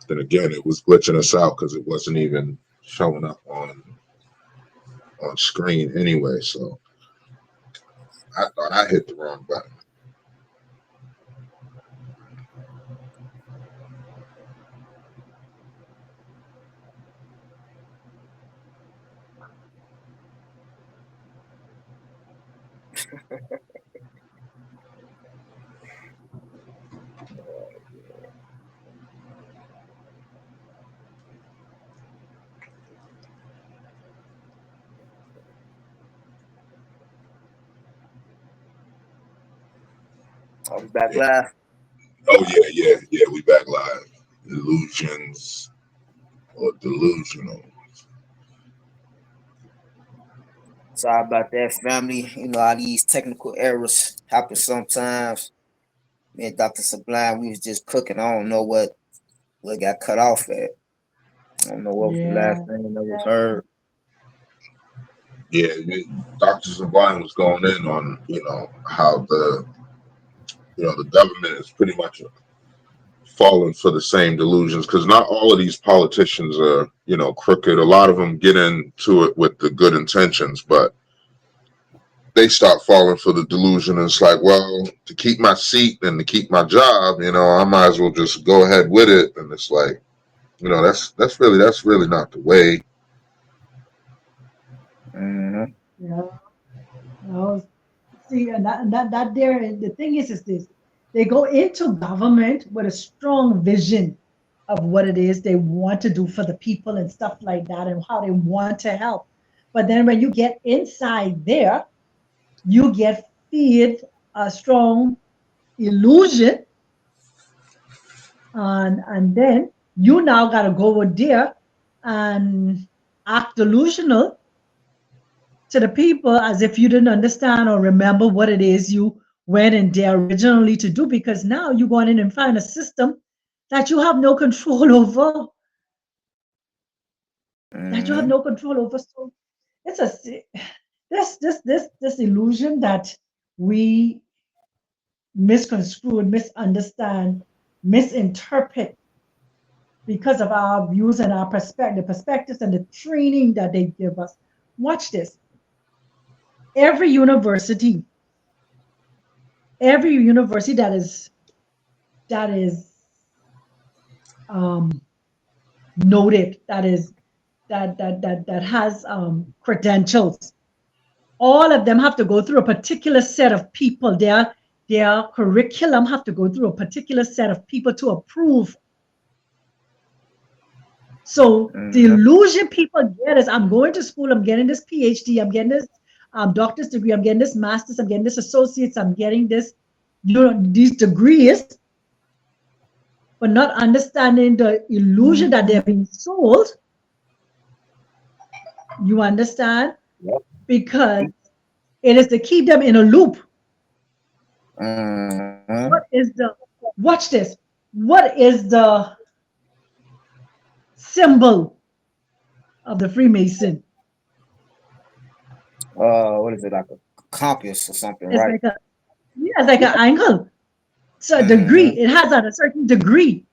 Then again, it was glitching us out because it wasn't even showing up on screen anyway. So I thought I hit the wrong button. I was back Yeah. live. Oh yeah. We back live. Illusions or delusional. Sorry about that, family. You know how these technical errors happen sometimes. Me and Dr. Sublime, we was just cooking. I don't know what got cut off at. I don't know what was the last Yeah. thing that was heard. Yeah, Dr. Sublime was going in on how the government is pretty much falling for the same delusions because not all of these politicians are crooked. A lot of them get into it with the good intentions, but they start falling for the delusion. And it's like, well, to keep my seat and to keep my job, I might as well just go ahead with it. And it's like, that's really not the way. Mm-hmm. Yeah. No, see, and that there, the thing is this: they go into government with a strong vision of what it is they want to do for the people and stuff like that, and how they want to help. But then when you get inside there, you get feed a strong illusion, and then you now got to go over there and act delusional to the people as if you didn't understand or remember what it is you went in there originally to do, because now you're going in and find a system that you have no control over, that you have Mm-hmm. no control over. So it's a this illusion that we misconstrue and misunderstand, misinterpret because of our views and our perspectives and the training that they give us. Watch this. Every university, every university that is um, noted, that has credentials. All of them have to go through a particular set of people. Their curriculum have to go through a particular set of people to approve. So the Mm-hmm. illusion people get is, I'm going to school, I'm getting this PhD, I'm getting this doctor's degree, I'm getting this master's, I'm getting this associates, I'm getting this, these degrees, but not understanding the illusion that they're being sold. You understand? Yep. Because it is to keep them in a loop. Mm-hmm. What is the, watch this, what is the symbol of the Freemason? What is it, like a compass or something, It's right? like a, yeah, it's like an angle. So a degree, Mm-hmm. it has a certain degree.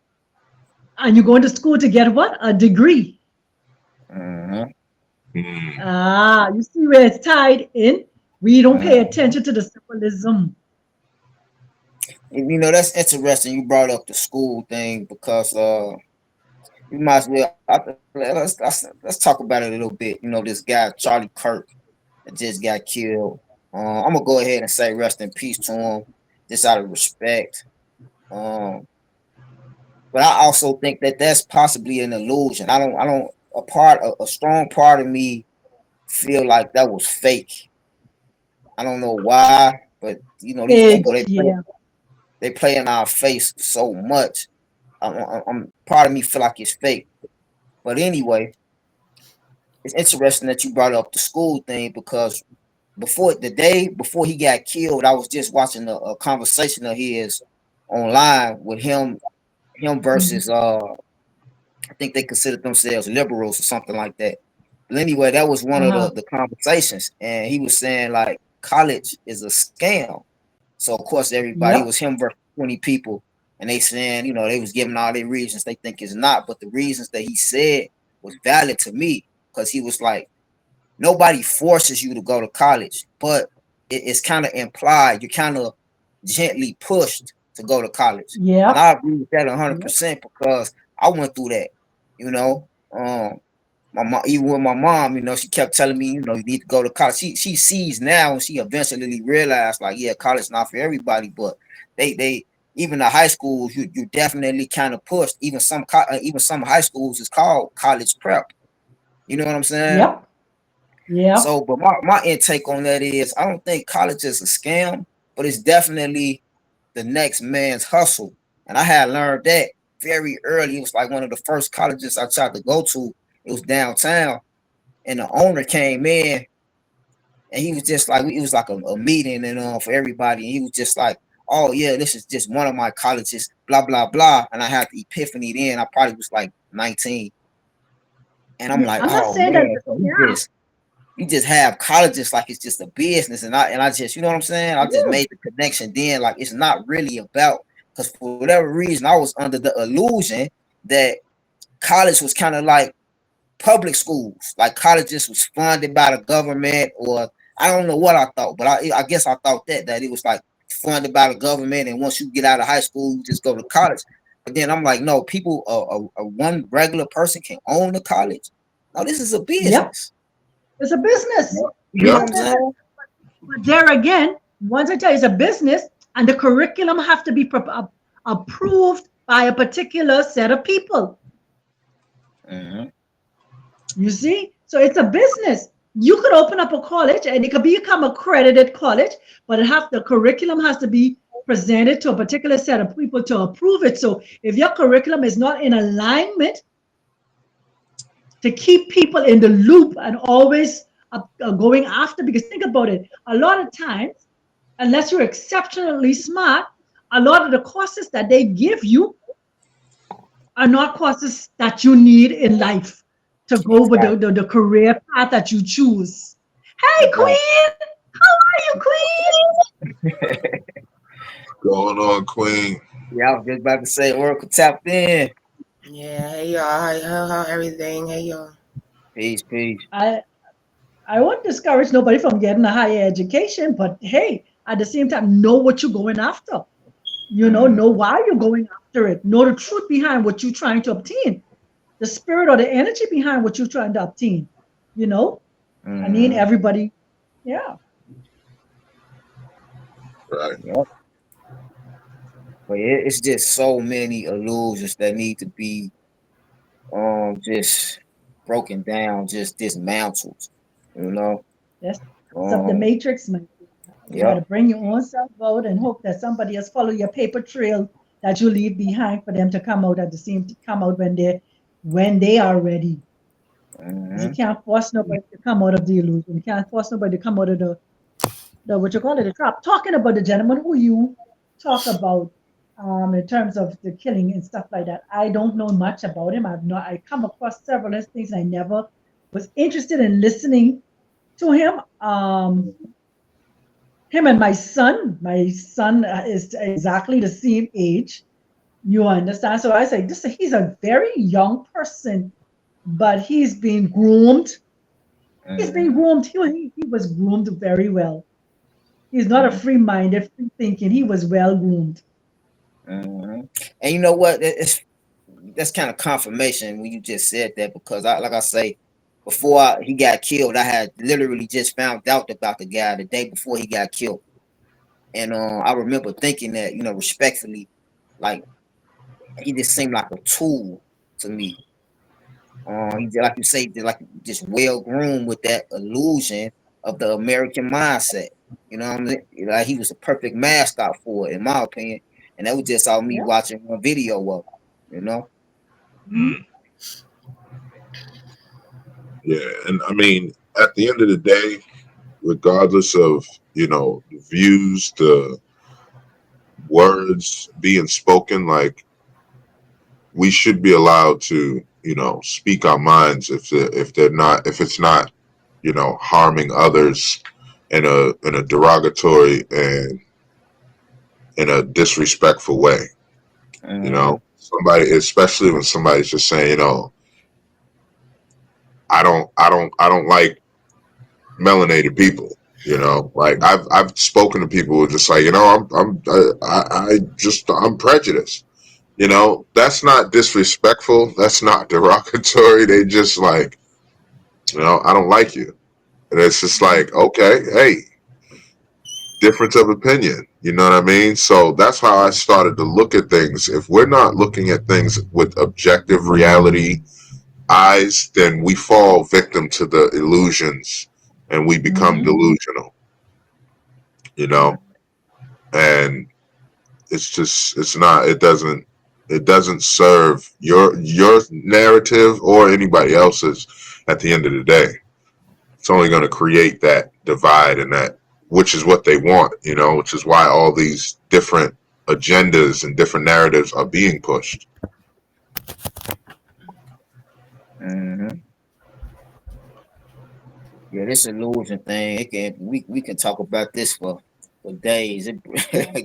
And you're going to school to get what? A degree. Mm-hmm. Hmm. Ah, you see where it's tied in? We don't pay Mm-hmm. attention to the symbolism. You know, that's interesting. You brought up the school thing because you might as well. Let's talk about it a little bit. You know, this guy Charlie Kirk that just got killed. I'm gonna go ahead and say rest in peace to him, just out of respect. Um, but I also think that that's possibly an illusion. I don't. A strong part of me feel like that was fake. I don't know why, but you know, these It, people yeah. they play in our face so much. I'm part of me feel like it's fake. But anyway, it's interesting that you brought up the school thing because before the day before he got killed, I was just watching a conversation of his online with him Mhm. versus I think they considered themselves liberals or something like that. But anyway, that was one of Uh-huh. the conversations, and he was saying like college is a scam. So of course everybody, it Yep. was him versus 20 people. and they saying, they was giving all their reasons they think it's not, but the reasons that he said was valid to me because he was like, nobody forces you to go to college, but it's kind of implied. You're kind of gently pushed to go to college. And Yep. I agree with that Yep. 100% because I went through that, you know. My mom, even with my mom, she kept telling me, you need to go to college. She sees now and she eventually realized, like, yeah, college is not for everybody, but they even the high schools, you definitely kind of pushed. Even some high schools is called college prep. You know what I'm saying? Yep. Yep. So, but my intake on that is I don't think college is a scam, but it's definitely the next man's hustle. And I had learned that very early. It was like one of the first colleges I tried to go to. It was downtown, and the owner came in, and he was just like, it was like a meeting and for everybody. And he was just like, "Oh yeah, this is just one of my colleges, blah blah blah." And I had the epiphany then. I probably was like 19, and I'm Yeah. like, I'm not "Oh saying that man, it's so a scam. you just have colleges like it's just a business." And I just, you know what I'm saying? I just Yeah. made the connection then, like it's not really about, because for whatever reason I was under the illusion that college was kind of like public schools, like colleges was funded by the government, or I don't know what I thought, but I guess I thought that it was like funded by the government, and once you get out of high school, you just go to college. But then I'm like, no, people, one regular person can own the college. No, this is a Yep. business. It's a business. You know It's Yep. a what I'm business. saying? But there again, once I tell you it's a business, and the curriculum have to be approved by a particular set of people. Mm-hmm. You see? So it's a business. You could open up a college and it could become accredited college, but the curriculum has to be presented to a particular set of people to approve it. So if your curriculum is not in alignment to keep people in the loop and always going after, because think about it, a lot of times, unless you're exceptionally smart, a lot of the courses that they give you are not courses that you need in life to go with Exactly. the career path that you choose. Hey, Exactly. Queen! How are you, Queen? Going on, Queen. Yeah, I was just about to say Oracle tapped in. Yeah, hey y'all, how everything? Hey y'all. Peace, peace. I, I won't discourage nobody from getting a higher education, but hey, at the same time, know what you're going after. Mm-hmm. Know why you're going after it. Know the truth behind what you're trying to obtain, the spirit or the energy behind what you're trying to obtain. You know, I mean, Mm-hmm. everybody, yeah. Right. Yep. But it's just so many illusions that need to be just broken down, just dismantled. You know. That's of the Um. matrix, man. You got Yep. to bring your own self out and hope that somebody else follow your paper trail that you leave behind for them to come out at the same come out when they are ready. Because you Mm-hmm. can't force nobody to come out of the illusion. You can't force nobody to come out of the what you call it, the trap. Talking about the gentleman who you talk about in terms of the killing and stuff like that. I don't know much about him. I come across several things. I never was interested in listening to him. Him and my son is exactly the same age. You understand? So I say this. He's a very young person, but he's been groomed. He's been Mm-hmm. groomed. He was groomed very well. He's not a Mm-hmm. free-minded, free thinking. He was well groomed. Mm-hmm. And you know what? That's kind of confirmation when you just said that, because like I say, before he got killed, I had literally just found out about the guy the day before he got killed, and I remember thinking that, respectfully, like he just seemed like a tool to me. Like you say, like just well groomed with that illusion of the American mindset. You know what I mean? Like he was a perfect mascot for it, in my opinion. And that was just all me Yeah. watching one video of it, you know? Mhm. Yeah, and I mean, at the end of the day, regardless of the views, the words being spoken, like we should be allowed to speak our minds if it's not harming others in a derogatory and in a disrespectful way. You Mm-hmm. know, somebody, especially when somebody's just saying, you know, I don't like melanated people. You know, like I've spoken to people who are just like, you know, I'm prejudiced. You know, that's not disrespectful. That's not derogatory. They just like, you know, I don't like you. And it's just like, okay, hey, difference of opinion. You know what I mean? So that's how I started to look at things. If we're not looking at things with objective reality eyes, then we fall victim to the illusions and we become Mm-hmm. delusional, you Mm-hmm. know? And it's just, it doesn't serve your narrative or anybody else's at the end of the day. It's only going to create that divide and that, which is what they want, you know, which is why all these different agendas and different narratives are being pushed. Mm-hmm. Yeah, this illusion thing, we can talk about this for days. Again,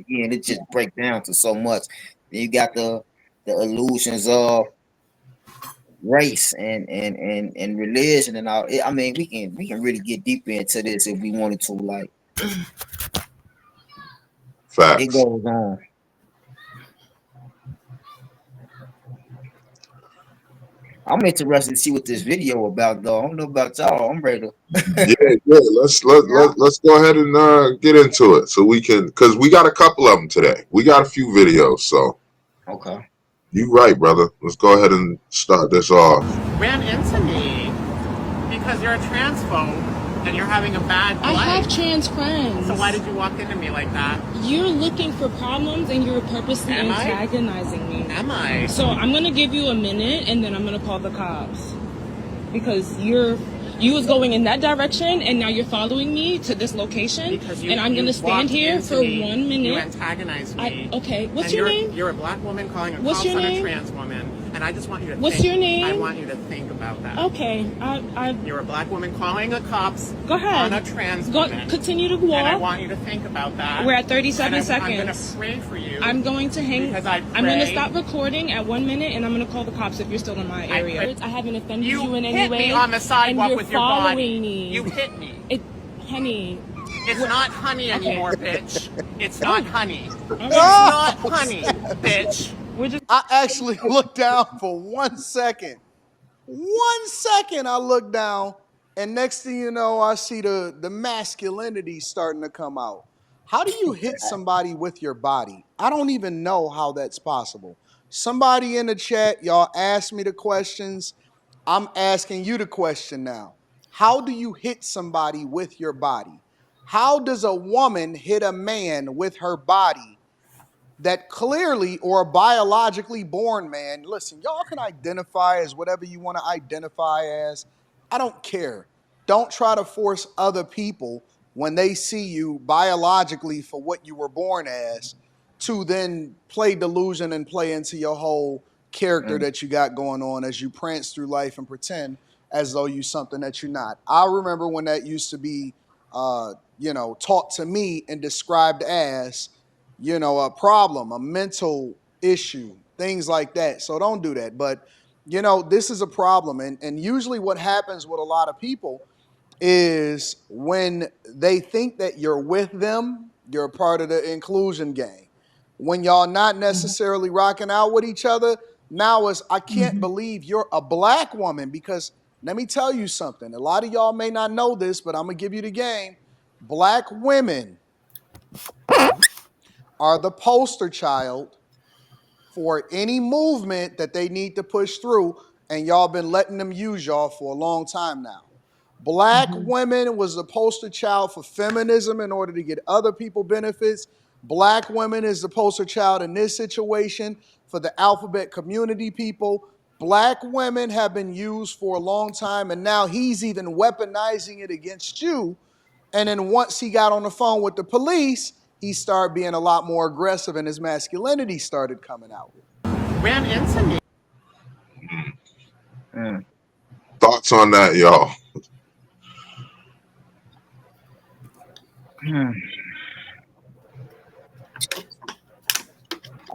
it just breaks down to so much. Then you got the illusions of race and religion and all. I mean, we can really get deep into this if we wanted to. Like it Facts. goes on. I'm interested to see what this video about though. I don't know about y'all. I'm ready Yeah, to. yeah. Yeah. Let's go ahead and get into it so we can, because we got a couple of them today. We got a few videos, so Okay. you right, brother. Let's go ahead and start this off. Ran into me because you're a transphobe and you're having a bad life. I have trans friends. So why did you walk into me like that? You're looking for problems and you're purposely Am I? antagonizing me. Am I? So I'm gonna give you a minute and then I'm gonna call the cops. Because you was going in that direction and now you're following me to this location and I'm gonna stand here for 1 minute. You antagonized me. Okay, what's and your name? You're a black woman calling a What's cops your on a name? trans woman, and I just want you to What's think. your name? I want you to think about that. Okay, You're a black woman calling a cops go ahead. on a trans Go, woman. continue to walk. And I want you to think about that. We're at 37 and seconds. I'm going to pray for you. I'm going to hang. Because I I'm going to pray- stop recording at 1 minute, and I'm going to call the cops if you're still in my area. I haven't offended you in any hit way. me on the sidewalk and you're with your following body. me. You hit me. Honey. It's not honey anymore, bitch. It's not honey. All right. It's not honey, bitch. We're just. I actually looked down for 1 second. 1 second I look down, and next thing you know, I see the masculinity starting to come out. How do you hit somebody with your body? I don't even know how that's possible. Somebody in the chat, y'all asked me the questions. I'm asking you the question now. How do you hit somebody with your body? How does a woman hit a man with her body that clearly, or a biologically born man? Listen, y'all can identify as whatever you want to identify as. I don't care. Don't try to force other people when they see you biologically for what you were born as to then play delusion and play into your whole character that you got going on as you prance through life and pretend as though you're something that you're not. I remember when that used to be, taught to me and described as, a problem, a mental issue, things like that. So don't do that. But, this is a problem. And usually what happens with a lot of people is when they think that you're with them, you're a part of the inclusion gang. When y'all not necessarily rocking out with each other, now it's, I can't believe you're a black woman, because let me tell you something. A lot of y'all may not know this, but I'm going to give you the game. Black women are the poster child for any movement that they need to push through, and y'all been letting them use y'all for a long time now. Black women was the poster child for feminism in order to get other people benefits. Black women is the poster child in this situation for the alphabet community people. Black women have been used for a long time, and now he's even weaponizing it against you. And then once he got on the phone with the police, he started being a lot more aggressive and his masculinity started coming out. Ran into me. Thoughts on that, y'all?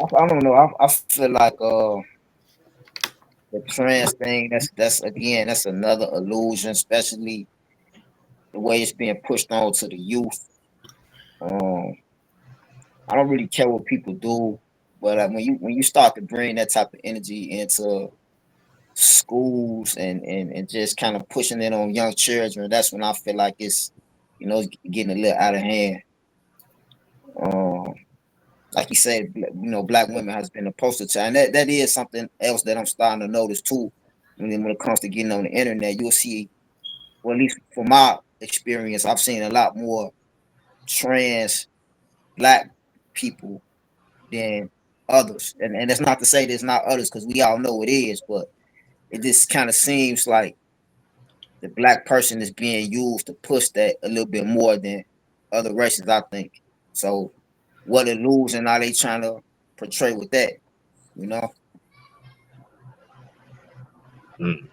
I don't know. I feel like the trans thing. That's again that's another illusion, especially the way it's being pushed on to the youth. Um, I don't really care what people do, but when you start to bring that type of energy into schools and just kind of pushing it on young children, that's when I feel like it's getting a little out of hand. Um, like you said, black women has been a poster child, and that is something else that I'm starting to notice too. When it comes to getting on the internet, you'll see, well, at least from my experience, I've seen a lot more trans black people than others. And that's not to say there's not others, because we all know it is, but it just kind of seems like the black person is being used to push that a little bit more than other races, I think. So what illusion are they trying to portray with that? You know? Mm.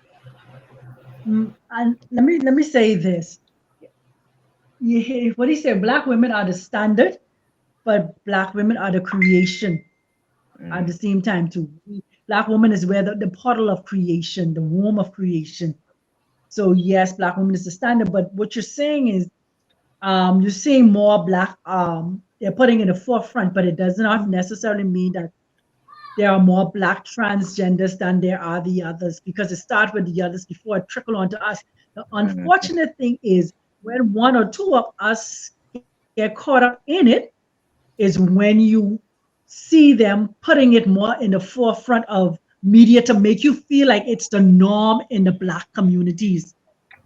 And let me say this. What he said, black women are the standard, but black women are the creation at Mm, the same time too. Black woman is where the portal of creation, the womb of creation. So yes, black woman is the standard, but what you're saying is you're seeing more black they're putting in the forefront, but it does not necessarily mean that there are more black transgenders than there are the others, because it starts with the others before it trickle onto us. The mm, unfortunate thing is when one or two of us get caught up in it is when you see them putting it more in the forefront of media to make you feel like it's the norm in the black communities.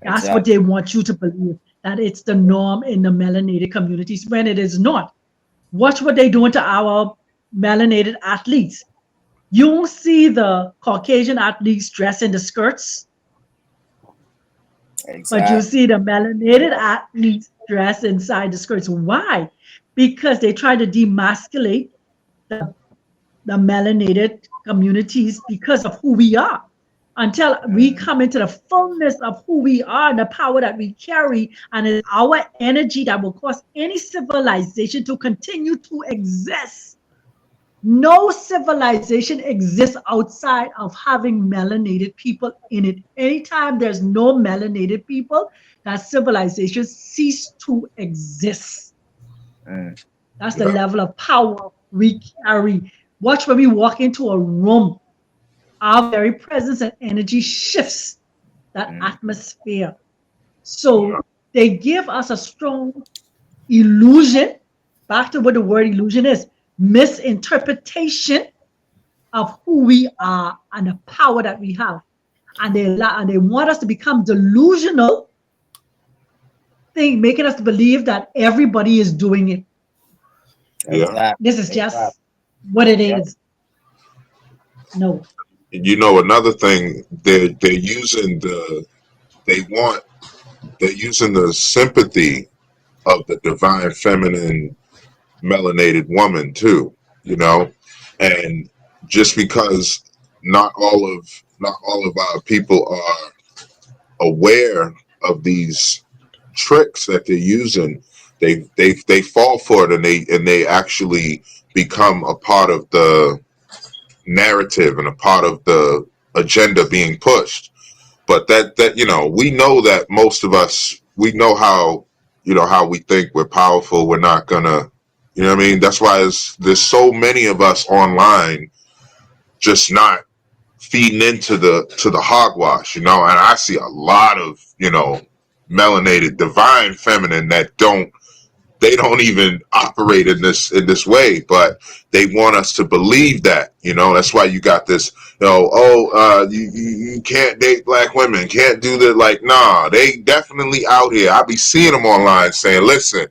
That's what exactly. they want you to believe, that it's the norm in the melanated communities when it is not. Watch what they're doing to our melanated athletes. You won't see the Caucasian athletes dress in the skirts, but you Exactly. see the melanated athletes dress inside the skirts. Why? Because they try to demasculate the, the melanated communities because of who we are. Until we Mm, come into the fullness of who we are and the power that we carry, and it's our energy that will cause any civilization to continue to exist. No civilization exists outside of having melanated people in it. Anytime there's no melanated people, that civilization cease to exist. mm, That's the Yeah. level of power we carry. Watch when we walk into a room, our very presence and energy shifts that mm, atmosphere. Yeah. So they give us a strong illusion, back to what the word illusion is, misinterpretation of who we are and the power that we have. And they want us to become delusional, making us believe that everybody is doing it. Yeah. exactly. This is just what it Yep. is. No. You know, another thing, they're using they want they're using the sympathy of the divine feminine melanated woman too, you know, and just because not all of our people are aware of these tricks that they're using, they fall for it, and they actually become a part of the narrative and a part of the agenda being pushed. But that we know that most of us, we know how, how we think we're powerful. We're not gonna, what I mean. That's why there's so many of us online just not feeding into the hogwash, and I see a lot of melanated divine feminine that they don't even operate in this way, but they want us to believe that. That's why you got this. You can't date black women, can't do that. Like, nah, they definitely out here. I be seeing them online saying, listen,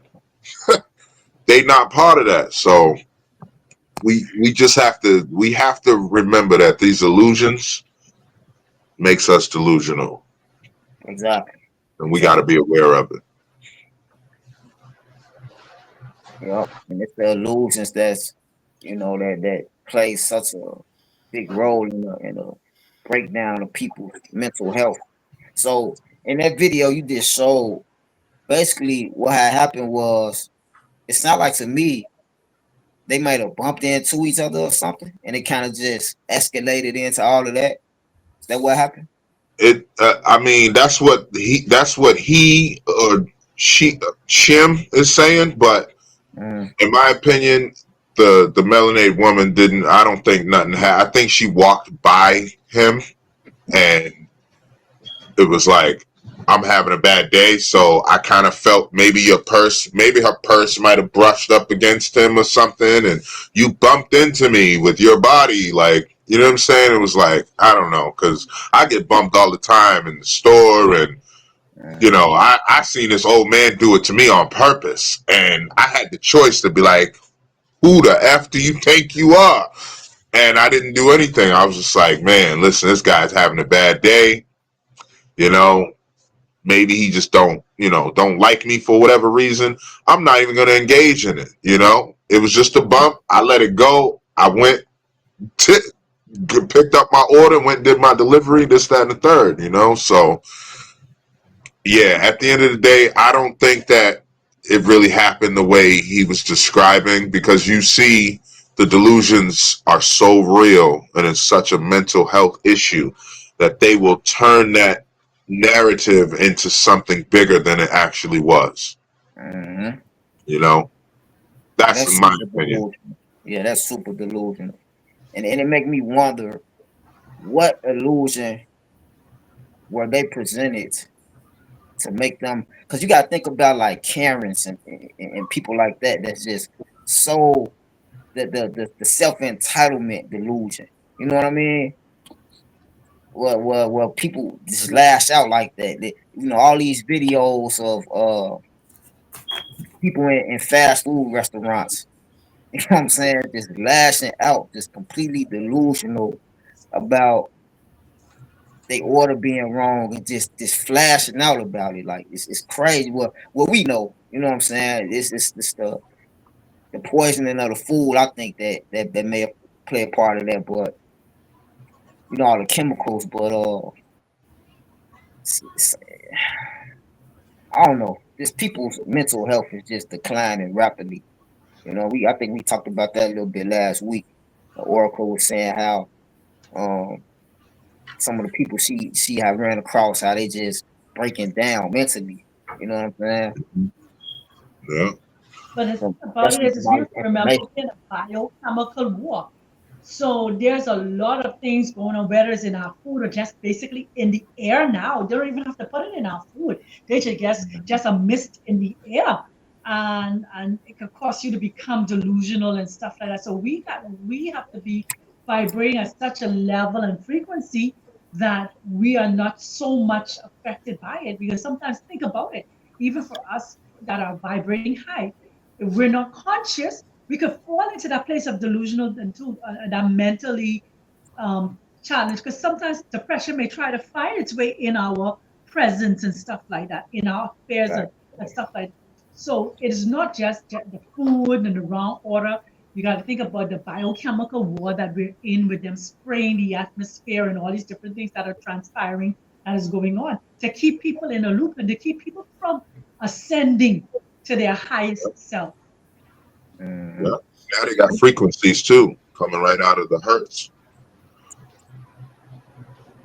they not part of that. So we have to remember that these illusions makes us delusional, Exactly. and we got to Exactly. be aware of it. Yep. And it's the illusions that plays such a big role in the breakdown of people's mental health. So in that video you just showed, basically what had happened was, it sounded like to me they might have bumped into each other or something, and it kind of just escalated into all of that. Is that what happened? I mean, that's what he or she Shim is saying. But Mm, in my opinion, the melanated woman didn't. I don't think nothing. I think she walked by him, and it was like, I'm having a bad day, so I kind of felt maybe maybe her purse might have brushed up against him or something, and you bumped into me with your body, like, you know what I'm saying? It was like, I don't know, because I get bumped all the time in the store, and you mm, know, I seen this old man do it to me on purpose, and I had the choice to be like, who the F do you think you are? And I didn't do anything. I was just like, man, listen, this guy's having a bad day, you know. Maybe he just don't like me for whatever reason. I'm not even going to engage in it. It was just a bump. I let it go. I went, picked up my order, went and did my delivery, this, that, and the third. So yeah, at the end of the day, I don't think that it really happened the way he was describing, because you see the delusions are so real and it's such a mental health issue that they will turn that narrative into something bigger than it actually was. mm. You know, Yeah, that's that's my super opinion. delusional. Yeah, that's super delusional. And it make me wonder what illusion were they presented to make them, because you got to think about like Karens and people like that. That's just so the self entitlement delusion. You know what I mean? Well, people just lash out like that. All these videos of people in fast food restaurants. You know what I'm saying? Just lashing out, just completely delusional about they order being wrong and just flashing out about it. Like it's crazy. Well, we know. You know what I'm saying? It's the poisoning of the food. I think that may have played a part of that, but all the chemicals. But it's, I don't know. Just people's mental health is just declining rapidly. I think we talked about that a little bit last week. The Oracle was saying how um some of the people she had ran across, how they just breaking down mentally. You know what I'm saying? Yeah. But the thing From about it especially is from all we have this to remember information. we're in a biochemical war. So there's a lot of things going on, whether it's in our food or just basically in the air now. They don't even have to put it in our food. They should just a mist in the air. And it could cause you to become delusional and stuff like that. So we have to be vibrating at such a level and frequency that we are not so much affected by it. Because sometimes think about it, even for us that are vibrating high, if we're not conscious, we could fall into that place of delusional and too, that mentally challenge. Because sometimes depression may try to find its way in our presence and stuff like that, in our affairs Right. and stuff like that. So it is not just the food and the wrong order. You got to think about the biochemical war that we're in with them spraying the atmosphere and all these different things that are transpiring that is going on to keep people in a loop and to keep people from ascending to their highest self. Mm-hmm. Yeah. Now they got frequencies too coming right out of the hertz.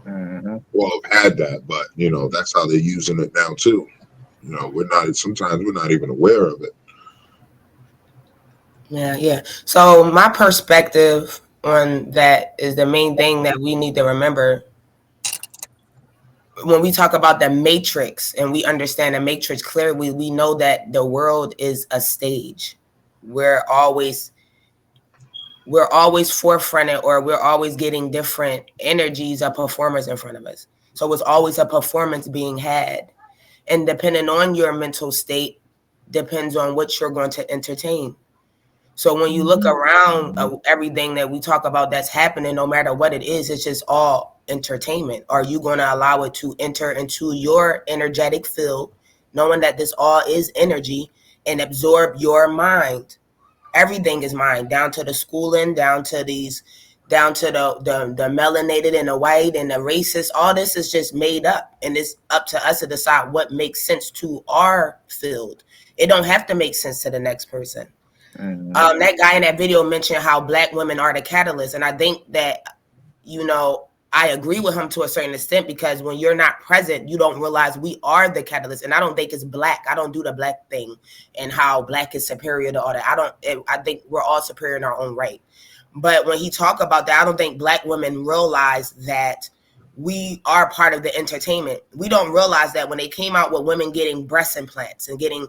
Mm-hmm. Well, I've had that, but that's how they're using it now too. Sometimes we're not even aware of it. Yeah. So my perspective on that is the main thing that we need to remember when we talk about the matrix and we understand the matrix clearly. We know that the world is a stage. We're always forefronted, or we're always getting different energies of performers in front of us. So it's always a performance being had. And depending on your mental state, depends on what you're going to entertain. So when you look around everything that we talk about that's happening, no matter what it is, it's just all entertainment. Are you going to allow it to enter into your energetic field, knowing that this all is energy, and absorb your mind? Everything is mind, down to the schooling, down to the melanated and the white and the racist. All this is just made up, and it's up to us to decide what makes sense to our field. It don't have to make sense to the next person. That guy in that video mentioned how Black women are the catalyst, and I think that, you know, I agree with him to a certain extent, because when you're not present, you don't realize we are the catalyst. And I don't think it's Black. I don't do the Black thing and how Black is superior to all that. I think we're all superior in our own right. But when he talk about that, I don't think Black women realize that we are part of the entertainment. We don't realize that when they came out with women getting breast implants and getting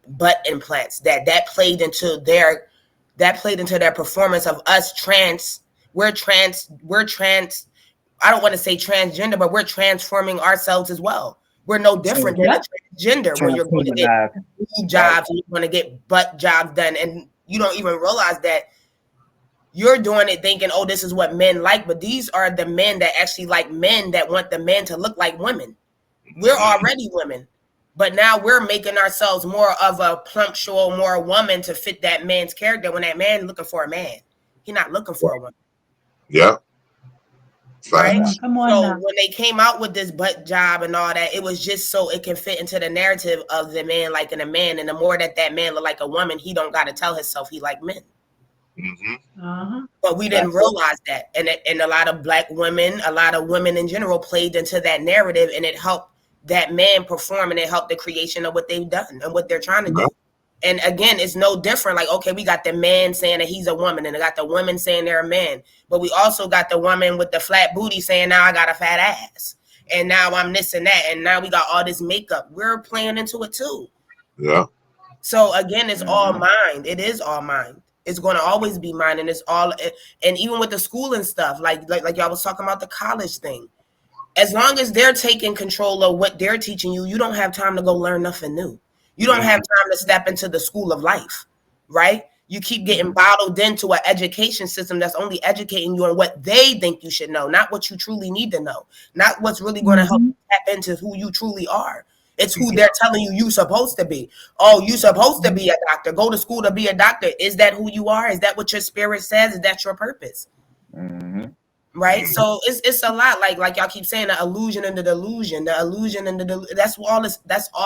butt implants, that played into their performance of us trans. We're trans. I don't want to say transgender, but we're transforming ourselves as well. We're no different than a transgender when you're going to get boob jobs and you're going to get butt jobs done, and you don't even realize that you're doing it thinking, oh, this is what men like, but these are the men that actually like men, that want the men to look like women. We're already women, but now we're making ourselves more of a plumptual, more woman to fit that man's character, when that man looking for a man. He's not looking for a woman. Yeah. Right. Come on so now. When they came out with this butt job and all that, it was just so it can fit into the narrative of the man liking a man. And the more that man look like a woman, he don't got to tell himself he like men. But we didn't realize that. And a lot of Black women, a lot of women in general played into that narrative, and it helped that man perform, and it helped the creation of what they've done and what they're trying to do. And again, it's no different. Like, okay, we got the man saying that he's a woman, and I got the woman saying they're a man. But we also got the woman with the flat booty saying, now I got a fat ass. And now I'm this and that. And now we got all this makeup. We're playing into it too. Yeah. So again, it's all mind. It is all mind. It's going to always be mine. And it's all, and even with the school and stuff, like y'all was talking about the college thing. As long as they're taking control of what they're teaching you, you don't have time to go learn nothing new. You don't have time to step into the school of life, right? You keep getting bottled into an education system that's only educating you on what they think you should know, not what you truly need to know, not what's really going to help you tap into who you truly are. It's who they're telling you you're supposed to be. Oh, you're supposed to be a doctor. Go to school to be a doctor. Is that who you are? Is that what your spirit says? Is that your purpose? Right. So it's a lot, like y'all keep saying, the illusion and the delusion, that's all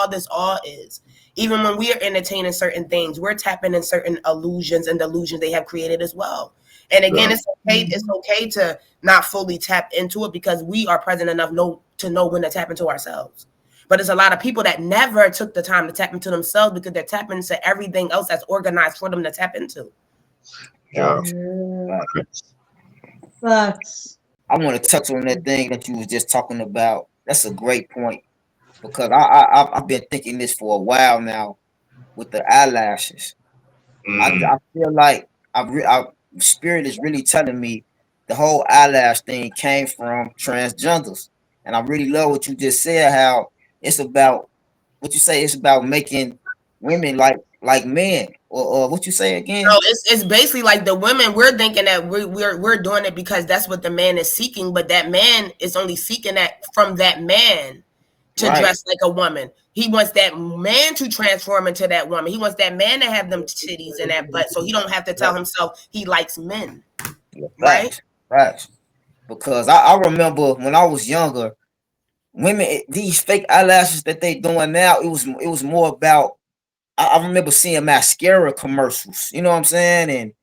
this all is. Even when we are entertaining certain things, we're tapping in certain illusions and delusions they have created as well. And again, it's okay to not fully tap into it, because we are present enough to know when to tap into ourselves. But there's a lot of people that never took the time to tap into themselves, because they're tapping into everything else that's organized for them to tap into. Yeah. But I want to touch on that thing that you was just talking about. That's a great point, because I've been thinking this for a while now with the eyelashes. I feel like our spirit is really telling me the whole eyelash thing came from transgenders, and I really love what you just said. How it's about what you say. It's about making women like men, or what you say again? No, it's basically like the women. We're thinking that we're doing it because that's what the man is seeking, but that man is only seeking that from that man to dress like a woman. He wants that man to transform into that woman. He wants that man to have them titties and that butt, so he don't have to tell himself he likes men. Right? Because I remember when I was younger, women, these fake eyelashes that they doing now, it was more about. I remember seeing mascara commercials, you know what I'm saying, and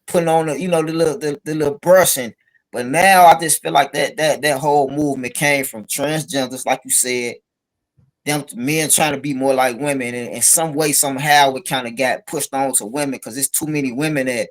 putting on the little brushing. But now I just feel like that whole movement came from transgenders, like you said, them men trying to be more like women, and in some way, somehow, it kind of got pushed on to women, because there's too many women that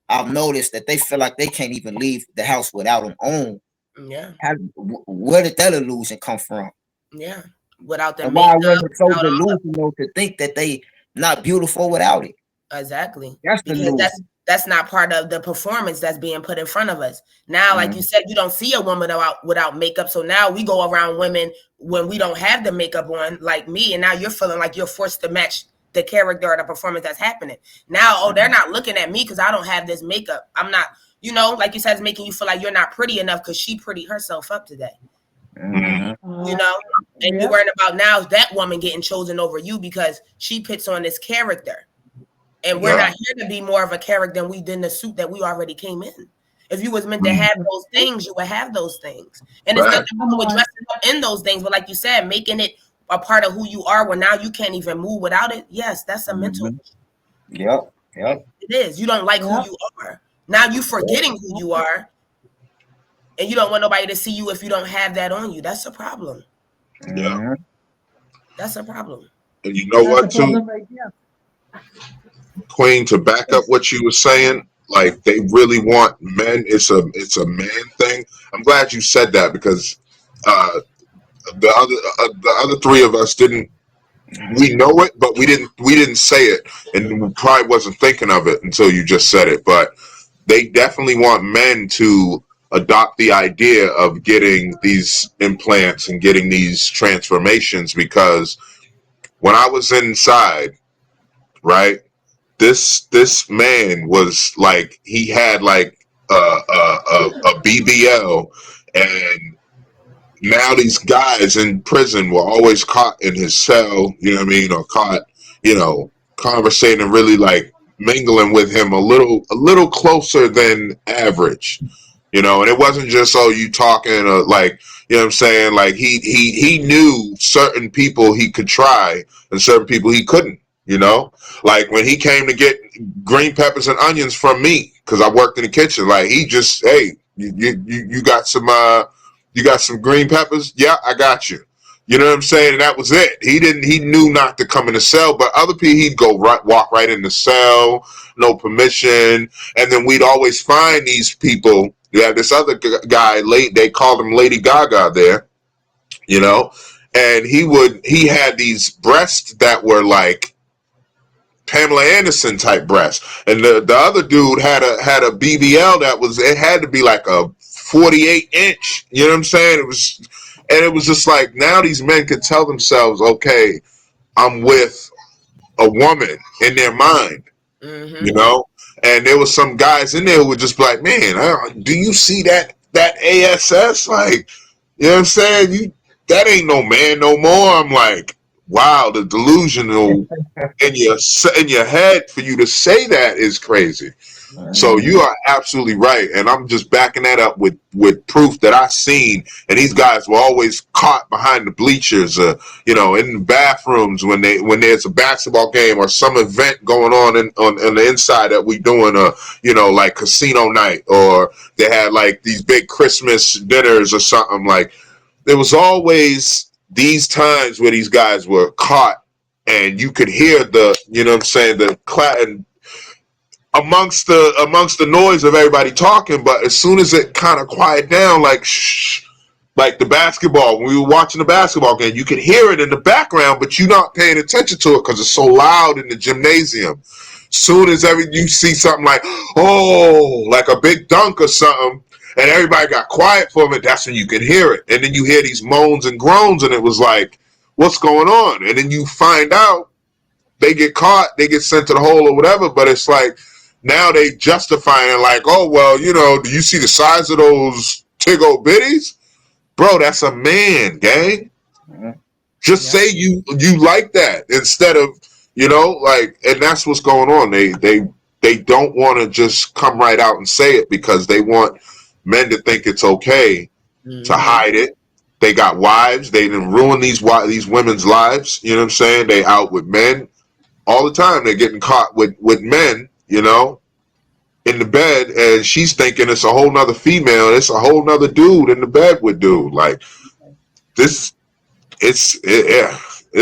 I've noticed that they feel like they can't even leave the house without them on. Yeah. Where did that illusion come from? Yeah. Without the and why makeup, women so delusional to think that they not beautiful without it? Exactly. That's because that's not part of the performance that's being put in front of us. Now, like you said, you don't see a woman without makeup. So now we go around women when we don't have the makeup on, like me, and now you're feeling like you're forced to match the character or the performance that's happening. Now, they're not looking at me because I don't have this makeup. I'm not, like you said, it's making you feel like you're not pretty enough because she pretty herself up today. And you're worrying about now that woman getting chosen over you because she puts on this character. And we're not here to be more of a character than we did in the suit that we already came in. If you was meant to have those things, you would have those things. And it's nothing wrong with dressing up in those things. But like you said, making it a part of who you are when now you can't even move without it. Yes, that's a mental issue. Yep. Yep. It is. You don't like who Yep. you are. Now you forgetting who you are, and you don't want nobody to see you if you don't have that on you. That's a problem. Yeah. Mhm. That's a problem. And you know That's the what, too, problem right there. Queen, to back up It's what you were saying, like they really want men. It's a man thing. I'm glad you said that because uh, the other three of us didn't. We know it, but we didn't say it, and we probably wasn't thinking of it until you just said it. But they definitely want men to adopt the idea of getting these implants and getting these transformations because when I was inside, right, this man was like he had like a BBL, and now these guys in prison were always caught in his cell, you know what I mean, or caught, conversating, really like mingling with him a little closer than average, and it wasn't just you talking like, you know what I'm saying, like he knew certain people he could try and certain people he couldn't, like when he came to get green peppers and onions from me because I worked in the kitchen, like he just, hey, you got some you got some green peppers? Yeah, I got you. You know what I'm saying? And that was it. He knew not to come in the cell, but other people, he'd go walk right in the cell, no permission. And then we'd always find these people. You have this other guy, they called him Lady Gaga there, and he had these breasts that were like Pamela Anderson type breasts, and the other dude had a BBL that it had to be like a 48-inch. You know what I'm saying? It was just like now these men could tell themselves, okay, I'm with a woman in their mind, Mm-hmm. And there was some guys in there who would just be like, man, do you see that ASS? Like, you know what I'm saying? That ain't no man no more. I'm like, wow, the delusional in your head for you to say that is crazy. So you are absolutely right, and I'm just backing that up with proof that I seen. And these guys were always caught behind the bleachers, in the bathrooms when there's a basketball game or some event going on the inside that we doing like casino night, or they had like these big Christmas dinners or something. Like there was always these times where these guys were caught, and you could hear you know what I'm saying, the clap amongst the noise of everybody talking, but as soon as it kind of quiet down, like shh, like the basketball, when we were watching the basketball game, you could hear it in the background, but you're not paying attention to it because it's so loud in the gymnasium. Soon as you see something like, oh, like a big dunk or something, and everybody got quiet for a minute, that's when you can hear it. And then you hear these moans and groans, and it was like, what's going on? And then you find out they get caught, they get sent to the hole or whatever, but it's like, now they justifying like, oh, well, do you see the size of those tiggo bitties? Bro, that's a man, gang. Just say you like that instead of, like, and that's what's going on. They don't want to just come right out and say it because they want men to think it's okay to hide it. They got wives. They didn't ruin these women's lives. You know what I'm saying? They out with men all the time. They're getting caught with men, in the bed, and she's thinking it's a whole nother female. It's a whole nother dude in the bed with dude. Like this, it's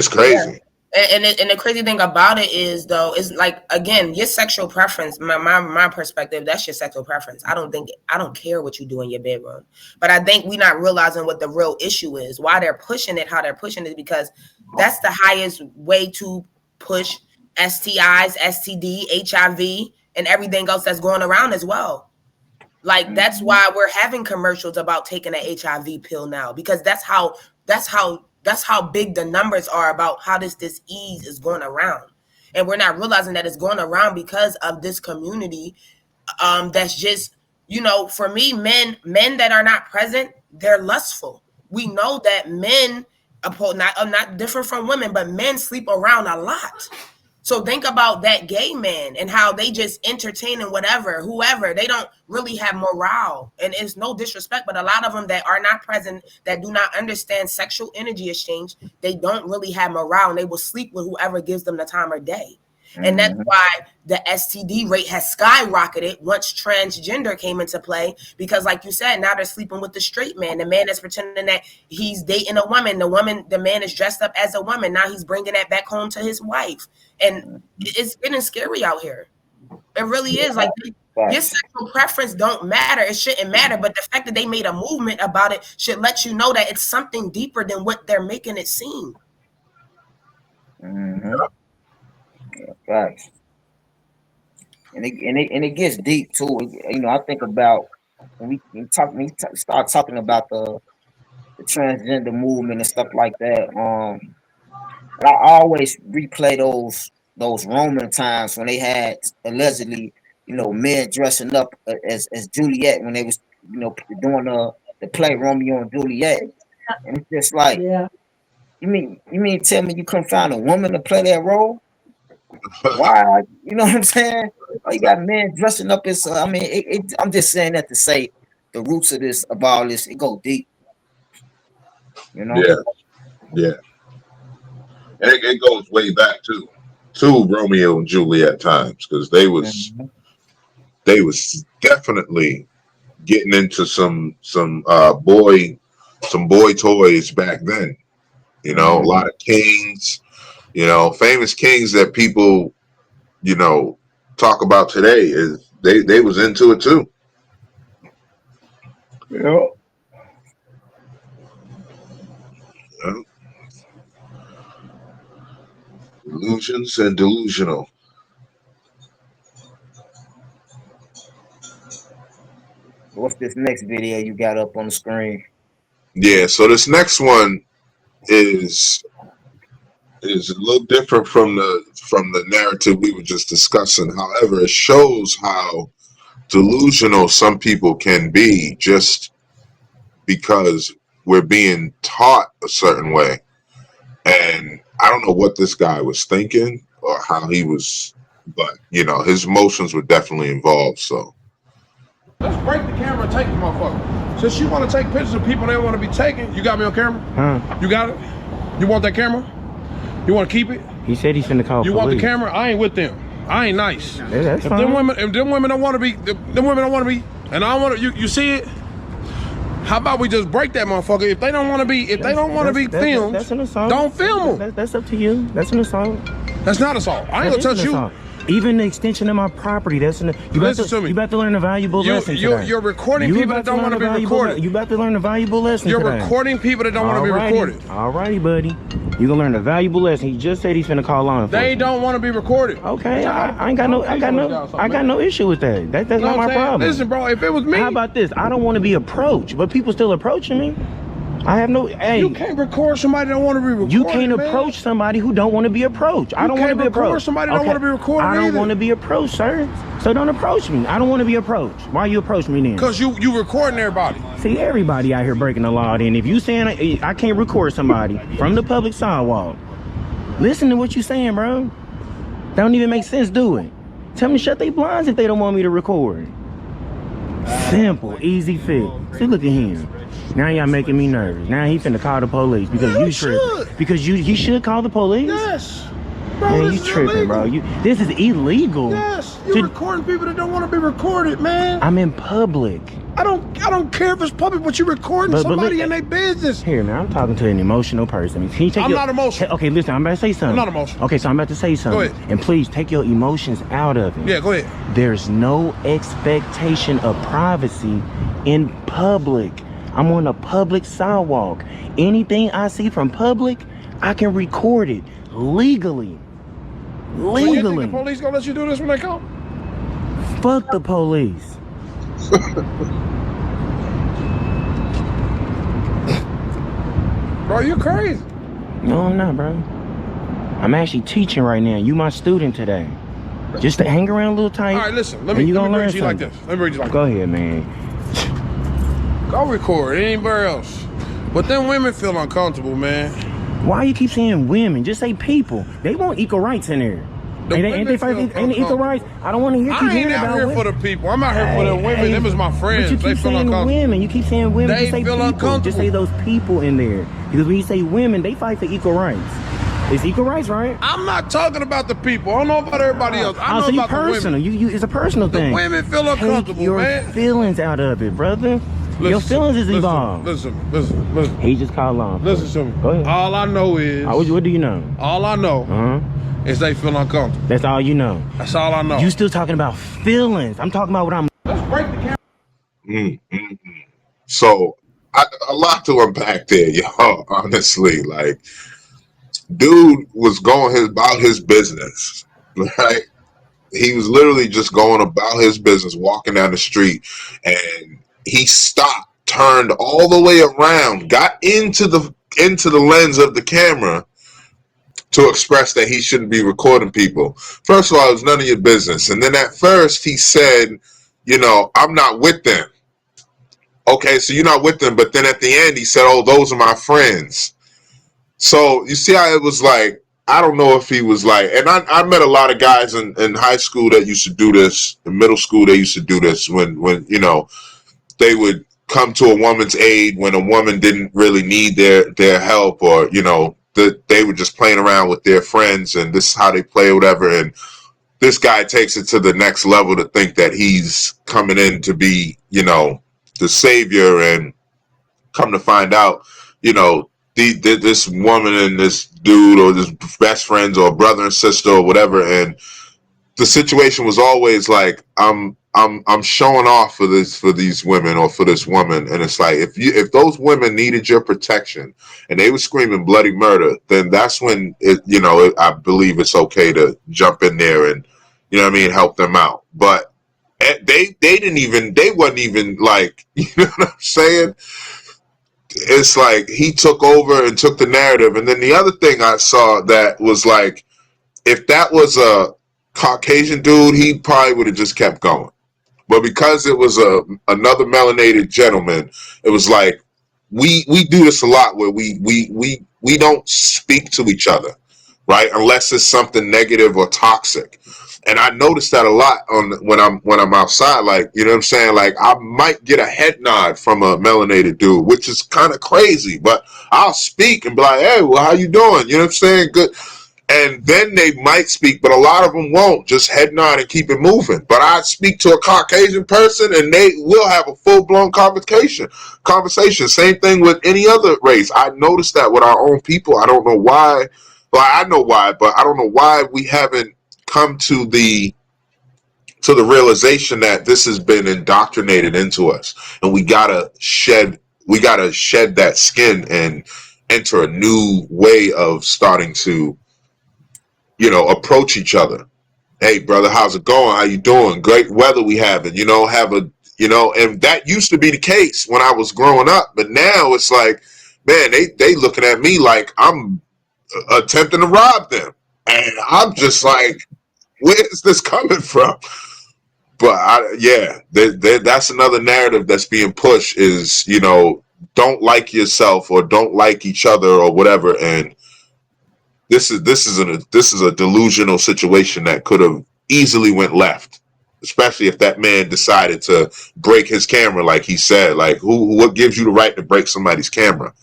crazy. And the crazy thing about it is, though, is like, again, your sexual preference, my perspective, that's your sexual preference. I don't care what you do in your bedroom. But I think we're not realizing what the real issue is. Why they're pushing it, how they're pushing it, because that's the highest way to push STIs, STD, HIV, and everything else that's going around as well. Like, that's why we're having commercials about taking an HIV pill now, because that's how big the numbers are about how this disease is going around. And we're not realizing that it's going around because of this community. That's just, for me, men that are not present, they're lustful. We know that men, not different from women, but men sleep around a lot. So think about that gay man and how they just entertaining whoever. They don't really have morale. And it's no disrespect, but a lot of them that are not present, that do not understand sexual energy exchange, they don't really have morale, and they will sleep with whoever gives them the time of day. And that's why the STD rate has skyrocketed once transgender came into play. Because like you said, now they're sleeping with the straight man, the man that's pretending that he's dating a woman. The man is dressed up as a woman. Now he's bringing that back home to his wife. And it's getting scary out here. It really is. Like, your sexual preference don't matter. It shouldn't matter. But the fact that they made a movement about it should let you know that it's something deeper than what they're making it seem. Facts. And it gets deep too. You know, I think about when we start talking about the transgender movement and stuff like that. I always replay those Roman times when they had allegedly, you know, men dressing up as Juliet when they was, you know, doing the play Romeo and Juliet. And it's just like, Yeah. you mean tell me you couldn't find a woman to play that role? Why? You know what I'm saying? You got men dressing up as. I mean, I'm just saying that to say the roots of all this, it go deep. You know? Yeah. And it goes way back to Romeo and Juliet times, because they was definitely getting into some boy toys back then. You know, a lot of kings. You know, famous kings that people, you know, talk about today is they was into it too. Yeah. Illusions and delusional. What's this next video you got up on the screen? Yeah, so this next one is a little different from the narrative we were just discussing. However, it shows how delusional some people can be just because we're being taught a certain way. And I don't know what this guy was thinking or how he was, but you know, his emotions were definitely involved. So let's break the camera and take the motherfucker. Since you want to take pictures of people they want to be taken, you got me on camera? Huh? You got it? You want that camera? You want to keep it? He said he's finna call You police. want the camera? I ain't with them. I ain't nice. Yeah, that's if fine. them women don't want to be, them women don't want to be, and I want to. You see it? How about we just break that motherfucker? If they don't want to be, they don't want to be filmed, that's an assault. don't film them. That's up to you. That's an assault. That's not assault. I ain't gonna touch you. Even the extension of my property, that's an. Listen to me. You about to learn a valuable lesson today. You're recording people that don't want to be recorded. You about to learn a valuable lesson You're today. recording people that don't want to be recorded. Alrighty, buddy. You gonna learn a valuable lesson. He just said he's finna call law enforcement. They don't want to be recorded. Okay, I ain't got no issue with that. That's not my problem. Listen, bro, if it was me. How about this? I don't want to be approached, but people still approaching me. I have no. Hey, you can't record somebody that don't want to be recorded. You can't approach somebody who don't want to be approached. I don't want to be approached. Somebody don't want to be recorded. I don't want to be approached, sir. So don't approach me. I don't want to be approached. Why you approach me then? Because you recording everybody. See, everybody out here breaking the law. Then if you saying I can't record somebody from the public sidewalk, listen to what you saying, bro. That don't even make sense. Do it. Tell me to shut their blinds if they don't want me to record. Simple, easy fix. See, look at him. Now y'all making me nervous. Now he finna call the police because you tripping. Because he should call the police. Yes. Bro, man, you tripping, illegal. Bro. This is illegal. Yes. You're recording people that don't want to be recorded, man. I'm in public. I don't care if it's public, but you're recording somebody in their business. Here, man, I'm talking to an emotional person. Can you take I'm not emotional. Okay, listen, I'm about to say something. I'm not emotional. Okay, so I'm about to say something. Go ahead. And please take your emotions out of it. Yeah, go ahead. There's no expectation of privacy in public. I'm on a public sidewalk. Anything I see from public, I can record it legally. So you think the police gonna let you do this when they come? Fuck the police. Bro, you crazy. No, I'm not, bro. I'm actually teaching right now. You my student today. Just to hang around a little tight. All right, listen. Let me bring you like this. Let me bring you like this. Go ahead, man. Go record anywhere else. But them women feel uncomfortable, man. Why you keep saying women? Just say people. They want equal rights in there. Ain't they equal rights? I don't want to hear you hearing about women. I ain't out here for the people. I'm out here for the women. Them is my friends. But you keep saying women. You keep saying women. They just say feel people. uncomfortable. Just say those people in there. Because when you say women, they fight for equal rights. It's equal rights, right? I'm not talking about the people. I don't know about everybody else. I know so about personal. the women. You it's a personal thing. The women feel uncomfortable, Take your man. feelings out of it, brother. Your feelings is involved. Listen. He just called on. Listen to me. Go ahead. All I know is. What do you know? All I know is they feel uncomfortable. That's all you know. That's all I know. You still talking about feelings. I'm talking about what I'm. Let's break the camera. So a lot to unpack there, y'all. Honestly, like, dude was going about his business, right? He was literally just going about his business, walking down the street, and he stopped, turned all the way around, got into the lens of the camera to express that he shouldn't be recording people. First of all, it was none of your business. And then at first he said, I'm not with them. Okay, so you're not with them, but then at the end he said, oh, those are my friends. So you see how it was like, I don't know if he was like, and I met a lot of guys in high school that used to do this, in middle school they used to do this when they would come to a woman's aid when a woman didn't really need their help, or they were just playing around with their friends, and this is how they play or whatever. And this guy takes it to the next level to think that he's coming in to be the savior, and come to find out this woman and this dude, or this best friends, or brother and sister, or whatever, and the situation was always like, I'm showing off for these women, or for this woman, and it's like, if those women needed your protection and they were screaming bloody murder, then that's when I believe it's okay to jump in there and help them out. But they wasn't even like, you know what I'm saying? It's like he took over and took the narrative. And then the other thing I saw that was like, if that was a Caucasian dude, he probably would have just kept going. But because it was another melanated gentleman, it was like, we do this a lot where we don't speak to each other, right? Unless it's something negative or toxic. And I noticed that a lot when I'm outside, like, you know what I'm saying? Like, I might get a head nod from a melanated dude, which is kind of crazy, but I'll speak and be like, hey, well, how you doing? You know what I'm saying? Good. And then they might speak, but a lot of them won't, just head nod and keep it moving. But I speak to a Caucasian person and they will have a full-blown conversation. Same thing with any other race. I noticed that with our own people. I don't know why. Well, I know why, but I don't know why we haven't come to the realization that this has been indoctrinated into us, and we gotta shed that skin and enter a new way of starting to approach each other. Hey, brother, how's it going? How you doing? Great weather we having. And that used to be the case when I was growing up, but now it's like, man, they looking at me like I'm attempting to rob them, and I'm just like, where is this coming from? But that's another narrative that's being pushed is, don't like yourself or don't like each other or whatever. And this is a delusional situation that could have easily went left, especially if that man decided to break his camera, like he said. Like, what gives you the right to break somebody's camera?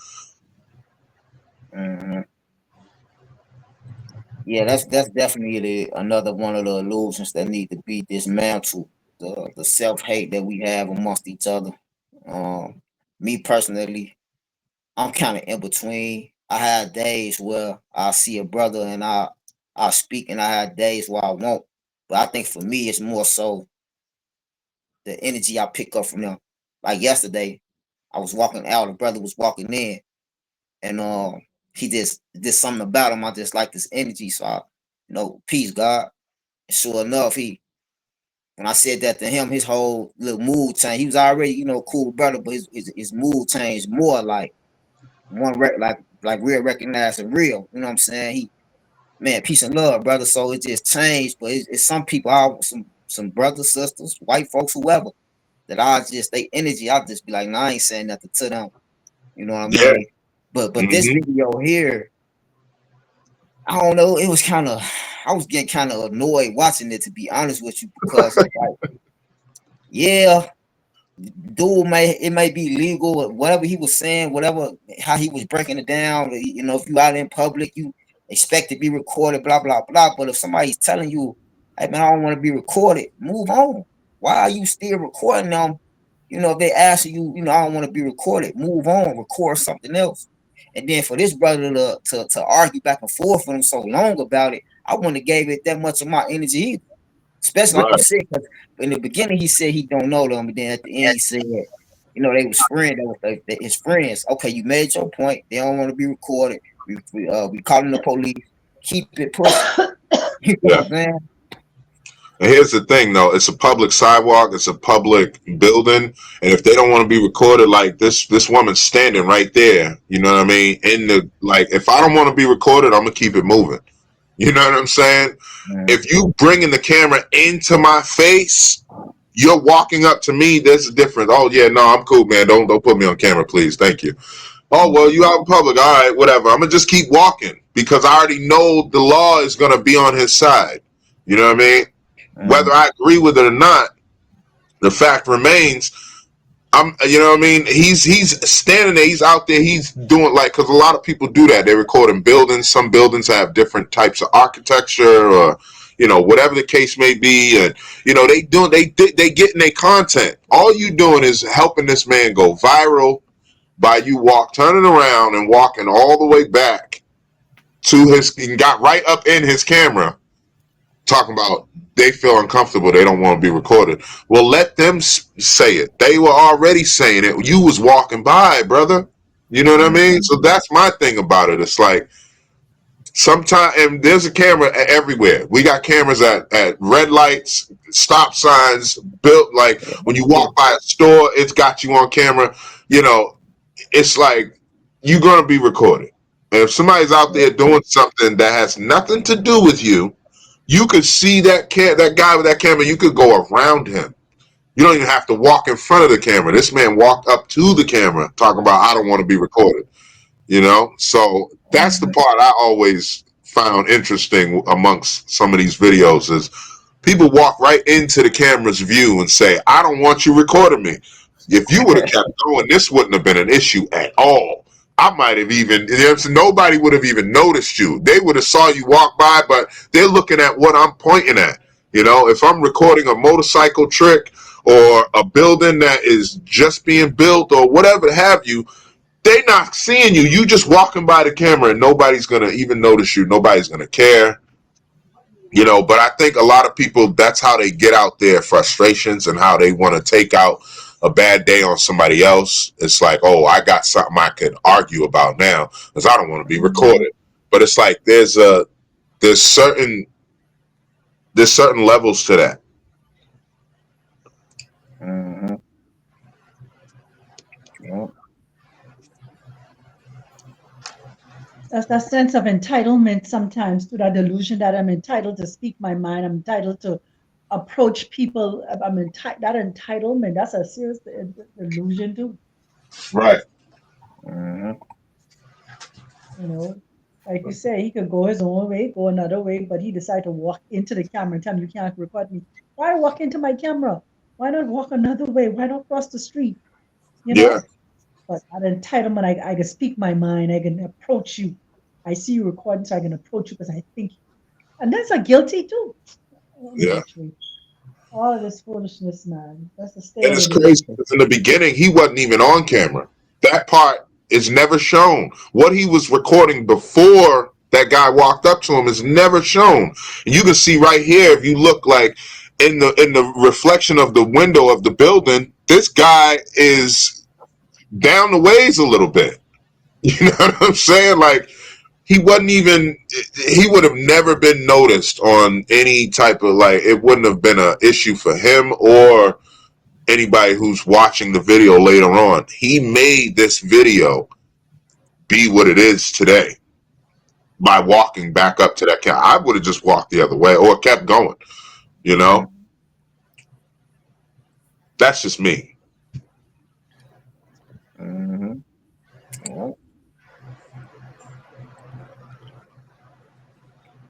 Yeah, that's definitely another one of the illusions that need to be dismantled. The self-hate that we have amongst each other. Me personally, I'm kind of in between. I have days where I see a brother and I speak, and I have days where I won't. But I think for me, it's more so the energy I pick up from them. Like yesterday, I was walking out, a brother was walking in, and he just did something about him. I just like this energy, so I, peace, God. And sure enough, when I said that to him, his whole little mood changed. He was already, cool brother, but his mood changed more like like real recognizing real. You know what I'm saying? Man, peace and love, brother. So it just changed, but it's some people, some brothers, sisters, white folks, whoever, that they energy, I'll just be like, nah, I ain't saying nothing to them. You know what I mean? But this video here, I don't know. It was I was getting kind of annoyed watching it, to be honest with you, because it's like, yeah, dude, it may be legal, whatever he was saying, how he was breaking it down. If you out in public, expect to be recorded, blah, blah, blah. But if somebody's telling you, hey man, I don't want to be recorded, move on. Why are you still recording them? You know, if they ask you, you know, I don't want to be recorded, move on, record something else. And then for this brother to argue back and forth with him so long about it, I wouldn't have gave it that much of my energy either. Especially like you Right. said, because in the beginning he said he don't know them, but then at the end he said, you know, they was friends, his friends. Okay, you made your point. They don't want to be recorded. We calling the police. Keep it pushing. You know Yeah. what I'm saying? And here's the thing, though: it's a public sidewalk, it's a public building, and if they don't want to be recorded, like this woman's standing right there, you know what I mean? In the like, if I don't want to be recorded, I'm gonna keep it moving. You know what I'm saying? If you bringing the camera into my face, you're walking up to me. There's a difference. Oh yeah, no, I'm cool, man. Don't put me on camera, please. Thank you. Oh well, you out in public. All right, whatever. I'm gonna just keep walking because I already know the law is gonna be on his side. You know what I mean? Whether I agree with it or not, the fact remains. You know what I mean? He's standing there. He's out there. He's doing like, because a lot of people do that. They record in buildings. Some buildings have different types of architecture, or you know, whatever the case may be. And you know, they getting their content. All you doing is helping this man go viral by you turning around and walking all the way back to his, and got right up in his camera, talking about they feel uncomfortable, they don't want to be recorded. Well, let them say it. They were already saying it. You was walking by, brother. You know what I mean? So that's my thing about it. It's like sometimes, and there's a camera everywhere. We got cameras at red lights, stop signs, built like when you walk by a store, it's got you on camera. You know, it's like you're gonna be recorded. And if somebody's out there doing something that has nothing to do with you, you could see that guy with that camera. You could go around him. You don't even have to walk in front of the camera. This man walked up to the camera talking about, I don't want to be recorded. You know? So that's the part I always found interesting amongst some of these videos is people walk right into the camera's view and say, I don't want you recording me. If you would have kept going, this wouldn't have been an issue at all. I might have even, nobody would have even noticed you. They would have saw you walk by, but they're looking at what I'm pointing at. You know, if I'm recording a motorcycle trick or a building that is just being built or whatever have you, they're not seeing you. You just walking by the camera and nobody's going to even notice you. Nobody's going to care. You know, but I think a lot of people, that's how they get out their frustrations and how they want to take out a bad day on somebody else. It's like, oh, I got something I could argue about now because I don't want to be recorded. But it's like there's certain levels to that. Mm-hmm. Yeah. That's that sense of entitlement sometimes, to that delusion that I'm entitled to speak my mind. I'm entitled to approach people. That entitlement, that's a serious delusion too. Right. Mm-hmm. You know, like you say, he could go his own way, go another way, but he decided to walk into the camera and tell me, you can't record me. Why walk into my camera? Why not walk another way? Why not cross the street? You Yeah. know? But that entitlement, I can speak my mind. I can approach you. I see you recording, so I can approach you because I think, and that's a guilty too. Yeah. All of this foolishness, man. That's the state And of it's the crazy nation. because in the beginning, he wasn't even on camera. That part is never shown. What he was recording before that guy walked up to him is never shown. And you can see right here, if you look like in the reflection of the window of the building, this guy is down the ways a little bit. You know what I'm saying? Like he would have never been noticed on any type of, like, it wouldn't have been an issue for him or anybody who's watching the video later on. He made this video be what it is today by walking back up to that camera. I would have just walked the other way or kept going, you know? That's just me. Mm-hmm.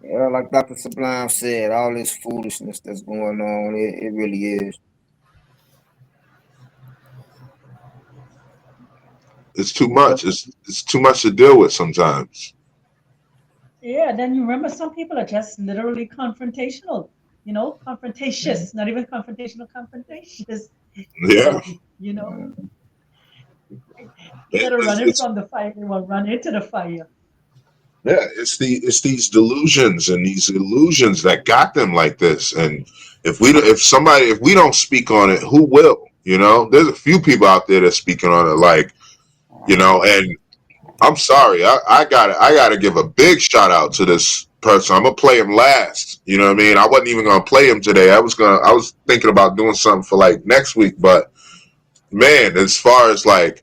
Yeah, like Dr. Sublime said, all this foolishness that's going on, it really is. It's too much. It's too much to deal with sometimes. Yeah, then you remember some people are just literally confrontational, confrontatious, not even confrontational, confrontatious. Yeah. You know, It- instead of running it's from the fire, they will run into the fire. Yeah, it's these delusions and these illusions that got them like this. And if we don't speak on it, who will? There's a few people out there that's speaking on it, like and I'm sorry, I gotta give a big shout out to this person. I'm gonna play him last. You know what I mean? I wasn't even gonna play him today. I was thinking about doing something for like next week, but man, as far as like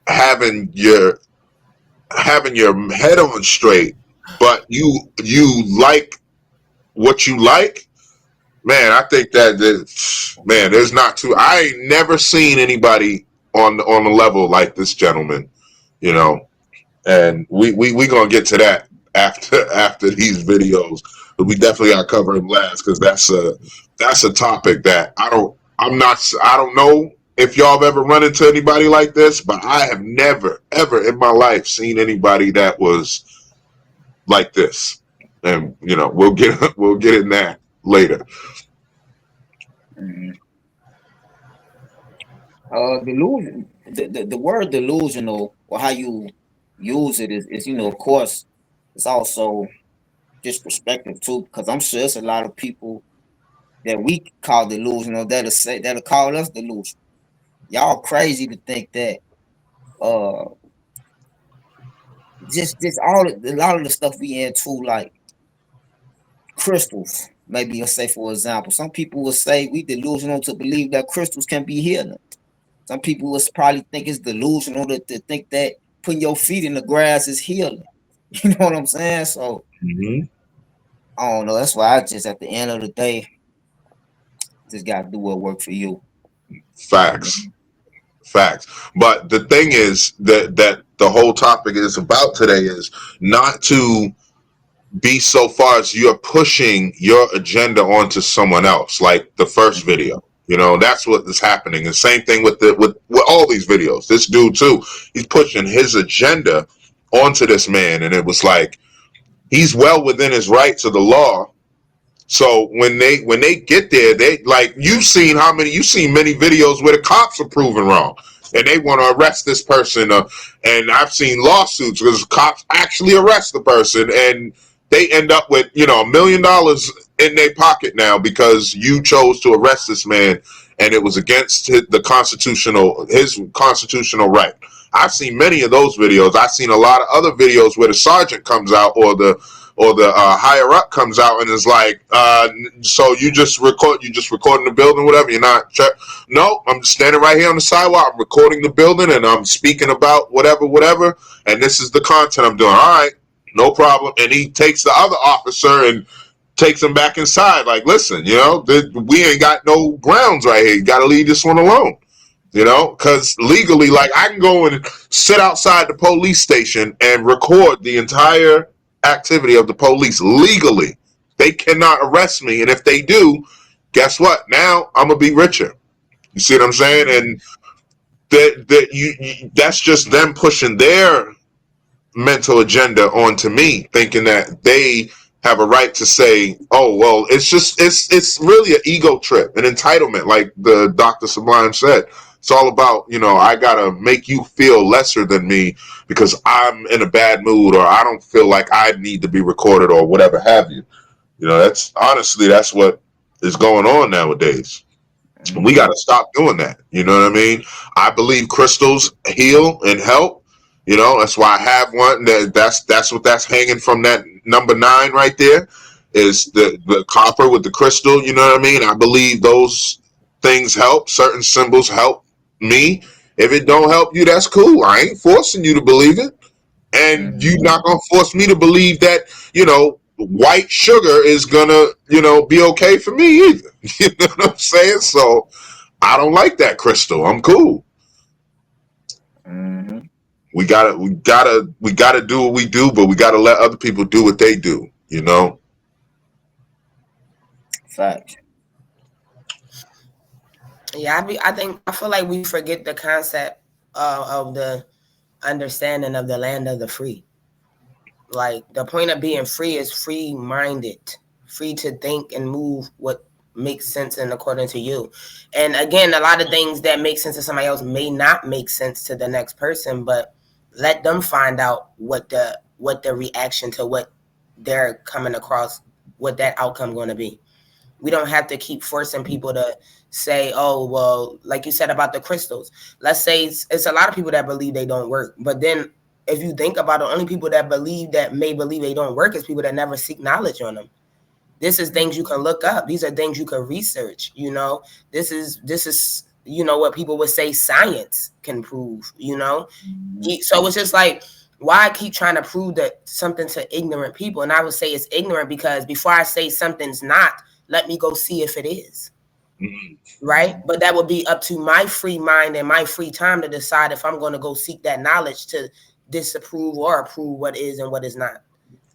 having your head on straight, but you like what you like, man. I think man, there's not too. I ain't never seen anybody on the level like this gentleman, you know. And we gonna get to that after these videos, but we definitely gotta cover him last because that's a topic that I don't know if y'all have ever run into anybody like this, but I have never ever in my life seen anybody that was like this. And we'll get in that later. Mhm. Delusion. The word delusional, or how you use it, is of course, it's also just perspective too. Because I'm sure it's a lot of people that we call delusional that'll call us delusional. Y'all crazy to think that uh just a lot of the stuff we into, like crystals. Maybe let's say, for example, some people will say we delusional to believe that crystals can be healing. Some people will probably think it's delusional to think that putting your feet in the grass is healing. You know what I'm saying? So Hmm. I don't know. That's why I just, at the end of the day, just gotta do what work for you. Facts. Facts. But the thing is that the whole topic is about today is not to be so far as you're pushing your agenda onto someone else, like the first video. That's what is happening. The same thing with all these videos. This dude too, he's pushing his agenda onto this man, and it was like he's well within his rights of the law. So when they get there, they like you've seen many videos where the cops are proven wrong and they want to arrest this person, and I've seen lawsuits because cops actually arrest the person and they end up with $1 million in their pocket now because you chose to arrest this man and it was against his constitutional right. I've seen many of those videos. I've seen a lot of other videos where the sergeant comes out or the higher up comes out and is like, so you just recording the building, whatever. You're not. No, I'm standing right here on the sidewalk. I'm recording the building and I'm speaking about whatever. And this is the content I'm doing. All right, no problem. And he takes the other officer and takes him back inside. Like, listen, we ain't got no grounds right here. You got to leave this one alone. Because legally, like, I can go and sit outside the police station and record the entire activity of the police legally. They cannot arrest me, and if they do, guess what? Now I'm gonna be richer. You see what I'm saying? And that's just them pushing their mental agenda onto me, thinking that they have a right to say, "Oh, well, it's really an ego trip, an entitlement," like the Dr. Sublime said. It's all about, I gotta make you feel lesser than me because I'm in a bad mood or I don't feel like I need to be recorded or whatever have you. That's what is going on nowadays. We got to stop doing that. You know what I mean? I believe crystals heal and help. That's why I have one. That's what that's hanging from that number 9 right there. Is the copper with the crystal. You know what I mean? I believe those things help. Certain symbols help me. If it don't help you, that's cool. I ain't forcing you to believe it, and you're not gonna force me to believe that white sugar is gonna be okay for me either. You know what I'm saying? So I don't like that crystal. I'm cool. Mm-hmm. We gotta do what we do, but we gotta let other people do what they do. Facts. Yeah, I feel like we forget the concept of the understanding of the land of the free. Like the point of being free is free minded, free to think and move what makes sense and according to you. And again, a lot of things that make sense to somebody else may not make sense to the next person, but let them find out what the reaction to what they're coming across, what that outcome going to be. We don't have to keep forcing people to say, oh, well, like you said about the crystals. Let's say it's a lot of people that believe they don't work. But then if you think about it, only people that may believe they don't work is people that never seek knowledge on them. This is things you can look up. These are things you can research, you know. This is what people would say science can prove, you know. So it's just like, why keep trying to prove that something to ignorant people? And I would say it's ignorant because before I say something's not, let me go see if it is. Right? But that would be up to my free mind and my free time to decide if I'm going to go seek that knowledge to disapprove or approve what is and what is not.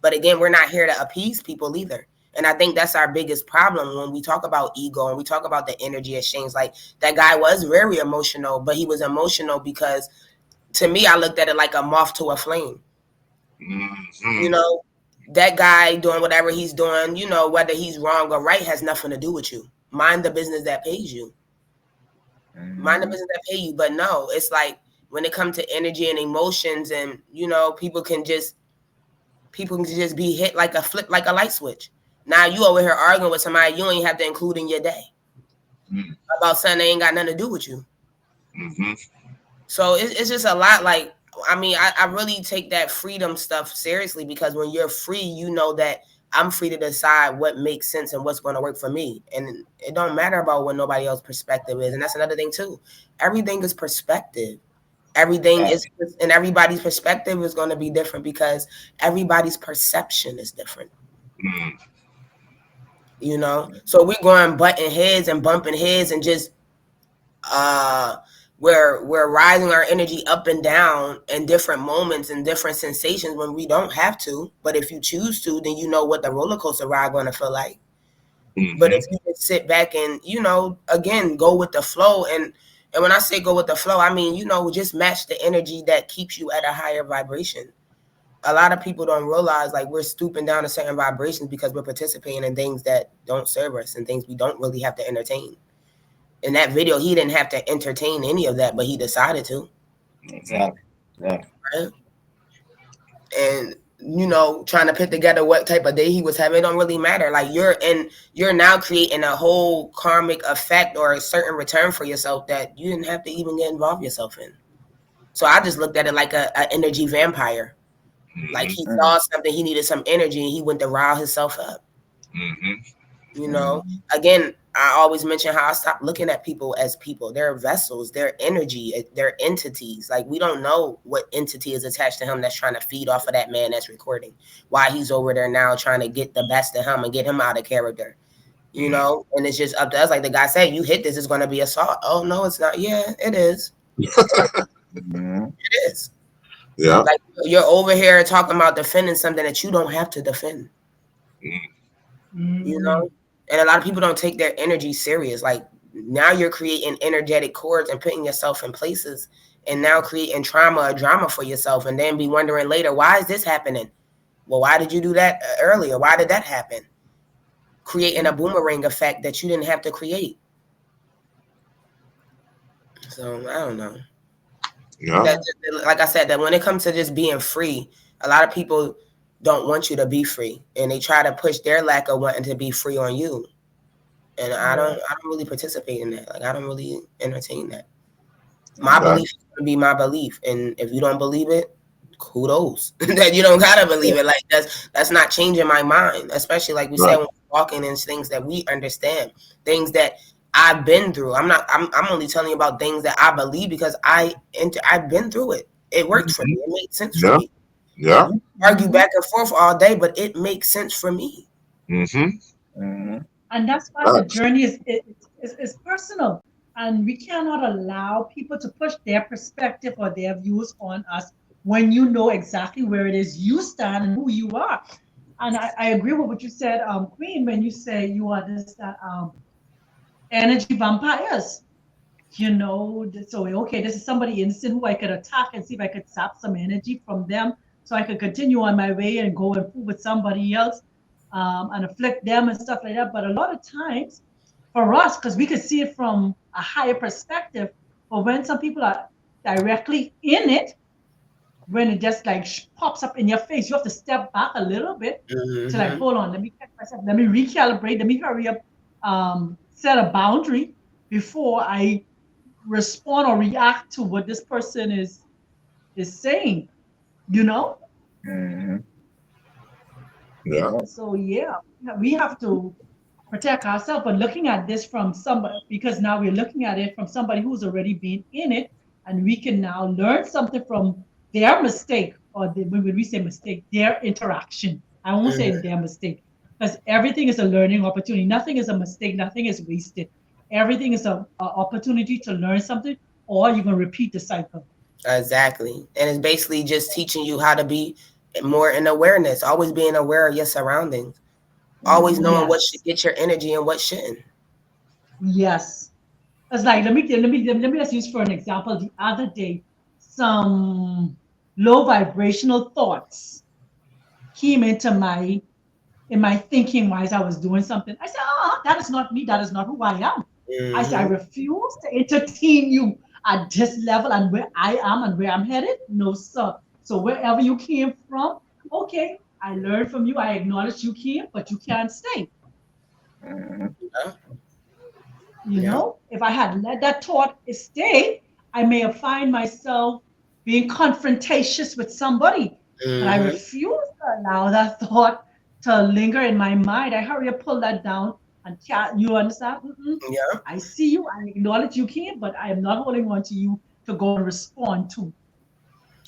But again, we're not here to appease people either. And I think that's our biggest problem when we talk about ego and we talk about the energy exchange. Like that guy was very emotional, but he was emotional because to me, I looked at it like a moth to a flame. You know, that guy doing whatever he's doing, you know, whether he's wrong or right has nothing to do with you. Mind the business that pays you. Mind the business that pay you. But no, it's like when it comes to energy and emotions and, you know, people can just be hit like a flip, like a light switch. Now you over here arguing with somebody you ain't have to include in your day about something that ain't got nothing to do with you. So it's just a lot. Like, I mean, I really take that freedom stuff seriously because when you're free, you know that I'm free to decide what makes sense and what's going to work for me. And it don't matter about what nobody else's perspective is. And that's another thing too. Everything is perspective. Everything is, and everybody's perspective is going to be different because everybody's perception is different. You know, so we're going butting heads and bumping heads and just we're rising our energy up and down in different moments and different sensations when we don't have to. But if you choose to, then you know what the roller coaster ride going to feel like. But if you just sit back and, you know, again, go with the flow. And when I say go with the flow, I mean, you know, just match the energy that keeps you at a higher vibration. A lot of people don't realize like we're stooping down to certain vibrations because we're participating in things that don't serve us and things we don't really have to entertain. In that video, he didn't have to entertain any of that, but he decided to. Exactly. Yeah. Right? And you know, trying to put together what type of day he was having, it don't really matter. Like you're now creating a whole karmic effect or a certain return for yourself that you didn't have to even get involved yourself in. So I just looked at it like a energy vampire. Like he saw something, he needed some energy, and he went to rile himself up. You know, again, I always mention how I stopped looking at people as people. They're vessels, they're energy, they're entities. Like we don't know what entity is attached to him that's trying to feed off of that man that's recording. Why he's over there now trying to get the best of him and get him out of character. You know, and it's just up to us. Like the guy said, you hit this, it's going to be assault. Oh no, it's not. Yeah, it is. It is. Yeah. Like you're over here talking about defending something that you don't have to defend. You know, and a lot of people don't take their energy serious. Like now you're creating energetic cords and putting yourself in places and now creating trauma or drama for yourself and then be wondering later, why is this happening? Well, why did you do that earlier? Why did that happen? Creating a boomerang effect that you didn't have to create. So I don't know. Yeah. Like I said, that when it comes to just being free, a lot of people don't want you to be free, and they try to push their lack of wanting to be free on you. And I don't really participate in that. Like I don't really entertain that. My belief is going to be my belief, and if you don't believe it, kudos that you don't gotta believe it. Like that's not changing my mind, especially like we said when we're walking in things that we understand, things that I've been through. I'm only telling you about things that I believe because I've been through it. It worked for me. It made sense for me. Yeah. We argue back and forth all day, but it makes sense for me. And that's why the journey is personal. And we cannot allow people to push their perspective or their views on us when you know exactly where it is you stand and who you are. And I agree with what you said, Queen, when you say you are this energy vampires. You know, so okay, this is somebody innocent who I could attack and see if I could sap some energy from them so I could continue on my way and go and fool with somebody else, and afflict them and stuff like that. But a lot of times for us, because we could see it from a higher perspective, but when some people are directly in it, when it just like pops up in your face, you have to step back a little bit to like, hold on, let me catch myself, let me recalibrate, let me hurry up, set a boundary before I respond or react to what this person is saying, you know? Yeah. So yeah, we have to protect ourselves, but looking at this from somebody, because now we're looking at it from somebody who's already been in it, and we can now learn something from their mistake, or when we say mistake, their interaction. I won't say their mistake, because everything is a learning opportunity. Nothing is a mistake. Nothing is wasted. Everything is a opportunity to learn something, or you're gonna repeat the cycle. Exactly. And it's basically just teaching you how to be more in awareness, always being aware of your surroundings, always knowing what should get your energy and what shouldn't. Yes. It's like let me just use for an example. The other day, some low vibrational thoughts came into my in my thinking while I was doing something. I said, that is not me, that is not who I am. I said, I refuse to entertain you at this level and where I am and where I'm headed. No, sir. So wherever you came from, okay, I learned from you. I acknowledge you came, but you can't stay. You know, if I had let that thought stay, I may have find myself being confrontatious with somebody. But I refuse to allow that thought to linger in my mind. I hurry up, pull that down, and you understand? Yeah. I see you. I acknowledge you can, but I am not holding on to you to go and respond to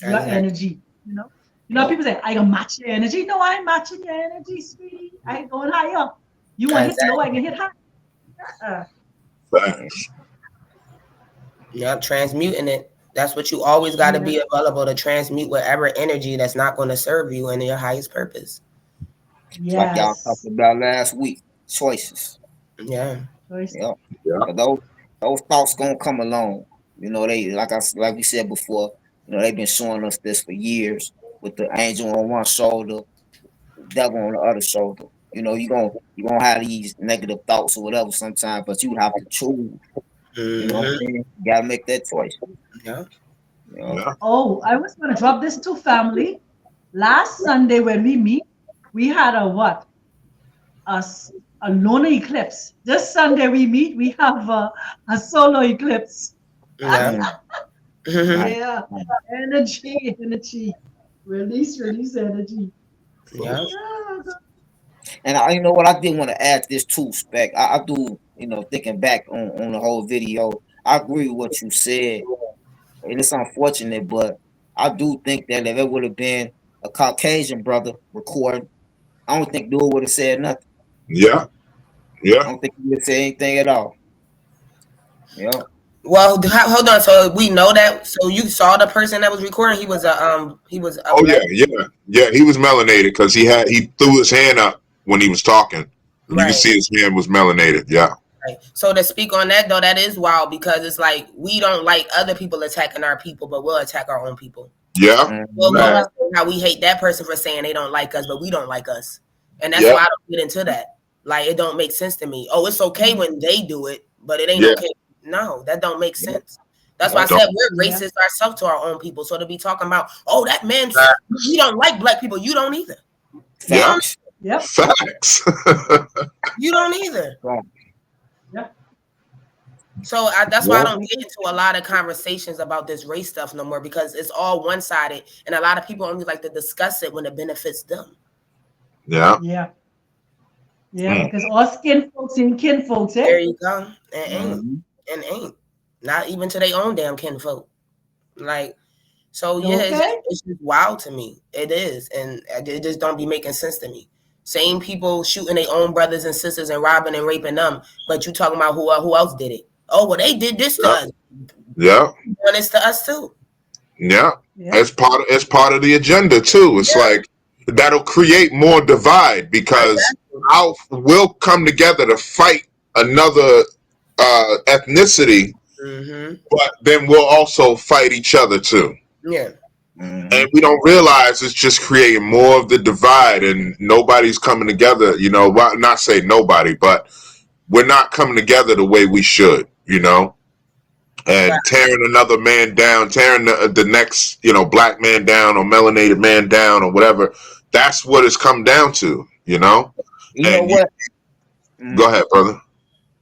your energy. You know, people say I can match your energy. No, I ain't matching your energy, sweetie. I ain't going higher. You want to hit low, I can hit high. Thanks. Yep, transmuting it. That's what you always got to be available to transmute whatever energy that's not going to serve you in your highest purpose. Yes. Like y'all talked about last week, choices. Yeah. Those thoughts gonna come along. You know, they like we said before. You know, they've been showing us this for years with the angel on one shoulder, the devil on the other shoulder. You know, you gonna have these negative thoughts or whatever sometimes, but you have to choose. You know what I'm saying? You gotta make that choice. Yeah. Oh, I was gonna drop this to family. Last Sunday when we meet, we had a what? A lunar eclipse. This Sunday we meet, we have a solar eclipse. Yeah. Yeah. Energy. Release energy. Yeah. And you know what, I did want to add this too, Spec. I do, you know, thinking back on the whole video, I agree with what you said. And it's unfortunate, but I do think that if it would have been a Caucasian brother recording, I don't think Dude would have said nothing. Yeah. I don't think he would say anything at all. Yeah. Well, hold on. So we know that. So you saw the person that was recording. He was a He was melanated because he threw his hand up when he was talking. Right. You can see his hand was melanated. Yeah. Right. So to speak on that though, that is wild because it's like we don't like other people attacking our people, but we'll attack our own people. Yeah. We'll go and say how we hate that person for saying they don't like us, but we don't like us, and that's why I don't get into that. Like it don't make sense to me. Oh, it's okay when they do it, but it ain't okay. No, that don't make sense. That's why I said we're racist ourselves to our own people. So to be talking about, oh, that man, he don't like black people. You don't either. Yeah. Yep. Facts. You don't either. Yeah. So that's why I don't get into a lot of conversations about this race stuff no more because it's all one-sided, and a lot of people only like to discuss it when it benefits them. Yeah. Yeah. Yeah, because all skin folks and kin folks, There you go. And ain't. Not even to their own damn kin folk. Like, so yeah, it's just wild to me. It is. And it just don't be making sense to me. Same people shooting their own brothers and sisters and robbing and raping them, but you talking about who else did it? Oh, well, they did this to us. Yeah. And it's to us too. Yeah. It's part of the agenda too. It's like that'll create more divide because we'll come together to fight another ethnicity, but then we'll also fight each other too. Yeah. And we don't realize it's just creating more of the divide, and nobody's coming together. You know, well, not say nobody, but we're not coming together the way we should. You know, and tearing another man down, tearing the next, you know, black man down or melanated man down or whatever. That's what it's come down to. You know. You know And what? go ahead, brother.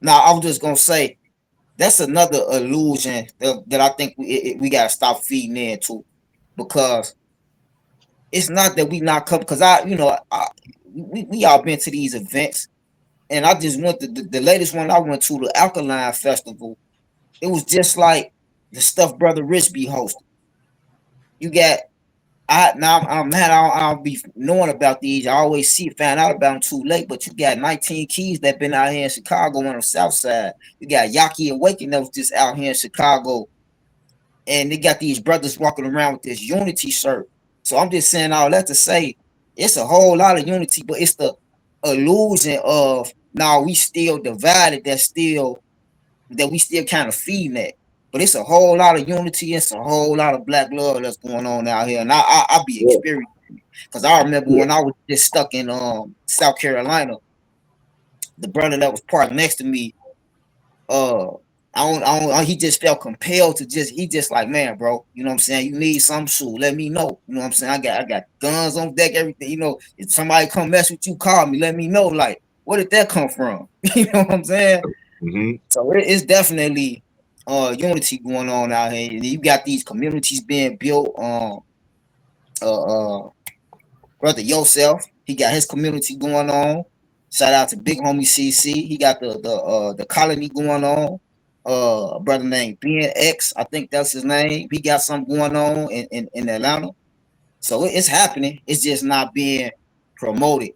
Now, I was just gonna say that's another illusion that I think we gotta stop feeding into, because it's not that we not come. Because we all been to these events, and I just went to the latest one I went to, the Alkaline Festival. It was just like the stuff Brother Rich be hosting. You got I'm mad. I don't be knowing about these. I always find out about them too late. But you got 19 Keys that been out here in Chicago on the South Side. You got Yaki Awakening that was just out here in Chicago, and they got these brothers walking around with this unity shirt. So I'm just saying all that to say it's a whole lot of unity, but it's the illusion of now we still divided. That we still kind of feeding that. But it's a whole lot of unity. It's a whole lot of black love that's going on out here, and I be experiencing it. Because I remember when I was just stuck in South Carolina, the brother that was parked next to me, he just felt compelled to he just like, man, bro, you know what I'm saying? You need some shoe, let me know. You know what I'm saying? I got guns on deck, everything. You know, if somebody come mess with you, call me, let me know. Like, where did that come from? You know what I'm saying? So it's definitely unity going on out here. You got these communities being built. Brother Yourself, he got his community going on. Shout out to Big Homie CC. He got the colony going on. A brother named BNX, I think that's his name. He got something going on in Atlanta. So it's happening. It's just not being promoted.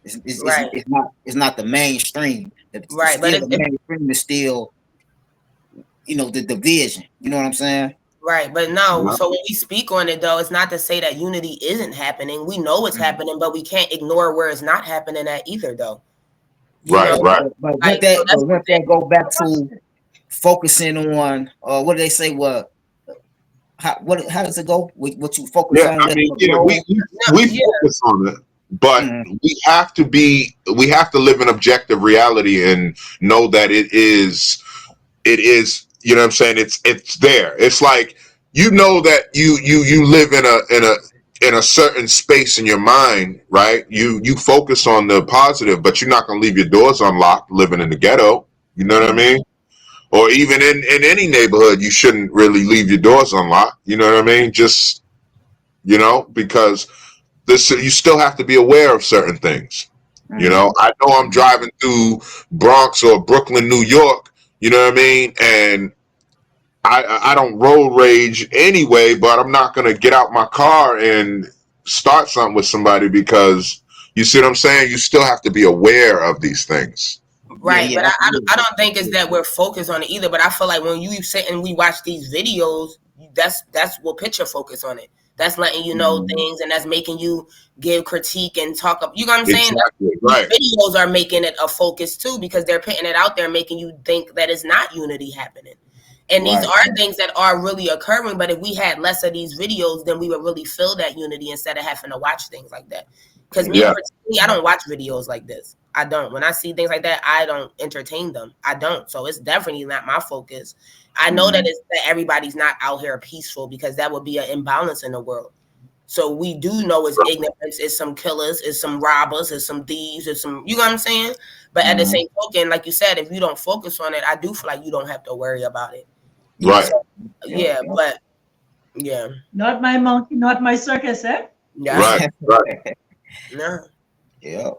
It's not the mainstream. Right, but the mainstream is still, the division. You know what I'm saying? Right, but no. So when we speak on it, though, it's not to say that unity isn't happening. We know it's happening, but we can't ignore where it's not happening at either, though. Right. But let that go back to focusing on what do they say? How does it go? What you focus on? I mean, we focus on it, but we have to live in objective reality and know that it is, you know what I'm saying? It's there. It's like, you know, that you live in a certain space in your mind, right? You focus on the positive, but you're not gonna leave your doors unlocked living in the ghetto. You know what I mean? Or even in any neighborhood, you shouldn't really leave your doors unlocked. You know what I mean? Just, because you still have to be aware of certain things. You know, I know I'm driving through Bronx or Brooklyn, New York, you know what I mean? And I don't road rage anyway, but I'm not going to get out my car and start something with somebody, because, you see what I'm saying? You still have to be aware of these things. Right, but I don't think it's that we're focused on it either. But I feel like when you sit and we watch these videos, that's what put your focus on it. That's letting you know things, and that's making you give critique and talk up. You know what I'm saying? Exactly, right. Videos are making it a focus too, because they're putting it out there, making you think that it's not unity happening. And these are things that are really occurring. But if we had less of these videos, then we would really feel that unity instead of having to watch things like that. Because me personally, I don't watch videos like this. I don't. When I see things like that, I don't entertain them. I don't. So it's definitely not my focus. I know that everybody's not out here peaceful, because that would be an imbalance in the world. So we do know it's ignorance, it's some killers, it's some robbers, it's some thieves, it's some, you know what I'm saying? But at the same token, like you said, if you don't focus on it, I do feel like you don't have to worry about it. Right. So, but not my monkey, not my circus, eh? Right. No. Yeah.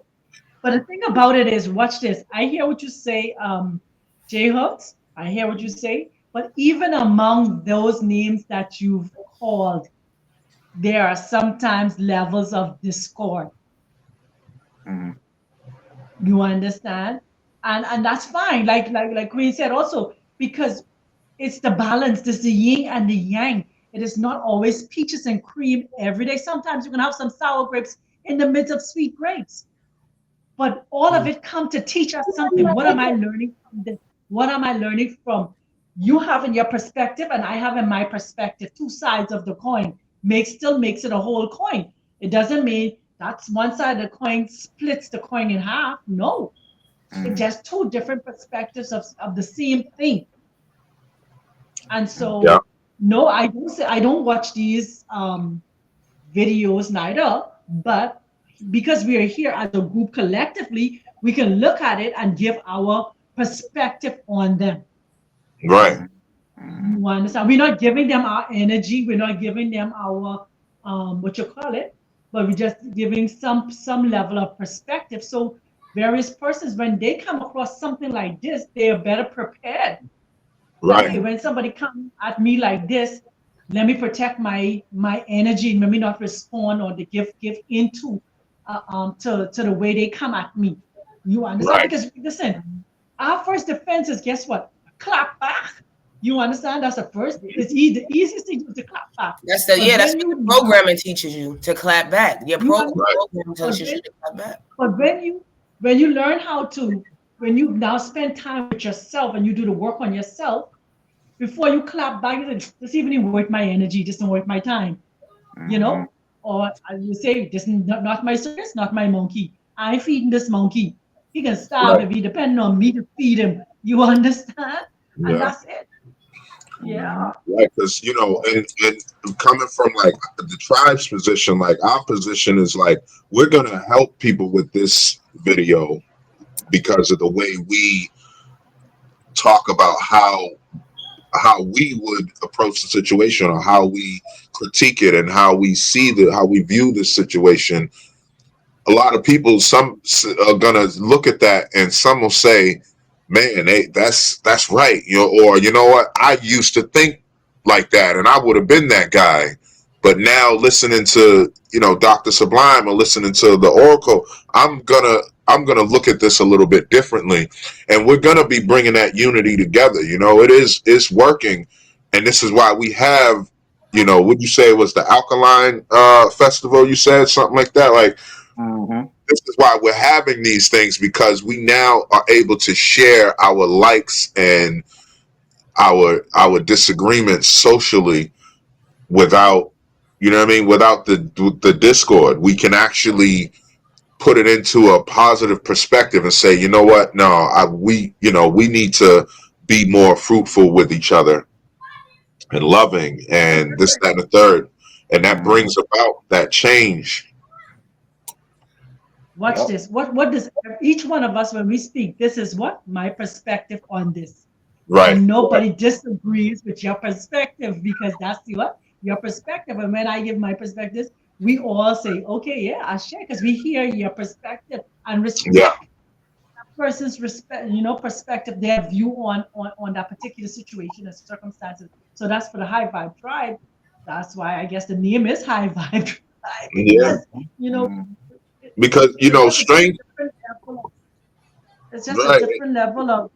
But the thing about it is, watch this. I hear what you say, J Hooks. I hear what you say. But even among those names that you've called, there are sometimes levels of discord. You understand? And that's fine. Like Queen said also, because it's the balance. There's the yin and the yang. It is not always peaches and cream every day. Sometimes you can have some sour grapes in the midst of sweet grapes. But all of it come to teach us something. What am I learning from this? What am I learning from you having your perspective and I having my perspective, two sides of the coin. still makes it a whole coin. It doesn't mean that's one side of the coin splits the coin in half. No, it's just two different perspectives of the same thing. And Yeah. so, no, I don't watch these videos neither, but because we are here as a group collectively, we can look at it and give our perspective on them. Right. You understand? We're not giving them our energy. We're not giving them our what you call it, but we're just giving some level of perspective. So various persons, when they come across something like this, they are better prepared. Right. Okay, when somebody comes at me like this, let me protect my energy and let me not respond or to give into to the way they come at me. You understand? Right. Because listen, our first defense is guess what? Clap back. You understand? That's the first. The easiest thing is to clap back. That's But that's when what the you programming teaches you, to clap back. Your you program understand? tells But you when, to clap back. but when you learn how to, when you now spend time with yourself and you do the work on yourself before you clap back, you say, this even worth my energy, this don't worth my time, you know? Or as you say, this is not my circus, not my monkey. I ain't feeding this monkey. He can starve Right. if he depend on me to feed him. You understand? And Yeah. that's it. Yeah. Right. Because, and coming from like the tribe's position, like our position is like, we're going to help people with this video because of the way we talk about how we would approach the situation or how we critique it and how we how we view this situation. A lot of people, some are gonna look at that and some will say, man, that's right, or you know what, I used to think like that and I would have been that guy, but now listening to Dr. Sublime or listening to the Oracle, I'm gonna look at this a little bit differently, and we're gonna be bringing that unity together. It's working, and this is why we have, would you say it was the Alkaline Festival? You said something like that, like. This is why we're having these things, because we now are able to share our likes and our disagreements socially without, without the discord. We can actually put it into a positive perspective and say, you know what? No, we need to be more fruitful with each other and loving and this, that, and the third. And that brings about that change. Watch this. What does each one of us when we speak? This is what my perspective on this, Right. and nobody disagrees with your perspective because that's what your perspective. And when I give my perspectives, we all say, "Okay, yeah, I share," because we hear your perspective and Yeah. respect that person's perspective, their view on that particular situation and circumstances. So that's for the high vibe tribe. That's why I guess the name is high vibe tribe Yeah. because you know Because it's just a strange. different level. It's just a Right. different level of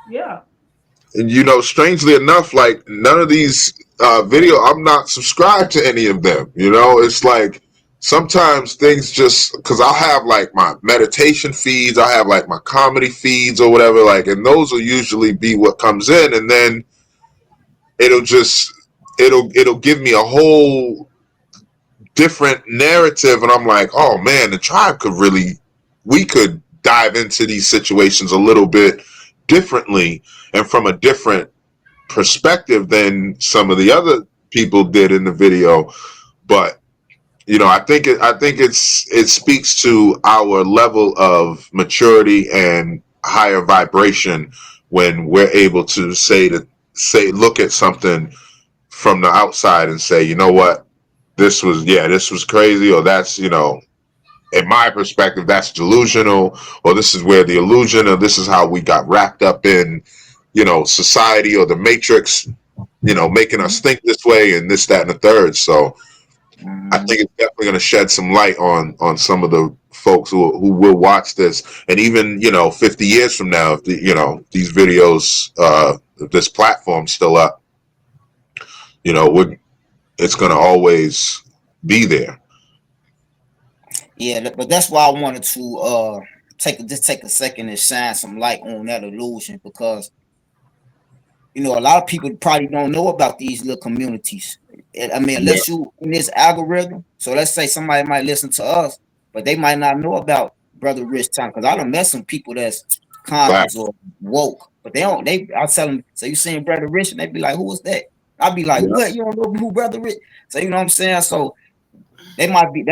yeah. And strangely enough, like none of these video, I'm not subscribed to any of them. It's like sometimes things just, because I'll have like my meditation feeds, I have like my comedy feeds or whatever, like, and those will usually be what comes in, and then it'll just it'll give me a whole different narrative, and I'm like, oh man, the tribe we could dive into these situations a little bit differently and from a different perspective than some of the other people did in the video. But I think it speaks to our level of maturity and higher vibration when we're able to look at something from the outside and say, you know what, this was crazy, or that's, in my perspective, that's delusional, or this is where the illusion, or this is how we got wrapped up in, society or the matrix, making us think this way and this, that, and the third. So I think it's definitely going to shed some light on some of the folks who will watch this, and even 50 years from now, if these videos, if this platform's still up, it's going to always be there. Yeah, but that's why I wanted to take a second and shine some light on that illusion, because you know, a lot of people probably don't know about these little communities. I mean, Yeah. unless you in this algorithm. So let's say somebody might listen to us, but they might not know about Brother Rich Time, because I done met some people that's conscious Facts. or woke, but they don't. I tell them, so you seen Brother Rich, and they be like, "Who was that?" I'll be like, Yeah. "What? You don't know who Brother Rich?" So you know what I'm saying. So that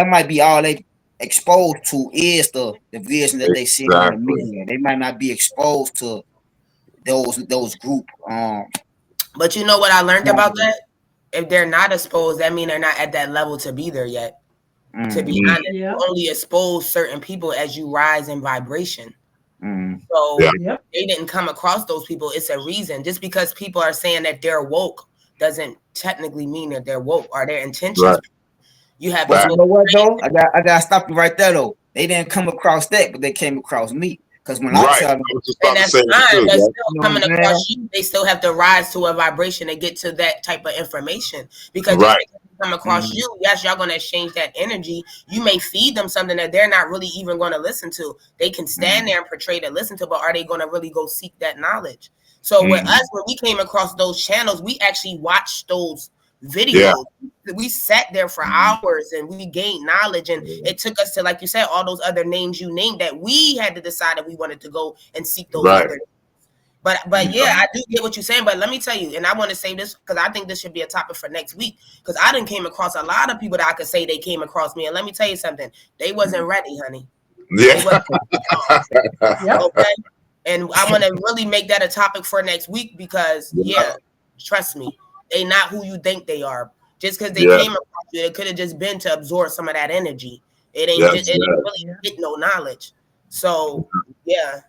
might be all they exposed to is the vision that they see on the Exactly. media. They might not be exposed to those group. But you know what I learned about that? If they're not exposed, that means they're not at that level to be there yet. To be Mm. honest, you only expose certain people as you rise in vibration. So Yeah. they didn't come across those people. It's a reason. Just because people are saying that they're woke doesn't technically mean that they're woke or their intentions. Right. You have But you people. know what though? I gotta stop you right there though. They didn't come across that, but they came across me. Because when I Right. tell I them, was just And about to that's say that fine, too. but Yeah. still you know what coming I'm across saying? you, they still have to rise to a vibration to get to that type of information. Because just Right. because they come across you, yes, y'all gonna exchange that energy. You may feed them something that they're not really even gonna listen to. They can stand there and portray to listen to, but are they gonna really go seek that knowledge? So with us, when we came across those channels, we actually watched those Yeah. videos. We sat there for hours and we gained knowledge, and it took us to, like you said, all those other names you named that we had to decide if we wanted to go and seek those Right. other. But yeah, I do get what you're saying. But let me tell you, and I want to say this because I think this should be a topic for next week. Because I didn't came across a lot of people that I could say they came across me, and let me tell you something, they wasn't ready, honey. They Yeah. wasn't, okay. And I want to really make that a topic for next week because yeah, trust me, they not who you think they are. Just because they Yeah. came across you, it could have just been to absorb some of that energy. It ain't Yes, just, it yes. ain't really get no knowledge. So yeah.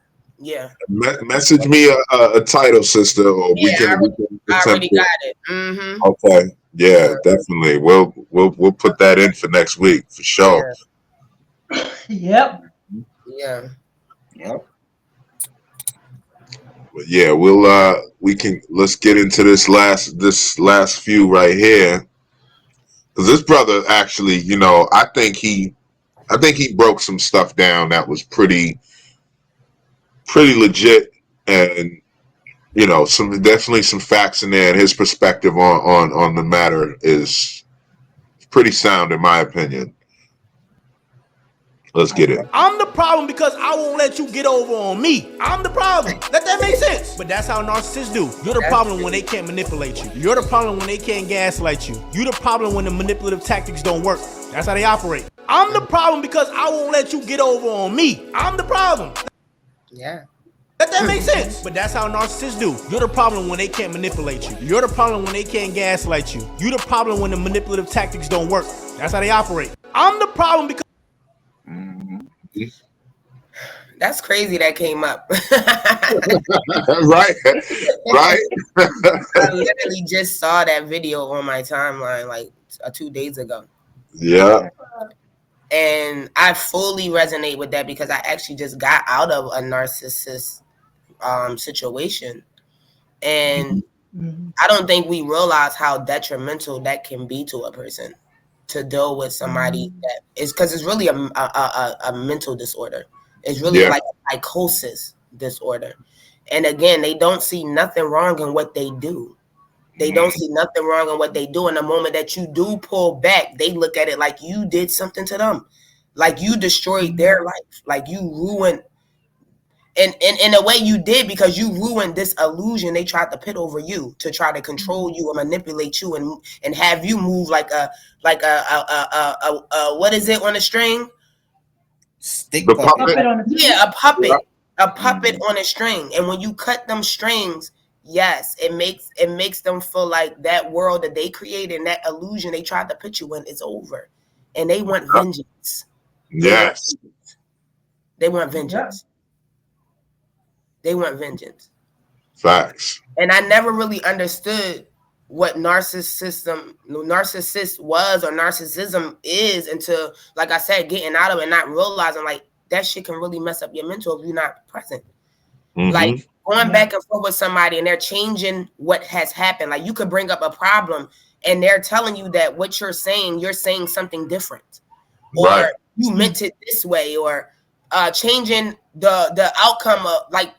Message me a title, sister, or we Yeah, can I attempt already it. got it. Mm-hmm. Okay. Yeah, definitely. We'll put that in for next week for sure. Yep. Yeah. Yep. But yeah, let's get into this last few right here. Because this brother actually, you know, I think he broke some stuff down that was pretty legit, and you know, definitely some facts in there, and his perspective on the matter is pretty sound in my opinion. Let's get it. I'm the problem because I won't let you get over on me. I'm the problem. Let that make sense. But that's how narcissists do. You're the problem when they can't manipulate you. You're the problem when they can't gaslight you. You're the problem when the manipulative tactics don't work. That's how they operate. I'm the problem because I won't let you get over on me. I'm the problem. Yeah. Let that make sense. But that's how narcissists do. You're the problem when they can't manipulate you. You're the problem when they can't gaslight you. You're the problem when the manipulative tactics don't work. That's how they operate. I'm the problem because That's crazy that came up. Right. I literally just saw that video on my timeline like 2 days ago. Yeah. And I fully resonate with that because I actually just got out of a narcissist situation. And I don't think we realize how detrimental that can be to a person to deal with somebody that is, because it's really a mental disorder. It's really like a psychosis disorder. And again, they don't see nothing wrong in what they do. They don't see nothing wrong in what they do. And the moment that you do pull back, they look at it like you did something to them. Like you destroyed their life. Like you ruined. And in a way you did, because you ruined this illusion they tried to put over you to try to control you and manipulate you and have you move like a what is it on a string? Stick The puppet. puppet. On the Yeah, a puppet on a string. And when you cut them strings, yes, it makes them feel like that world that they created and that illusion they tried to put you in is over. And they want vengeance. Yes. They want vengeance. They want vengeance. Facts. And I never really understood what narcissist was or narcissism is until, like I said, getting out of it and not realizing like that shit can really mess up your mental if you're not present. Like going back and forth with somebody and they're changing what has happened. Like you could bring up a problem and they're telling you that what you're saying something different, or you meant it this way, or changing the outcome of like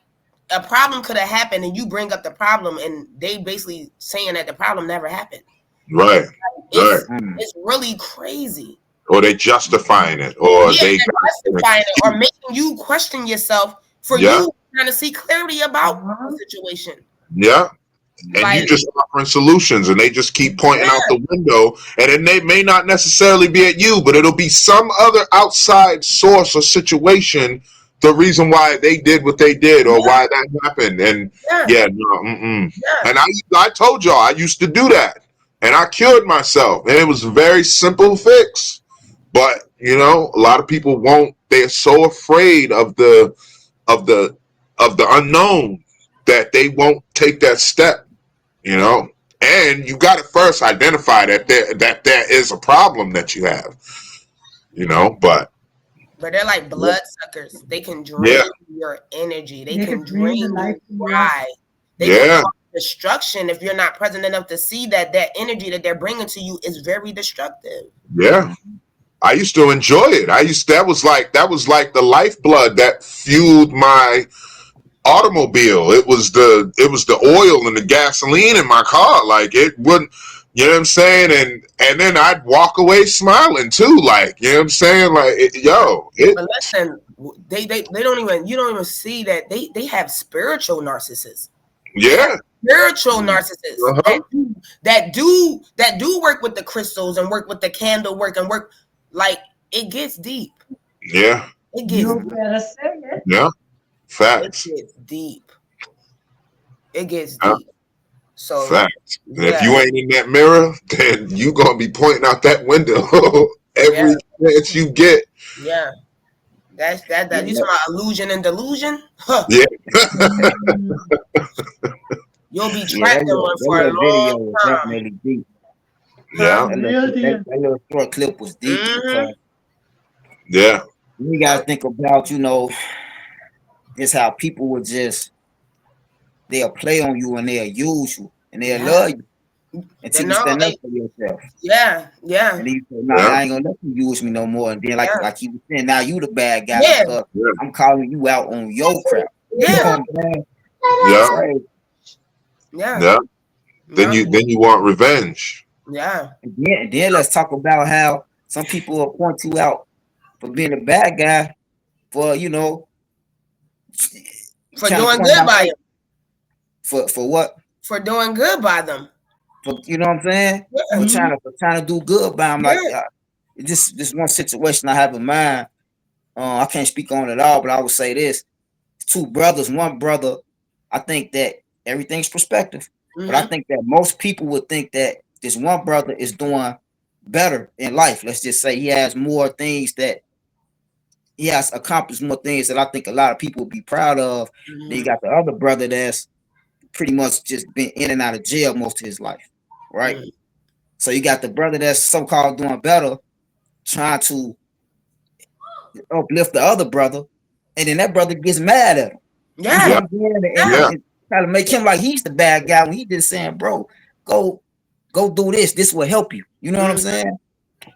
a problem could have happened, and you bring up the problem, and they basically saying that the problem never happened. Right. It's really crazy. Or they justifying it, or they're justifying it, or making you question yourself for you trying to see clarity about the situation. Yeah. And like, you just offering solutions, and they just keep pointing out the window, and then they may not necessarily be at you, but it'll be some other outside source or situation, the reason why they did what they did or why that happened. And and I told y'all I used to do that, and I cured myself, and it was a very simple fix. But you know, a lot of people won't. They're so afraid of the unknown that they won't take that step. You know, and you got to first identify that there is a problem that you have. You know, but they're like blood suckers. They can drain your energy. They can drain you dry. They can cause destruction if you're not present enough to see that energy that they're bringing to you is very destructive. Yeah. I used to enjoy it. That was like the lifeblood that fueled my automobile. It was the oil and the gasoline in my car. Like it wouldn't, you know what I'm saying? And then I'd walk away smiling too. Like, you know what I'm saying? Like, but listen, they don't even, you don't even see that they have spiritual narcissists. Yeah. Spiritual narcissists that do work with the crystals and work with the candle work and work, like, it gets deep. Yeah. It gets deep. Yeah. Facts. It gets deep. It gets deep. So facts. And if you ain't in that mirror, then you gonna be pointing out that window every chance you get. Yeah. That's you talking about illusion and delusion? Huh. Yeah. You'll be trapped in one for a long time. Definitely deep. Yeah. That little short clip was deep. Yeah. You gotta think about, just how people would they'll play on you and they'll use you and they'll love you until you stand up for yourself. Yeah. And then you say, I ain't gonna let you use me no more. And then like he was saying, now you the bad guy because I'm calling you out on your crap. Yeah. Then you want revenge. Yeah. And then let's talk about how some people will point you out for being a bad guy for for doing good by them. For what? For doing good by them. For, you know what I'm saying? Yeah. For trying to do good by them. Like this one situation I have in mind. I can't speak on it all, but I would say this: two brothers. One brother, I think that everything's perspective, but I think that most people would think that this one brother is doing better in life. Let's just say he has more things that he has accomplished, more things that I think a lot of people would be proud of. Then you got the other brother that's pretty much just been in and out of jail most of his life, right? So you got the brother that's so-called doing better, trying to uplift the other brother, and then that brother gets mad at him. And try to make him like he's the bad guy when he just saying, bro, go do this. This will help you. You know what I'm saying?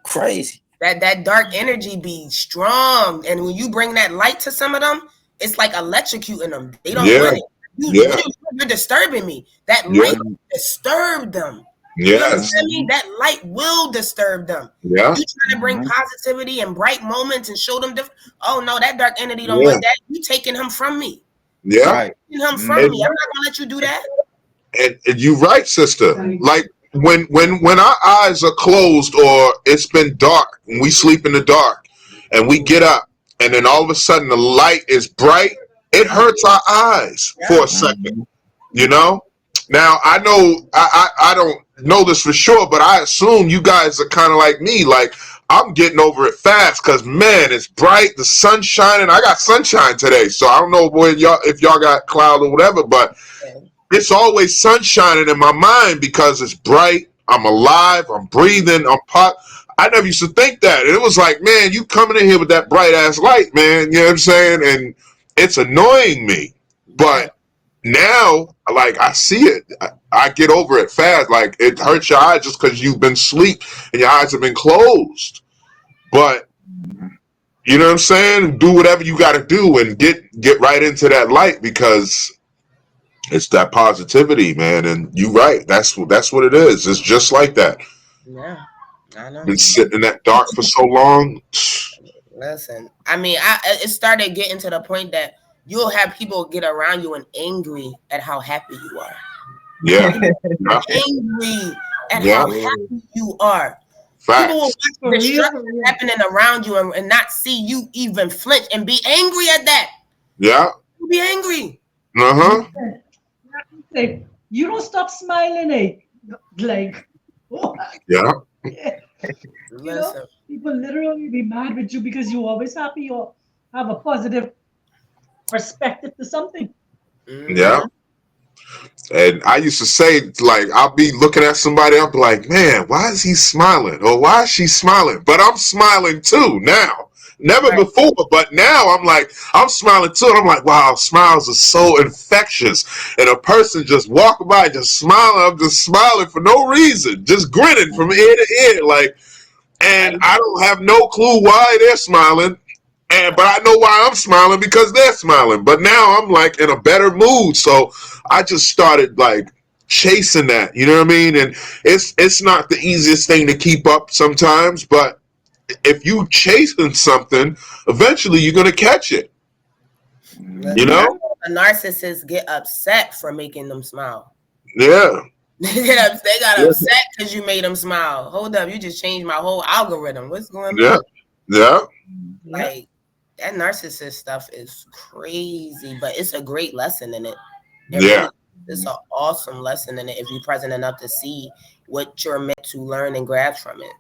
Crazy. That dark energy be strong, and when you bring that light to some of them, it's like electrocuting them. They don't want it. You're disturbing me. That light disturbed them. Yes. You understand me? That light will disturb them. Yeah. You trying to bring positivity and bright moments and show them different. Oh no, that dark entity don't want that. You taking him from me. Yeah. Right. Taking him from me. I'm not gonna let you do that. And you're right, sister. Like when our eyes are closed or it's been dark and we sleep in the dark and we get up and then all of a sudden the light is bright, it hurts our eyes for a second. You know? Now I know I don't know this for sure, but I assume you guys are kind of like me. Like I'm getting over it fast because man, it's bright, the sun's shining. I got sunshine today, so I don't know if y'all got cloud or whatever, but it's always sun shining in my mind because it's bright. I'm alive. I'm breathing. I'm pot. I never used to think that. And it was like, man, you coming in here with that bright ass light, man. You know what I'm saying? And it's annoying me, but. Now, like, I see it. I get over it fast. Like, it hurts your eyes just because you've been asleep and your eyes have been closed. But, you know what I'm saying? Do whatever you got to do and get right into that light because It's that positivity, man. And you're right. That's what it is. It's just like that. Yeah, I know. Been sitting in that dark for so long. Listen, I mean, it started getting to the point that you'll have people get around you and angry at how happy you are. Yeah. Angry at Yeah. how happy you are. Facts. People will watch destruction happening around you and not see you even flinch and be angry at that. Yeah. You be angry. Uh-huh. Like, you don't stop smiling, like what? Yeah. Yeah. You know, Listen, people literally be mad with you because you always happy or have a positive perspective to something. Yeah. And I used to say, like, I'll be looking at somebody, I'll be like, man, why is he smiling? Or why is she smiling? But I'm smiling too now. Never before, but now I'm like, I'm smiling too. And I'm like, wow, smiles are so infectious. And a person just walking by, just smiling. I'm just smiling for no reason, just grinning from ear to ear. Like, and I don't have no clue why they're smiling. But I know why I'm smiling because they're smiling. But now I'm like in a better mood. So I just started like chasing that. You know what I mean? And it's not the easiest thing to keep up sometimes, but if you chasing something, eventually you're gonna catch it. You know? the narcissists get upset for making them smile. Yeah. They got upset because you made them smile. Hold up, you just changed my whole algorithm. What's going on? Yeah. Like that narcissist stuff is crazy, but it's a great lesson in it. Yeah. It's an awesome lesson in it if you're present enough to see what you're meant to learn and grab from it.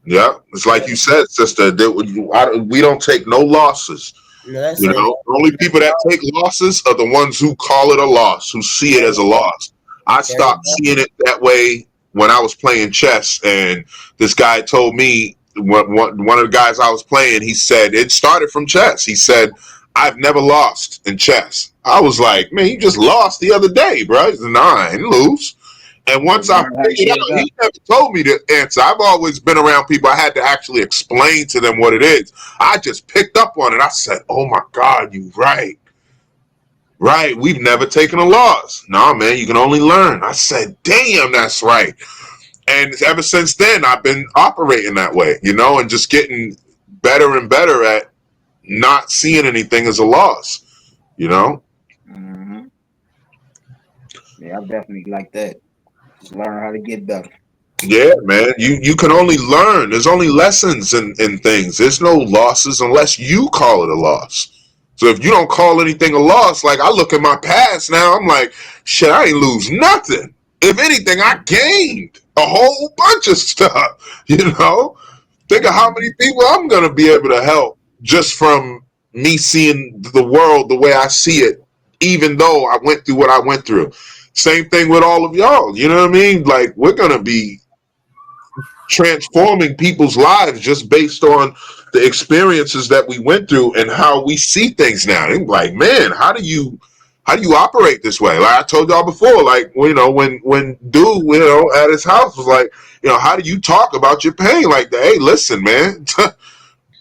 Yeah. It's like you said, sister, that we don't take no losses. Listen, You know, the only people that take losses are the ones who call it a loss, who see it as a loss. I stopped seeing it that way when I was playing chess, and this guy told me, one of the guys I was playing, he said, it started from chess. He said, I've never lost in chess. I was like, man, you just lost the other day, bro. He said, nah, I didn't lose. And once I figured out, he never told me the answer. I've always been around people. I had to actually explain to them what it is. I just picked up on it. I said, oh my God, you right. Right. We've never taken a loss. No, man, you can only learn. I said, damn, that's right. And ever since then, I've been operating that way, you know, and just getting better and better at not seeing anything as a loss, you know? Mm-hmm. Yeah, I'm definitely like that. Just learn how to get better. Yeah, man. You can only learn. There's only lessons in things. There's no losses unless you call it a loss. So if you don't call anything a loss, like I look at my past now, I'm like, shit, I ain't lose nothing. If anything, I gained a whole bunch of stuff, you know? Think of how many people I'm going to be able to help just from me seeing the world the way I see it, even though I went through what I went through. Same thing with all of y'all. You know what I mean? Like, we're going to be transforming people's lives just based on the experiences that we went through and how we see things now. They're like, man, how do you operate this way? Like I told y'all before, like, you know, when dude, you know, at his house was like, you know, how do you talk about your pain like that? Hey, listen, man,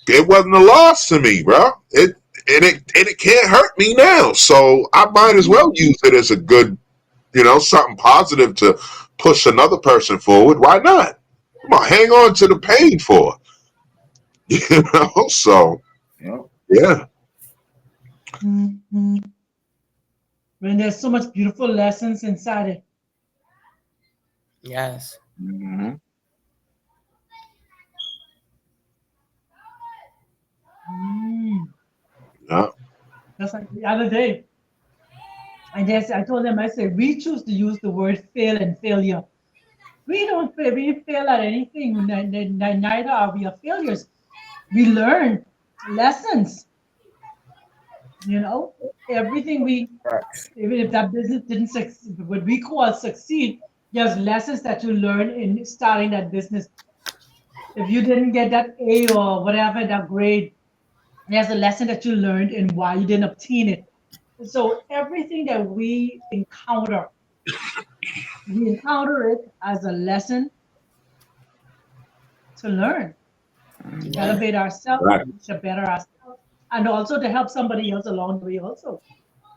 it wasn't a loss to me, bro. It can't hurt me now, so I might as well use it as a good, you know, something positive to push another person forward. Why not? Come on, hang on to the pain for, you know. So, yeah. Mm-hmm. And there's so much beautiful lessons inside it. Yes. Mm-hmm. Yeah. That's like the other day. I told them, I said, we choose to use the word fail and failure. We don't fail, we fail at anything. Neither are we failures. We learn lessons. You know, everything even if that business didn't succeed, what we call succeed, there's lessons that you learn in starting that business. If you didn't get that A or whatever, that grade, there's a lesson that you learned and why you didn't obtain it. So everything that we encounter it as a lesson to learn, to elevate ourselves, Right. to better ourselves, and also to help somebody else along the way also.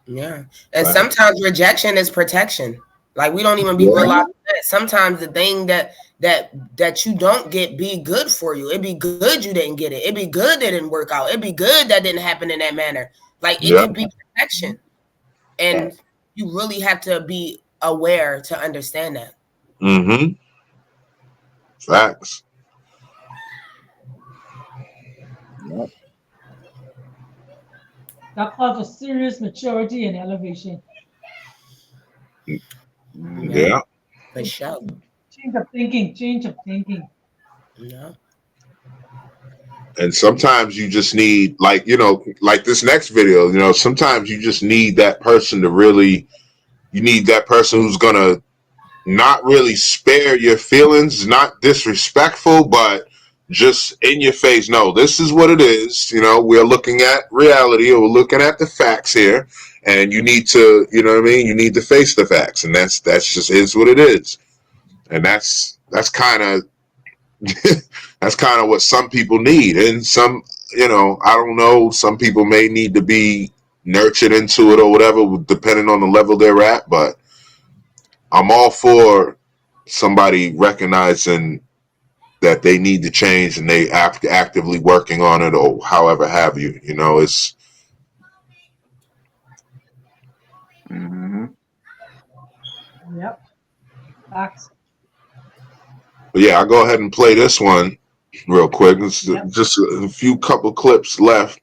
Yeah. And sometimes rejection is protection. Like we don't even be realizing that. Sometimes the thing that you don't get be good for you. It'd be good you didn't get it. It'd be good that didn't work out. It'd be good that didn't happen in that manner. Like it could be protection. And you really have to be aware to understand that. Mm-hmm. Facts. Yep. That calls for serious maturity and elevation. Yeah. For sure. Change of thinking. Change of thinking. Yeah. And sometimes you just need, like, you know, like this next video, you know, sometimes you just need that person to really, you need that person who's going to not really spare your feelings, not disrespectful, but just in your face. No, this is what it is. You know, we're looking at reality, or we're looking at the facts here, and you need to, you know what I mean? You need to face the facts, and that's just is what it is. And that's kind of that's kind of what some people need. And some, you know, I don't know, some people may need to be nurtured into it or whatever, depending on the level they're at, but I'm all for somebody recognizing that they need to change and they actively working on it, or however have you. You know, it's. Yep. Facts. But yeah, I'll go ahead and play this one real quick. It's just a few couple clips left.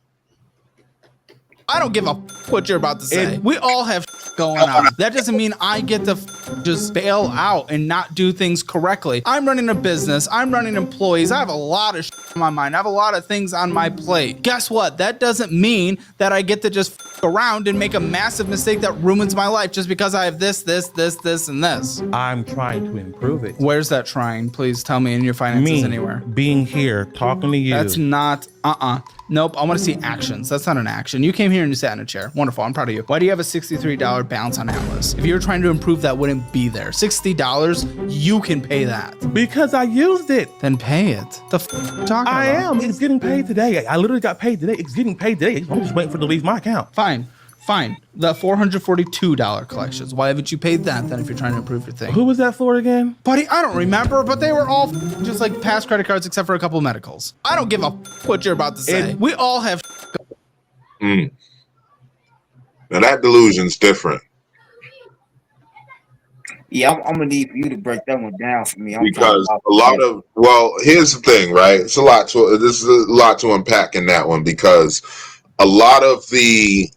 I don't give a what you're about to say. We all have going on. That doesn't mean I get to just bail out and not do things correctly. I'm running a business. I'm running employees. I have a lot of on my mind. I have a lot of things on my plate. Guess what? That doesn't mean that I get to just around and make a massive mistake that ruins my life just because I have this, and this. I'm trying to improve it. Where's that trying? Please tell me in your finances anywhere. Being here, talking to you. That's not, Nope, I want to see actions. That's not an action. You came here and you sat in a chair. Wonderful, I'm proud of you. Why do you have a $63 balance on Atlas? If you were trying to improve, that wouldn't be there. $60, you can pay that. Because I used it. Then pay it. The f talking about? I am. It's getting paid today. I literally got paid today. It's getting paid today. I'm just waiting for it to leave my account. Fine. The $442 collections. Why haven't you paid that then if you're trying to improve your thing? Who was that for again? Buddy, I don't remember, but they were all just like past credit cards except for a couple of medicals. I don't give a what you're about to say. We all have Now that delusion's different. Yeah, I'm gonna need you to break that one down for me. Because a lot of, well, here's the thing, right? This is a lot to unpack in that one, because a lot of the,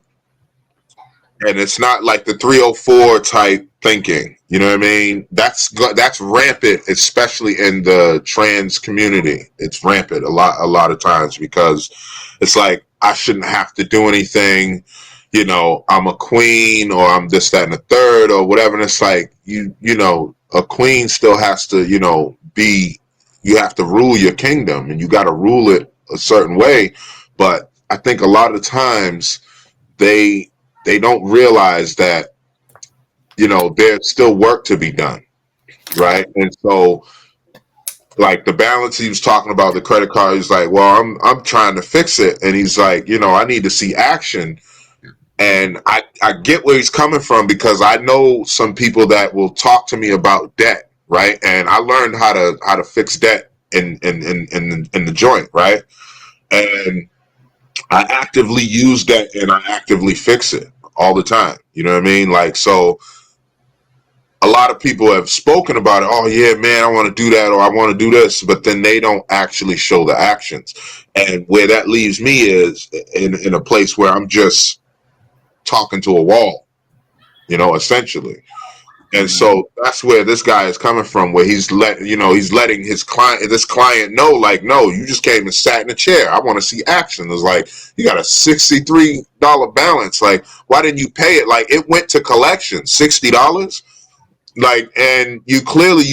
and it's not like the 304 type thinking, you know what I mean? That's rampant, especially in the trans community. It's rampant a lot of times, because it's like, I shouldn't have to do anything, you know, I'm a queen, or I'm this, that, and the third, or whatever. And it's like, you know, a queen still has to, you know, you have to rule your kingdom, and you got to rule it a certain way. But I think a lot of times they don't realize that, you know, there's still work to be done, right? And so, like the balance he was talking about, the credit card, he's like, well, I'm trying to fix it, and he's like, you know, I need to see action. And I get where he's coming from, because I know some people that will talk to me about debt, right? And I learned how to fix debt in the joint, right? And I actively use that, and I actively fix it all the time. You know what I mean? Like, so a lot of people have spoken about it. Oh yeah, man, I want to do that, or I want to do this, but then they don't actually show the actions. And where that leaves me is in a place where I'm just talking to a wall, you know, essentially. And so that's where this guy is coming from, where he's letting this client know, like, no, you just came and sat in a chair. I want to see action. It's like, you got a $63 balance. Like, why didn't you pay it? Like, it went to collection, $60. Like, and you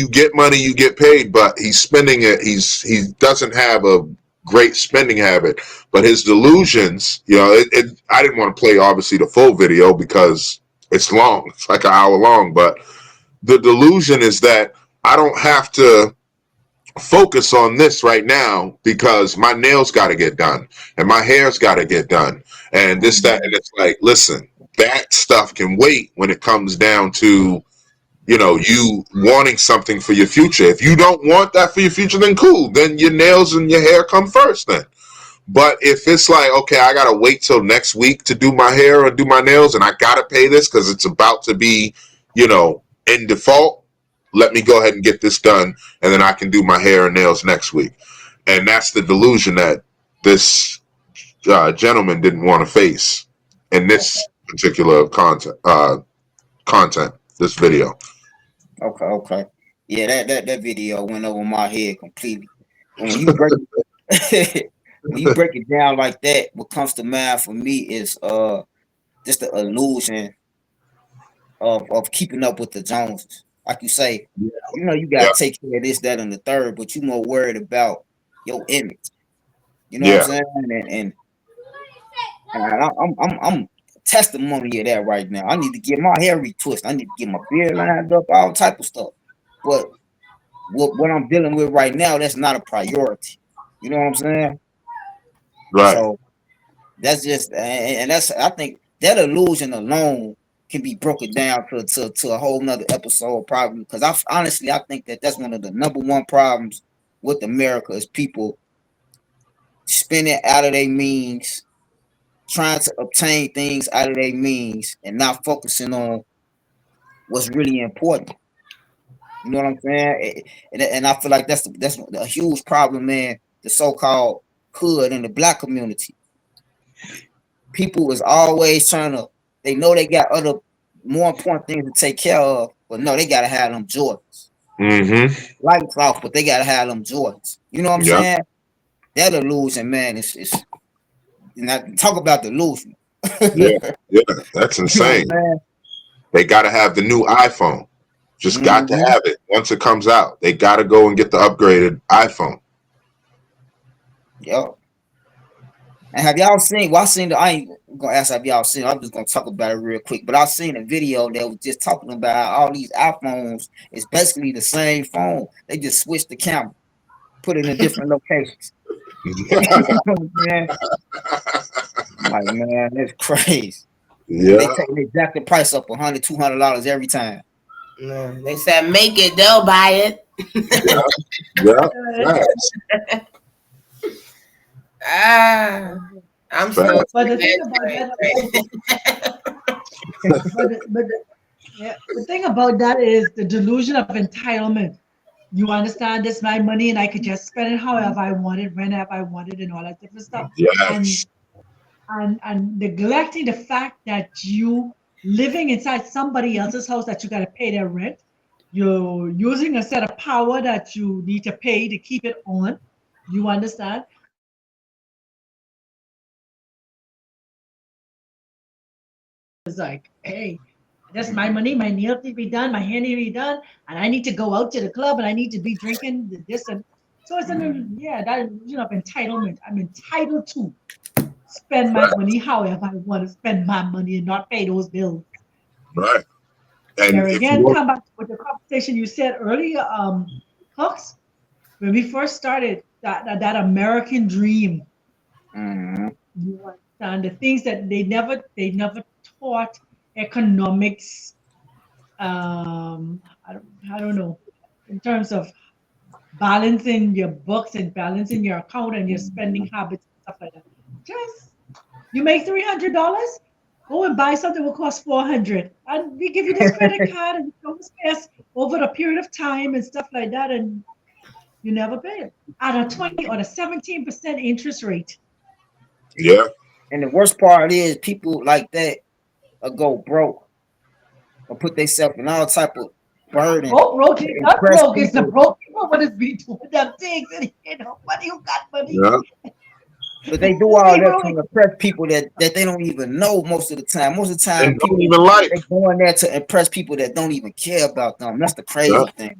get money, you get paid, but he's spending it. He doesn't have a great spending habit, but his delusions, you know, I didn't want to play obviously the full video because it's long. It's like an hour long, but the delusion is that I don't have to focus on this right now because my nails got to get done and my hair's got to get done and this, that, and it's like, listen, that stuff can wait when it comes down to, you wanting something for your future. If you don't want that for your future, then cool. Then your nails and your hair come first then. But if it's like, okay, I got to wait till next week to do my hair or do my nails and I got to pay this because it's about to be, in default, let me go ahead and get this done and then I can do my hair and nails next week. And that's the delusion that this gentleman didn't want to face in this particular content, this video. Okay. Yeah, that video went over my head completely. When you break when you break it down like that, what comes to mind for me is just the illusion of keeping up with the Joneses. Like you say, you gotta take care of this, that, and the third, but you more worried about your image. You know what I'm saying? And I'm testimony of that right now. I need to get my hair retwisted. I need to get my beard lined up, all type of stuff. But what I'm dealing with right now, that's not a priority. You know what I'm saying? Right. So that's just, and that's, I think that illusion alone can be broken down to a whole nother episode probably, because I think that's one of the number one problems with America is people spending out of their means, trying to obtain things out of their means and not focusing on what's really important. You know what I'm saying? And I feel like that's a huge problem, man. The so-called hood and the black community. People is always trying to, they know they got other more important things to take care of, but no, they gotta have them Jordans. Lights off, but they gotta have them Jordans. You know what I'm saying? That illusion, man, is talk about the illusion. yeah, that's insane. You know, they gotta have the new iPhone. Just got to have it once it comes out. They got to go and get the upgraded iPhone. Yep. And have y'all seen? Well, I ain't gonna ask have y'all seen. I'm just gonna talk about it real quick. But I seen a video that was just talking about how all these iPhones is basically the same phone. They just switched the camera, put it in different locations. Man. Like, man, that's crazy. Yeah. They take the exact price up $100, $200 every time. No, they said make it, they'll buy it. I'm so. But the thing about that, the thing about that is the delusion of entitlement. You understand? This is my money, and I could just spend it however I want it, whenever I want it, and all that different stuff. Yes. And neglecting the fact that you living inside somebody else's house that you got to pay their rent. You're using a set of power that you need to pay to keep it on. You understand? It's like, hey, that's my money. My nails need to be done. My hair need to be done. And I need to go out to the club and I need to be drinking this. And so it's that illusion of entitlement. I'm entitled to spend my money however I want to spend my money and not pay those bills. Right. And there again, come back with the conversation you said earlier, Hooks, when we first started that American dream. You understand the things that they never taught economics. I don't know, in terms of balancing your books and balancing your account and your spending habits and stuff like that. Just you make $300. Go and buy something that will cost $400, and we give you this credit card, and you don't spend over a period of time and stuff like that, and you never pay it at a 20 or a 17% interest rate. Yeah. And the worst part is people like that go broke or put themselves in all type of burden. Broke is not broke. It's the broke people what is be doing them things, and money who got money. Yeah. But they do all that to impress people that they don't even know most of the time. Most of the time, people don't even like. They go in there to impress people that don't even care about them. That's the crazy thing.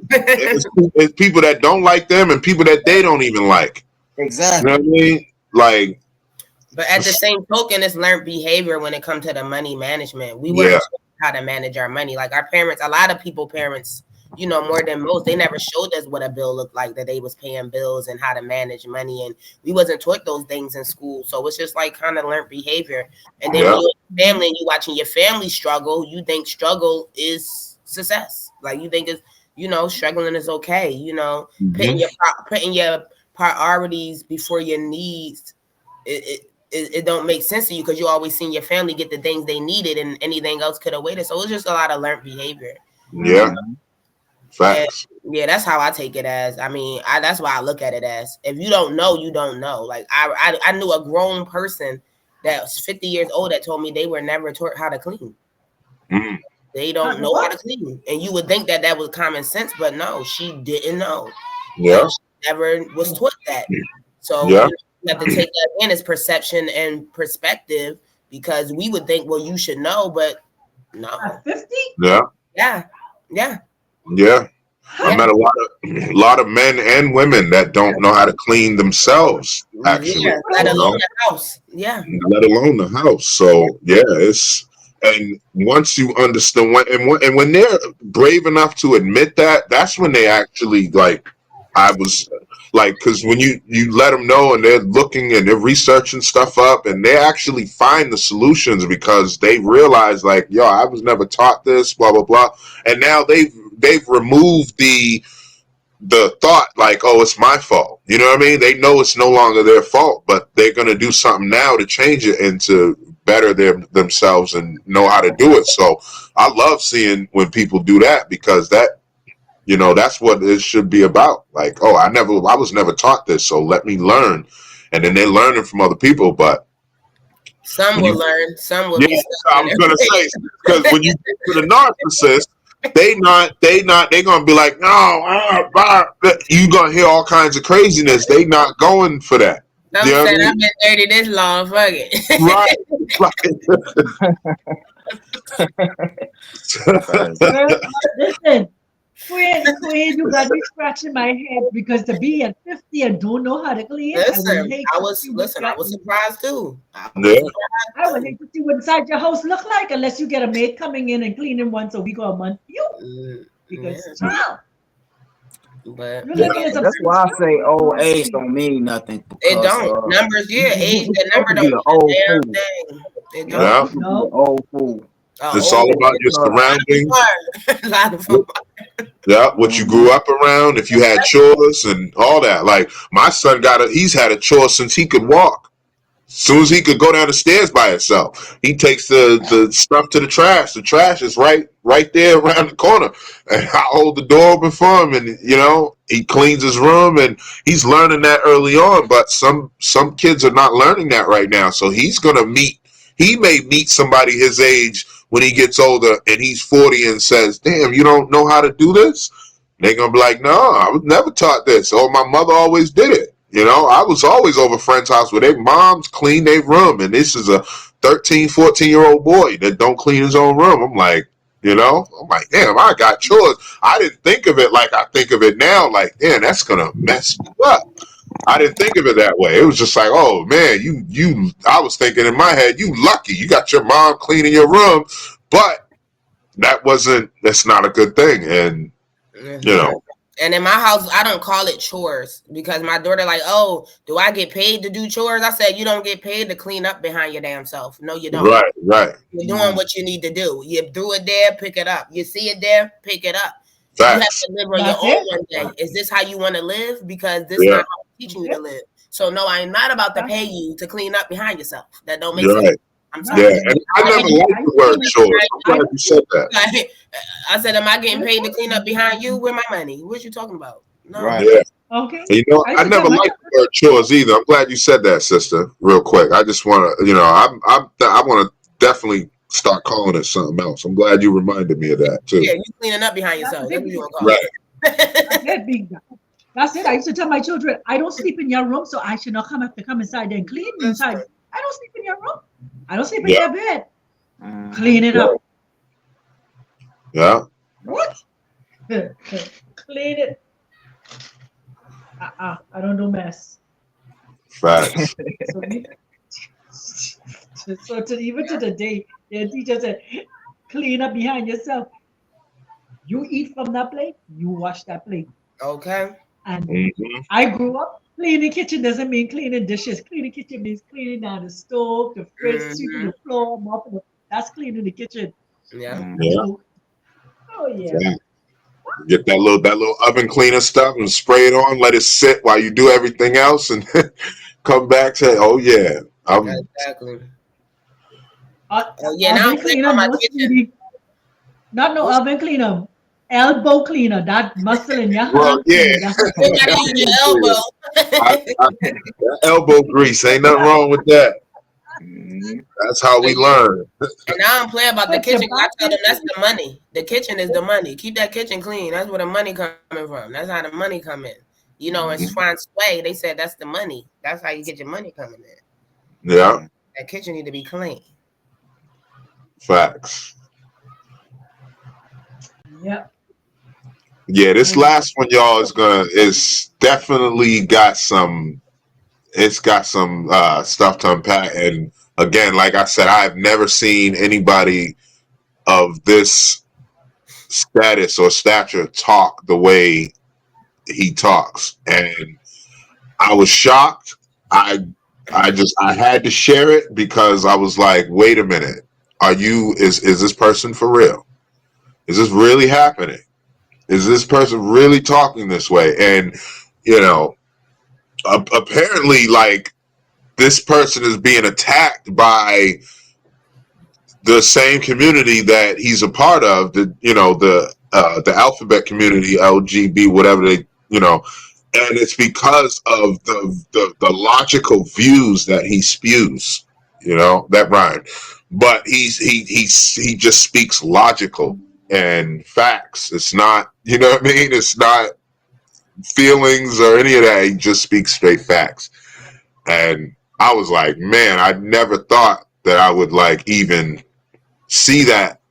It's people that don't like them and people that they don't even like. Exactly. You know what I mean? Like. But at the same token, it's learned behavior when it comes to the money management. We weren't how to manage our money. Like our parents, a lot of parents you know, more than most. They never showed us what a bill looked like, that they was paying bills and how to manage money, and we wasn't taught those things in school. So it's just like kind of learned behavior. And then when you're in family and you watching your family struggle, you think struggle is success. Like you think it's, you know, struggling is okay. You know, putting your priorities before your needs. It don't make sense to you because you always seen your family get the things they needed and anything else could have waited. So it's just a lot of learned behavior. Yeah. Facts. And yeah, that's how I take it as. I mean, that's why I look at it as. If you don't know, you don't know. Like I knew a grown person that was 50 years old that told me they were never taught how to clean. They don't know how to clean. And you would think that that was common sense, but no, she didn't know. Yeah. She never was taught that. So Yeah. you have to take that in as perception and perspective, because we would think, well, you should know, but no. At 50? Yeah. Yeah. Yeah. Yeah. I met a lot of men and women that don't know how to clean themselves, actually. Yeah, let alone the house. Yeah. Let alone the house. So yeah, it's, and once you understand and when they're brave enough to admit that, that's when they actually like, I was like, because when you let them know and they're looking and they're researching stuff up and they actually find the solutions because they realize like, yo, I was never taught this, blah blah blah, and now they've removed the thought like, oh, it's my fault. You know what I mean? They know it's no longer their fault, but they're gonna do something now to change it and to better themselves and know how to do it. So I love seeing when people do that, because that, you know, that's what it should be about. Like, oh, I was never taught this, so let me learn. And then they're learning from other people, but some will learn, some will be stuck. I was gonna say, because when you get to the narcissist, they gonna be like, no, you gonna hear all kinds of craziness. They not going for that. I'm saying I've been dirty this long, fuck it. Listen, Queen, you got me scratching my head, because to be at 50 and don't know how to clean, I was surprised too. I would hate to see what inside your house look like, unless you get a maid coming in and cleaning once a week or a month. Because child. But that's why I say old age don't mean nothing. It don't. Numbers, age, the number don't mean a damn thing. It don't. No. Old fool. It's all about your surroundings. Yeah, what you grew up around, if you had chores and all that. Like my son he's had a chore since he could walk. As soon as he could go down the stairs by himself, he takes the stuff to the trash. The trash is right there around the corner. And I hold the door open for him, and you know, he cleans his room, and he's learning that early on. But some kids are not learning that right now. So he may meet somebody his age when he gets older and he's 40 and says, damn, you don't know how to do this? They're going to be like, no, I was never taught this. Oh, my mother always did it. You know, I was always over friends' house where their moms clean their room. And this is a 13, 14-year-old boy that don't clean his own room. I'm like, you know, damn, I got chores. I didn't think of it like I think of it now. Like, damn, that's going to mess you up. I didn't think of it that way. It was just like, oh man, I was thinking in my head, you lucky. You got your mom cleaning your room, but that's not a good thing. And you know. And in my house, I don't call it chores, because my daughter like, oh, do I get paid to do chores? I said, you don't get paid to clean up behind your damn self. No, you don't. Right. You're doing what you need to do. You threw it there, pick it up. You see it there, pick it up. Facts. You have to live on your own one day. Is this how you want to live? Because this is not how I'm teaching you to live. So no, I'm not about to pay you to clean up behind yourself. That don't make sense. I'm sorry. Yeah, and I never liked the word chores. I'm glad you said that. I said, am I getting paid to clean up behind you? Where my money? What you talking about? No. Right. Yeah. Okay. You know, I never liked the word chores either. I'm glad you said that, sister. Real quick, I just want to, you know, I want to definitely start calling it something else. I'm glad you reminded me of that too. Yeah, you cleaning up behind yourself. That's what you want to call it. That's it. I used to tell my children, I don't sleep in your room, so I should not have to come inside and clean inside. I don't sleep in your room. I don't sleep in your bed. Clean it up. Yeah. What? Clean it. I don't do mess. Facts. So even to the day, the teacher said, clean up behind yourself. You eat from that plate, you wash that plate. Okay. And Mm-hmm. I grew up cleaning kitchen doesn't mean cleaning dishes. Cleaning kitchen means cleaning down the stove, the fridge, sweeping Mm-hmm. the floor, mopping the. That's cleaning the kitchen. Yeah. Yeah. So, oh yeah. Yeah. Get that little oven cleaner stuff and spray it on. Let it sit while you do everything else, and come back. Say, "Oh yeah, I'm." Exactly. Uh, Oh yeah. Now I'm Oven cleaning cleaner, on my no kitchen. sweetie. Not no oven cleaner. Elbow cleaner. That muscle in your Well, hand yeah. clean. That's what You oven gotta use cleaner. your elbow. That elbow grease ain't nothing wrong with that. That's how we learn. And now I'm playing about the Put your kitchen. I back tell in. them that's the money. The kitchen is the money. Keep that kitchen clean. That's where the money coming from. That's how the money come in. You know, in France way, they said that's the money. That's how you get your money coming in. Yeah, That kitchen need to be clean. facts. Yep. Yeah, this last one, y'all, is definitely got some. It's got some stuff to unpack. And again, like I said, I've never seen anybody of this status or stature talk the way he talks, and I was shocked. I had to share it because I was like, wait a minute, is this person for real? Is this really happening? Is this person really talking this way? And you know, apparently, like, this person is being attacked by the same community that he's a part of, the alphabet community, LGB, whatever they, and it's because of the logical views that he spews. That rhyme, but he just speaks logical and facts. It's not, you know what I mean? It's not feelings or any of that. He just speaks straight facts. And I was like, man, I never thought that I would like even see that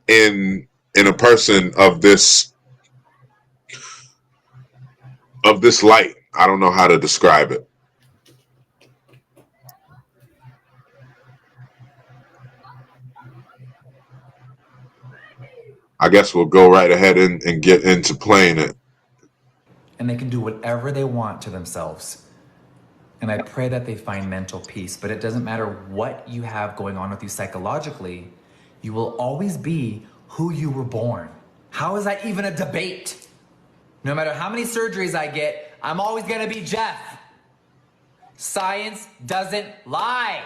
in a person of this light. I don't know how to describe it. I guess we'll go right ahead and get into playing it. And they can do whatever they want to themselves. And I pray that they find mental peace, but it doesn't matter what you have going on with you psychologically, you will always be who you were born. How is that even a debate? No matter how many surgeries I get, I'm always gonna be Jeff. Science doesn't lie.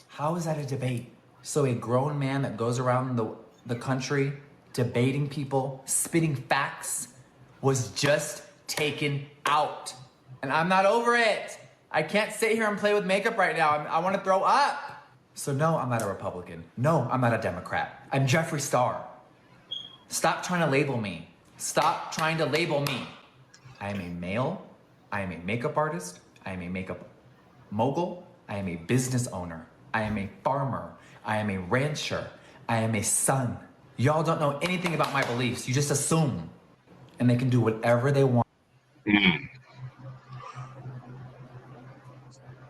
How is that a debate? So a grown man that goes around the country debating people, spitting facts, was just taken out. And I'm not over it. I can't sit here and play with makeup right now. I want to throw up. So no, I'm not a Republican. No, I'm not a Democrat. I'm Jeffree Star. Stop trying to label me. Stop trying to label me. I am a male. I am a makeup artist. I am a makeup mogul. I am a business owner. I am a farmer. I am a rancher. I am a son. Y'all don't know anything about my beliefs. You just assume. And they can do whatever they want.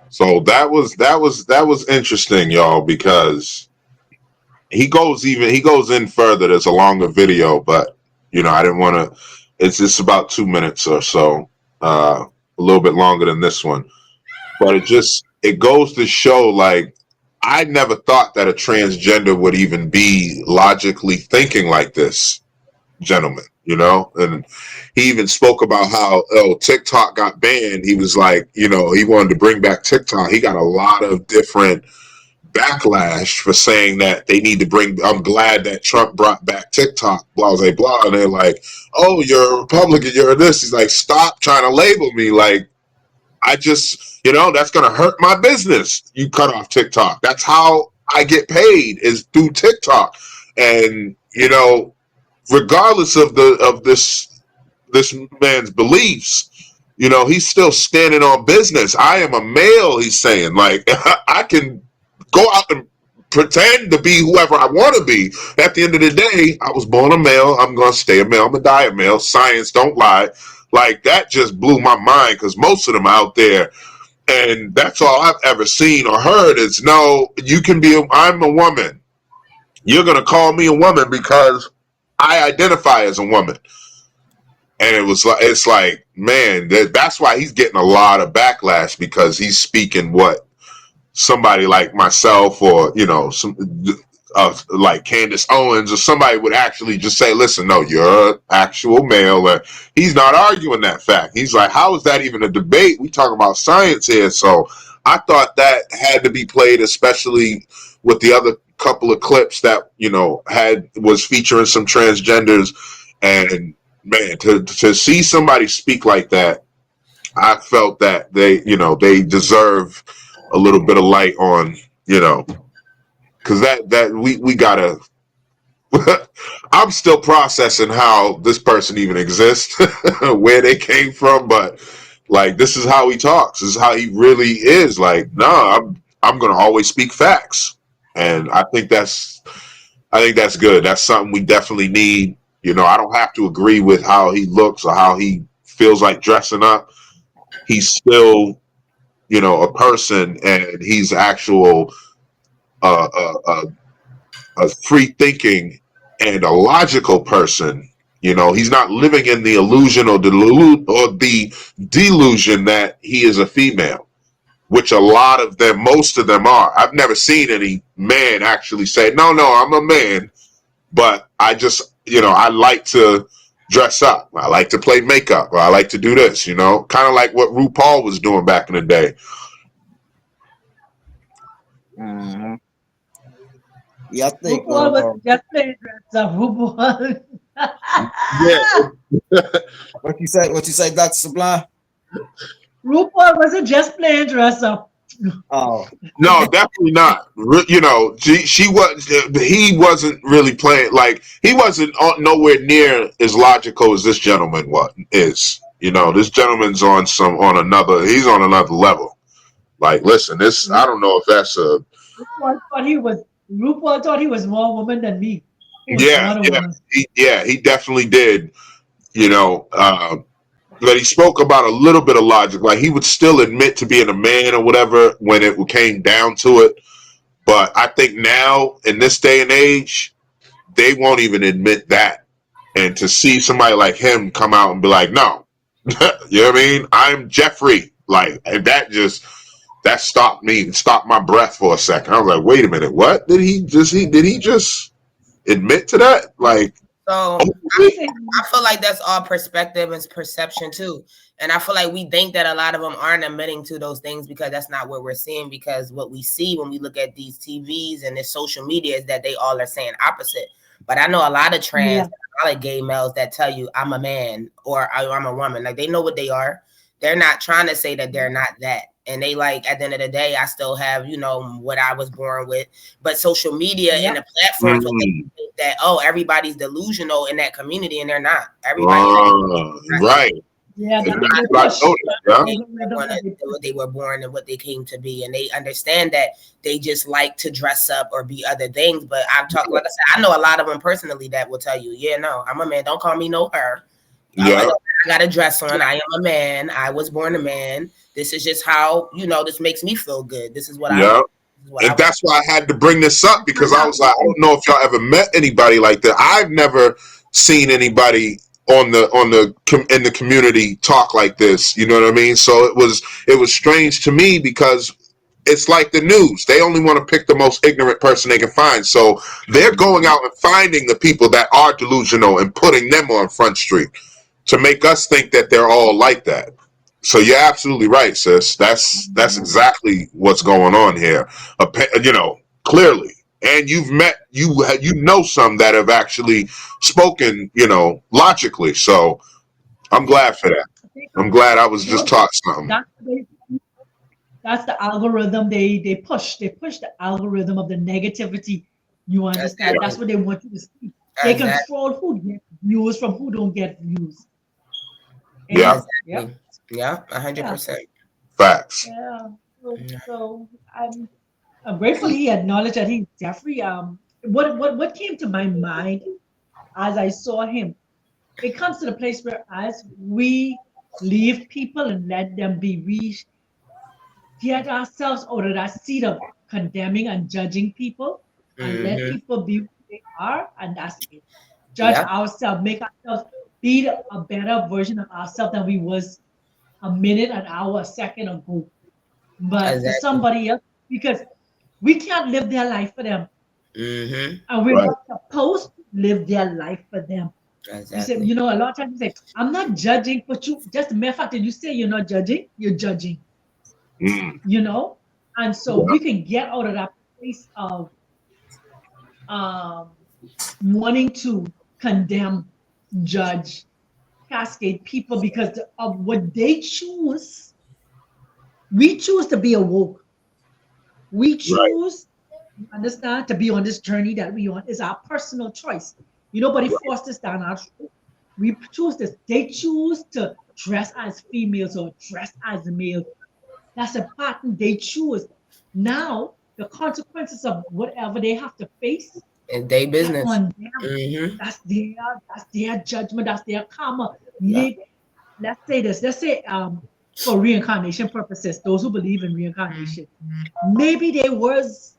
So that was interesting, y'all, because he goes in further. There's a longer video, but I didn't want to. It's just about 2 minutes or so, a little bit longer than this one. But it goes to show, like, I never thought that a transgender would even be logically thinking like this gentleman, and he even spoke about how TikTok got banned. He was like, he wanted to bring back TikTok. He got a lot of different backlash for saying that they need to I'm glad that Trump brought back TikTok, blah blah blah. And they're like, oh, you're a Republican, you're this. He's like, stop trying to label me. Like, I just, that's going to hurt my business. You cut off TikTok. That's how I get paid, is through TikTok. And, regardless of this man's beliefs, he's still standing on business. I am a male, he's saying. Like, I can go out and pretend to be whoever I want to be. At the end of the day, I was born a male. I'm going to stay a male. I'm going to die a male. Science don't lie. Like, that just blew my mind, because most of them out there, and that's all I've ever seen or heard, is, no, I'm a woman. You're going to call me a woman because I identify as a woman. And it's like, man, that's why he's getting a lot of backlash, because he's speaking what somebody like myself, or like Candace Owens or somebody would actually just say, listen, no, you're an actual male. And he's not arguing that fact. He's like, how is that even a debate? We talking about science here. So I thought that had to be played, especially with the other couple of clips that was featuring some transgenders. And man, to see somebody speak like that, I felt that they deserve a little bit of light on, because that we gotta. I'm still processing how this person even exists, where they came from, but like, this is how he talks. This is how he really is. Like, no, I'm gonna always speak facts, and I think that's good. That's something we definitely need. I don't have to agree with how he looks or how he feels like dressing up. He's still, a person, and he's actual a free thinking and a logical person. He's not living in the illusion or the delusion that he is a female, which most of them are. I've never seen any man actually say, no, I'm a man, but I just, I like to dress up. I like to play makeup, or I like to do this, kind of like what RuPaul was doing back in the day. Mm-hmm. Yeah, I think RuPaul was just playing dress up. RuPaul. Yeah. What you say, Dr. Sublime? RuPaul wasn't just playing dress up. Oh no, definitely not. He wasn't really playing, like, he wasn't nowhere near as logical as this gentleman is. This gentleman's he's on another level. Like, listen, I don't know if that's a. RuPaul thought he was more woman than me. Yeah, he definitely did. But he spoke about a little bit of logic. Like, he would still admit to being a man or whatever when it came down to it. But I think now, in this day and age, they won't even admit that. And to see somebody like him come out and be like, no, you know what I mean? I'm Jeffrey. Like, and that stopped my breath for a second. I was like, wait a minute, what? Did he just admit to that? Like, so I feel like that's all perspective and perception too. And I feel like we think that a lot of them aren't admitting to those things because that's not what we're seeing. Because what we see when we look at these TVs and this social media is that they all are saying opposite. But I know a lot of trans, a lot of gay males that tell you I'm a man or I'm a woman. Like, they know what they are. They're not trying to say that they're not that. And they like, at the end of the day, I still have, what I was born with. But social media and the platforms think that, everybody's delusional in that community, and they're not. Everybody right. Yeah, they were born and what they came to be, and they understand that they just like to dress up or be other things. But I've talked, like I said, I know a lot of them personally that will tell you, yeah, no, I'm a man. Don't call me no her. I got a dress on. I am a man. I was born a man. This is just how, this makes me feel good. This is what that's why I had to bring this up, because I was like, I don't know if y'all ever met anybody like that. I've never seen anybody in the community talk like this. You know what I mean? So it was strange to me, because it's like the news. They only want to pick the most ignorant person they can find. So they're going out and finding the people that are delusional and putting them on Front Street to make us think that they're all like that. So you're absolutely right, sis. That's exactly what's going on here. Clearly. And you've met, some that have actually spoken, logically. So I'm glad for that. I'm glad I was just taught something. That's the algorithm they push. They push the algorithm of the negativity. You understand? That's what they want you to see. They control who gets views from who don't get views. Yeah. Yeah, 100%. Facts. Yeah. So I'm grateful he acknowledged that he's Jeffrey. What came to my mind as I saw him, it comes to the place where as we leave people and let them be, we get ourselves out of that seat of condemning and judging people and let people be who they are, and that's it. judge ourselves, make ourselves be a better version of ourselves than we was a minute, an hour, a second ago. But to Exactly. somebody else, because we can't live their life for them. Mm-hmm. And we're Right. not supposed to live their life for them. You say, Exactly. a lot of times you say, I'm not judging, but you just a matter of fact, if you say you're not judging, you're judging, Mm. And so Yeah. we can get out of that place of um, wanting to condemn, judge, cascade people because of what they choose. We choose to be awoke. We Right. choose, you understand, to be on this journey that we on is our personal choice. Nobody forced us down our throat. We choose this. They choose to dress as females or dress as males. That's a pattern they choose. Now, the consequences of whatever they have to face, It's their that's business. on them. Mm-hmm. That's their judgment. That's their karma. Yeah. Maybe, let's say this. Let's say for reincarnation purposes, those who believe in reincarnation, maybe there was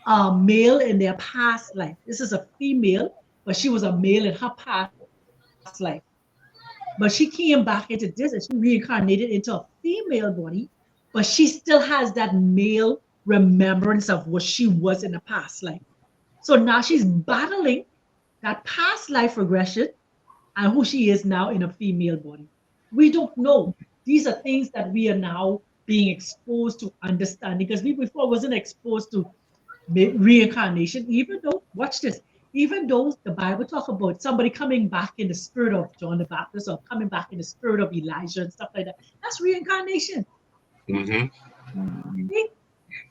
a male in their past life. This is a female, but she was a male in her past life. But she came back into this and she reincarnated into a female body, but she still has that male remembrance of what she was in the past life. So now she's battling that past life regression and who she is now in a female body. We don't know. These are things that we are now being exposed to understanding because we before wasn't exposed to reincarnation, even though, watch this, even though the Bible talk about somebody coming back in the spirit of John the Baptist or coming back in the spirit of Elijah and stuff like that, that's reincarnation. Mm-hmm. Okay?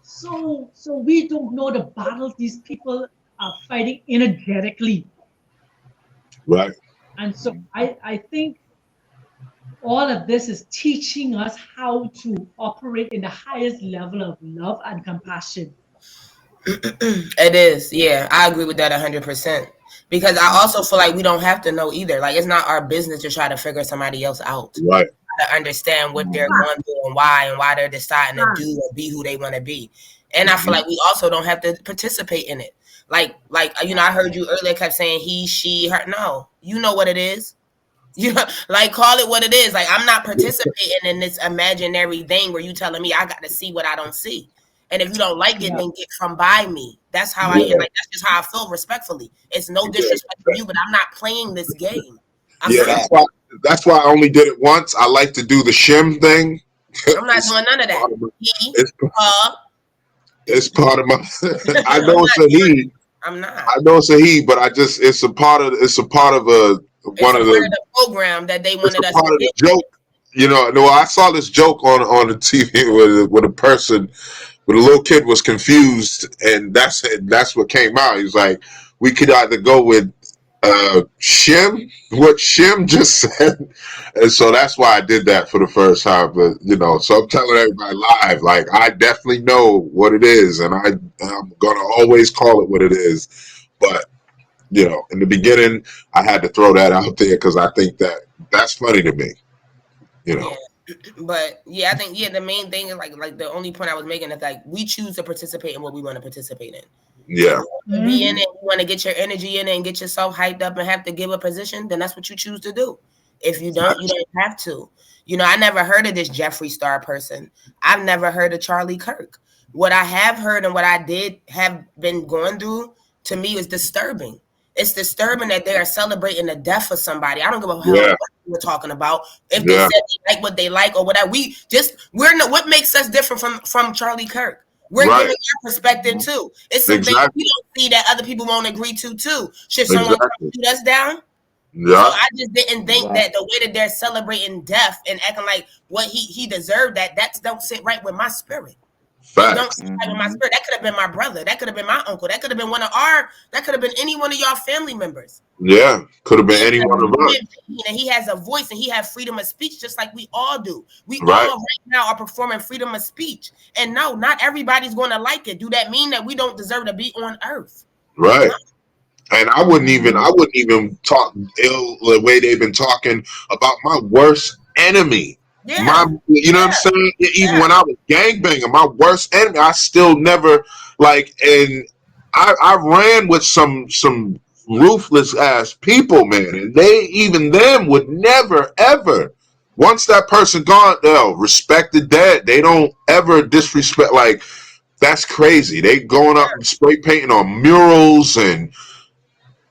So we don't know the battles these people are fighting energetically. Right. And so I think all of this is teaching us how to operate in the highest level of love and compassion. It is. Yeah, I agree with that 100%. Because I also feel like we don't have to know either. Like, it's not our business to try to figure somebody else out. Right. To understand what they're going through and why they're deciding to do or be who they want to be. And I feel like we also don't have to participate in it. Like I heard you earlier kept saying he, she, her. No, you know what it is. You know, like, call it what it is. Like, I'm not participating in this imaginary thing where you telling me I got to see what I don't see. And if you don't like it, then get from by me. That's how I am. Like, that's just how I feel respectfully. It's no disrespect to you, but I'm not playing this game. That's why I only did it once. I like to do the shim thing. I'm not doing none of that. It's part of my I know it's a he. I'm not. I know it's a he, but it's a part of one of the program that they wanted us to part of the joke. No, I saw this joke on the TV with a person, with a little kid was confused, and that's what came out. He's like, we could either go with Shim, what Shim just said, and so that's why I did that for the first time. But so I'm telling everybody live, like, I definitely know what it is, and I'm gonna always call it what it is. But in the beginning, I had to throw that out there because I think that's funny to me. Yeah. But I think the main thing is like the only point I was making is like we choose to participate in what we want to participate in. Yeah. Be in it, you want to get your energy in it and get yourself hyped up and have to give a position, then that's what you choose to do. If you don't, you don't have to. I never heard of this Jeffree Star person. I've never heard of Charlie Kirk. What I have heard and what I did have been going through, to me, is disturbing. It's disturbing that they are celebrating the death of somebody. I don't give a hell what we're talking about. If they said they like what they like or whatever, what makes us different from Charlie Kirk? We're giving our perspective too. It's some things we don't see that other people won't agree to too. Should someone shoot us down? Yeah. So I just didn't think that the way that they're celebrating death and acting like what he deserved, that don't sit right with my spirit. Don't sit right with my spirit. That could have been my brother. That could have been my uncle. That could have been that could have been any one of y'all family members. Yeah, could have been any one of us. And he has a voice and he has freedom of speech just like we all do. We all right now are performing freedom of speech. And no, not everybody's going to like it. Do that mean that we don't deserve to be on earth? Right. No. And I wouldn't even talk ill the way they've been talking about my worst enemy. Yeah. You know what I'm saying? Even when I was gangbanging, my worst enemy, I still never and I ran with some ruthless ass people, man, and they even them would never ever. Once that person gone, they'll respect the dead. They don't ever disrespect. Like that's crazy. They going up and spray painting on murals and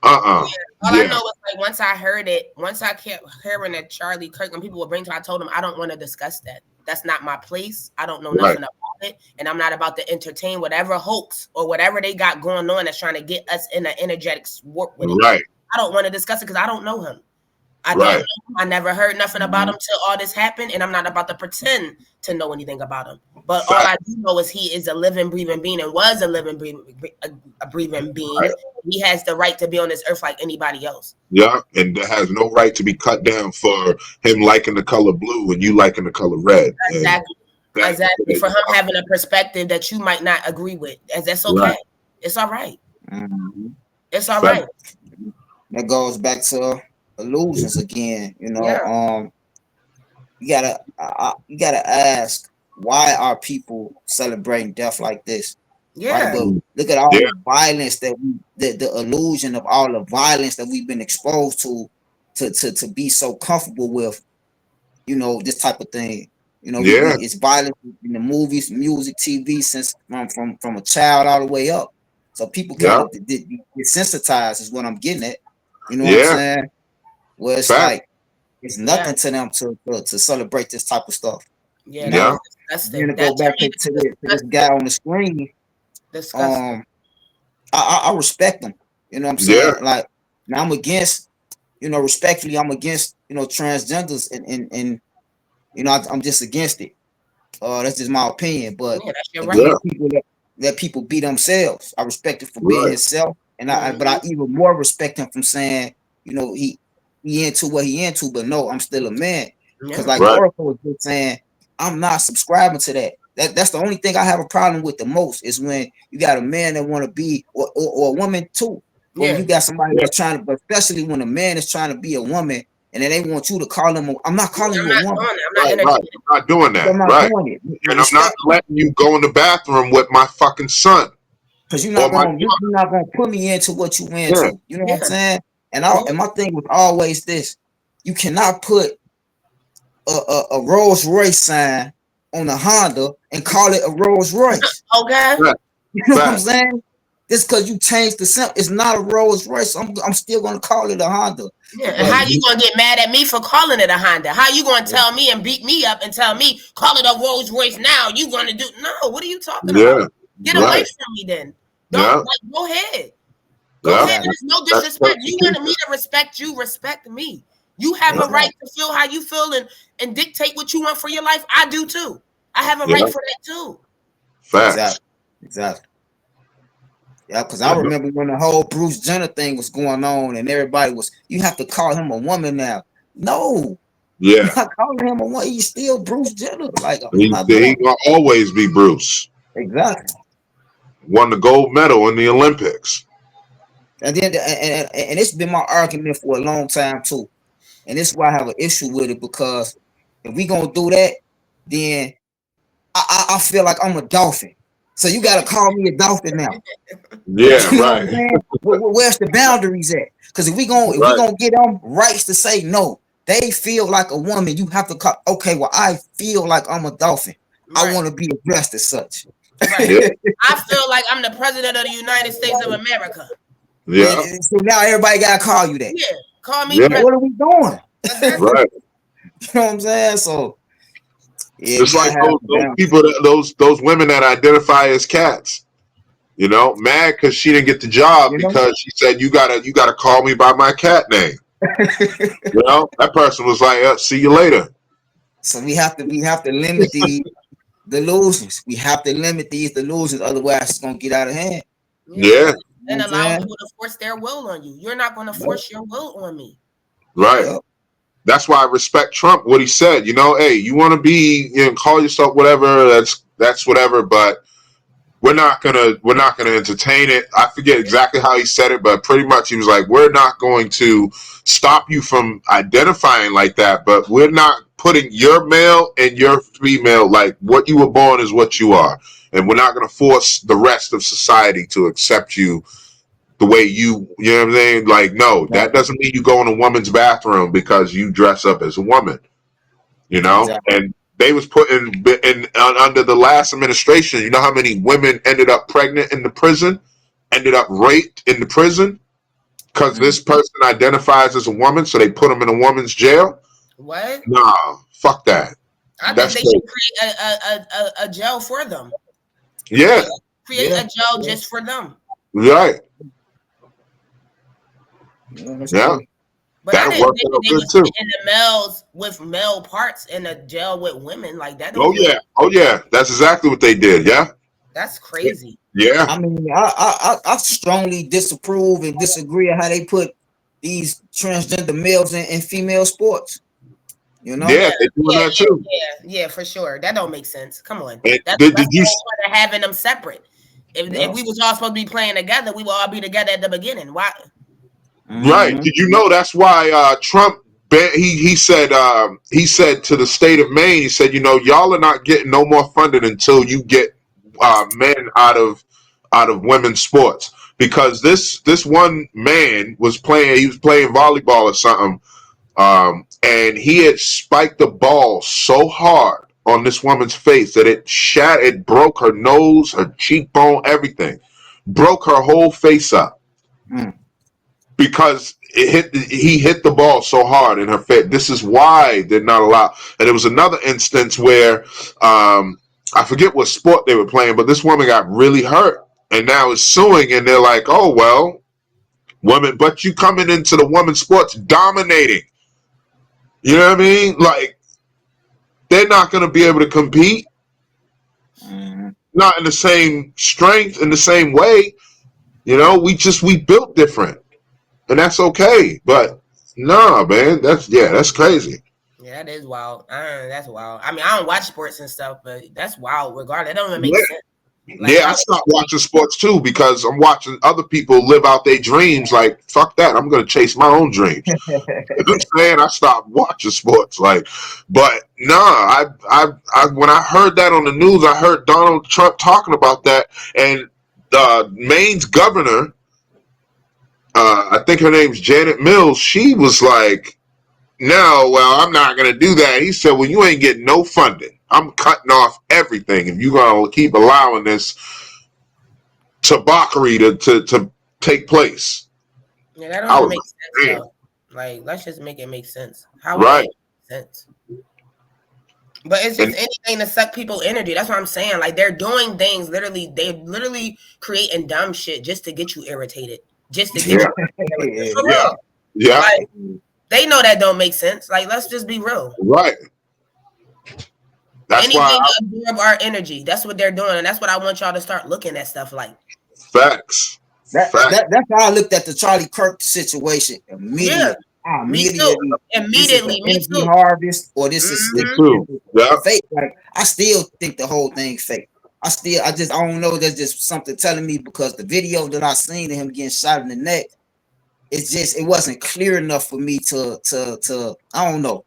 All I yeah. know is like once I heard it, once I kept hearing that Charlie Kirk, when people would bring to, I told him I don't want to discuss that. That's not my place. I don't know nothing about it, and I'm not about to entertain whatever hoax or whatever they got going on that's trying to get us in an energetic warp with it. Right. I don't want to discuss it because I don't know him. I Right. don't know him. I never heard nothing about him till all this happened, and I'm not about to pretend to know anything about him. But all I do know is he is a living, breathing being and was a living, breathing being. Right. He has the right to be on this earth like anybody else. Yeah, and that has no right to be cut down for him liking the color blue and you liking the color red. Exactly. Exactly. For him having a perspective that you might not agree with. And that's okay. Right. It's all right. Mm-hmm. It's all right. That goes back to illusions again. You know, Yeah. You gotta ask, why are people celebrating death like this? Yeah. Right? But look at all the violence that the illusion of all the violence that we've been exposed to be so comfortable with, you know, this type of thing. You know, it's violence in the movies, music, TV, since from a child all the way up. So people kind of desensitized is what I'm getting at. You know what I'm saying? Where it's like it's nothing to them to celebrate this type of stuff. Yeah, you know? That's Gonna go back to this guy on the screen. I respect him. You know what I'm saying? Like now I'm against, you know, respectfully, I'm against, you know, transgenders and you know, I'm just against it. That's just my opinion. But people that people be themselves. I respect it for being himself, and but I even more respect him from saying, you know, he into what he into, but no, I'm still a man. Because like Oracle was just saying, I'm not subscribing to that. That's the only thing I have a problem with the most is when you got a man that want to be or a woman too. Or you got somebody that's trying to, but especially when a man is trying to be a woman and then they want you to call them. I'm not calling you a woman. I'm not doing that. I'm not doing it. And I'm not letting you go in the bathroom with my fucking son. Because you're not gonna put me into what you into. You know what I'm saying? And my thing was always this: you cannot put a Rolls Royce sign on a Honda and call it a Rolls Royce. Okay. You know what I'm saying? Just because you changed the symbol, it's not a Rolls Royce. I'm still gonna call it a Honda. Yeah, and how you gonna get mad at me for calling it a Honda? How you gonna tell me and beat me up and tell me call it a Rolls Royce now? You gonna do no? What are you talking about? Get away from me then. Don't go ahead. Go ahead. There's no disrespect. You wanted me to respect you, respect me. You have a right to feel how you feel and dictate what you want for your life. I do too. I have a right for that too. Facts. Exactly. Yeah, because I remember when the whole Bruce Jenner thing was going on and everybody was, you have to call him a woman now. No. Yeah. You're not calling him a woman. He's still Bruce Jenner. Like he gonna always be Bruce. Exactly. Won the gold medal in the Olympics. And then and it's been my argument for a long time too. And this is why I have an issue with it, because if we gonna do that, then I feel like I'm a dolphin. So you gotta call me a dolphin now. Yeah, right. Where's the boundaries at? Because if we gonna get them rights to say no, they feel like a woman. You have to call. Okay, well, I feel like I'm a dolphin. I want to be addressed as such. Right. I feel like I'm the president of the United States of America. Yeah. So now everybody gotta call you that. Yeah. Call me. Yeah. What are we doing? Right. You know what I'm saying? So. Yeah, it's like those people, those women that identify as cats, you know, mad because she didn't get the job because she said you gotta call me by my cat name. You know, that person was like, "See you later." So we have to limit the delusions. We have to limit these delusions, otherwise it's gonna get out of hand. Yeah. And allow people to force their will on you. You're not gonna force your will on me. Right. Yeah. That's why I respect Trump, what he said. You know, hey, you want to be, you know, call yourself whatever, that's whatever, but we're not gonna entertain it. I forget exactly how he said it, but pretty much he was like, we're not going to stop you from identifying like that, but we're not putting your male and your female, like what you were born is what you are. And we're not gonna force the rest of society to accept you the way you know what I'm saying? Like, no, that doesn't mean you go in a woman's bathroom because you dress up as a woman, you know? Exactly. And they was putting under the last administration, you know how many women ended up pregnant in the prison, ended up raped in the prison because this person identifies as a woman, so they put them in a woman's jail? What? Nah, fuck that. I That's think they should create a jail for them. Yeah. Create a jail just for them. Right. Yeah. But I That'll didn't work think out they good was too. in the males with male parts in a jail with women like that. Oh yeah. Oh yeah. That's exactly what they did. Yeah. That's crazy. Yeah. I mean, I strongly disapprove and disagree on how they put these transgender males in female sports. You know? Yeah, they doing that too. Yeah, for sure. That don't make sense. Come on. And That's did the you? whole point of having them separate. If we was all supposed to be playing together, we would all be together at the beginning. Why? Right. Did you know that's why Trump he said to the state of Maine, he said, you know, y'all are not getting no more funding until you get men out of women's sports, because this one man was playing volleyball or something, and he had spiked the ball so hard on this woman's face that it broke her nose, her cheekbone, everything, broke her whole face up. Because he hit the ball so hard in her face. This is why they're not allowed. And there was another instance where I forget what sport they were playing, but this woman got really hurt and now is suing, and they're like, oh well, women, but you coming into the women's sports dominating. You know what I mean? Like, they're not going to be able to compete. Not in the same strength, in the same way. You know, we built different. And that's okay, but nah, man, that's crazy. Yeah, that is wild. That's wild. I mean, I don't watch sports and stuff, but that's wild. Regardless, it don't even make sense. Like, I stopped watching sports too because I'm watching other people live out their dreams. Like, fuck that, I'm gonna chase my own dreams. You know what I'm saying? I stopped watching sports. Like, but nah, I when I heard that on the news, I heard Donald Trump talking about that, and Maine's governor. I think her name's Janet Mills. She was like, no, well, I'm not going to do that. He said, well, you ain't getting no funding. I'm cutting off everything if you're going to keep allowing this debauchery to take place. Yeah, that don't make sense, though. Like, let's just make it make sense. How would it make sense? But it's just anything to suck people's energy. That's what I'm saying. Like, they're doing things they're literally creating dumb shit just to get you irritated. Just to get you for real. Yeah. Like, they know that don't make sense. Like, let's just be real. Right. That's anything why to absorb our energy. That's what they're doing, and that's what I want y'all to start looking at stuff like. Facts. That's how I looked at the Charlie Kirk situation immediately. Yeah, immediately, me too. Harvest, or this is fake. Like, I still think the whole thing fake. I don't know. There's just something telling me, because the video that I seen of him getting shot in the neck, it wasn't clear enough for me to I don't know.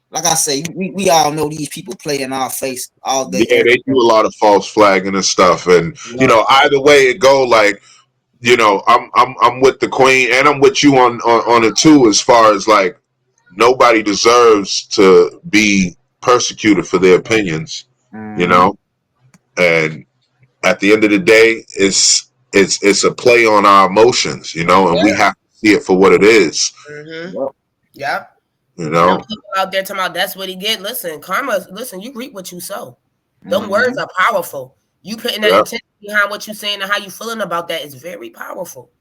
Like I say, we all know these people play in our face all day. Yeah, they do a lot of false flagging and stuff, and you know, either way it go, like, you know, I'm with the queen, and I'm with you on it too, as far as like, nobody deserves to be persecuted for their opinions, you know. And at the end of the day, it's a play on our emotions, you know, and we have to see it for what it is. Yeah. You know, people out there talking about that's what he get. Listen, karma. Listen, you reap what you sow. Them words are powerful. You putting that intention behind what you're saying and how you feeling about that is very powerful.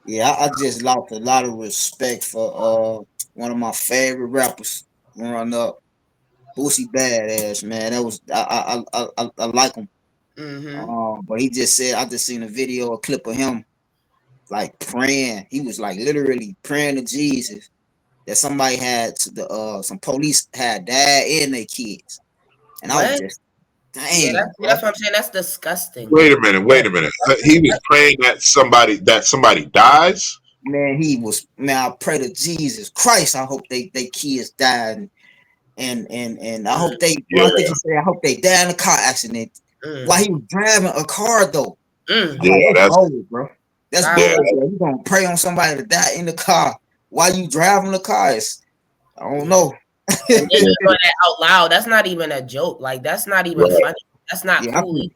Yeah, I just lost a lot of respect for one of my favorite rappers growing up, Boosie Badass, man. That was I like him. But he just said, I just seen a video, a clip of him like praying. He was like literally praying to Jesus that somebody had some police had died and their kids. And I was just, dang. Yeah, that's what I'm saying. That's disgusting. Wait a minute. He was praying that somebody dies. Man, I pray to Jesus Christ. I hope they kids died, and I hope they. I think he said, I hope they die in a car accident. While he was driving a car though. Yeah, that's bold, bro. That's yeah, bold, bro. You gonna pray on somebody to die in the car while you driving the car? I don't know. And then you doing that out loud. That's not even a joke. Like that's not even right. funny. That's not cool.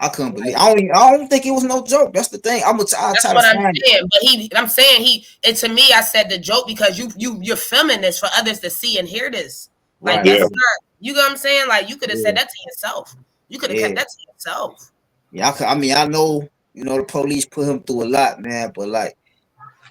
I couldn't believe. I don't think it was no joke. That's the thing. I'll That's try to what I'm find saying. But I'm saying and to me, I said the joke because you're filming this for others to see and hear this. Like Right. that's not. You know what I'm saying? Like you could have said that to yourself. You could have kept that to yourself. Yeah, I mean, I know, the police put him through a lot, man, but like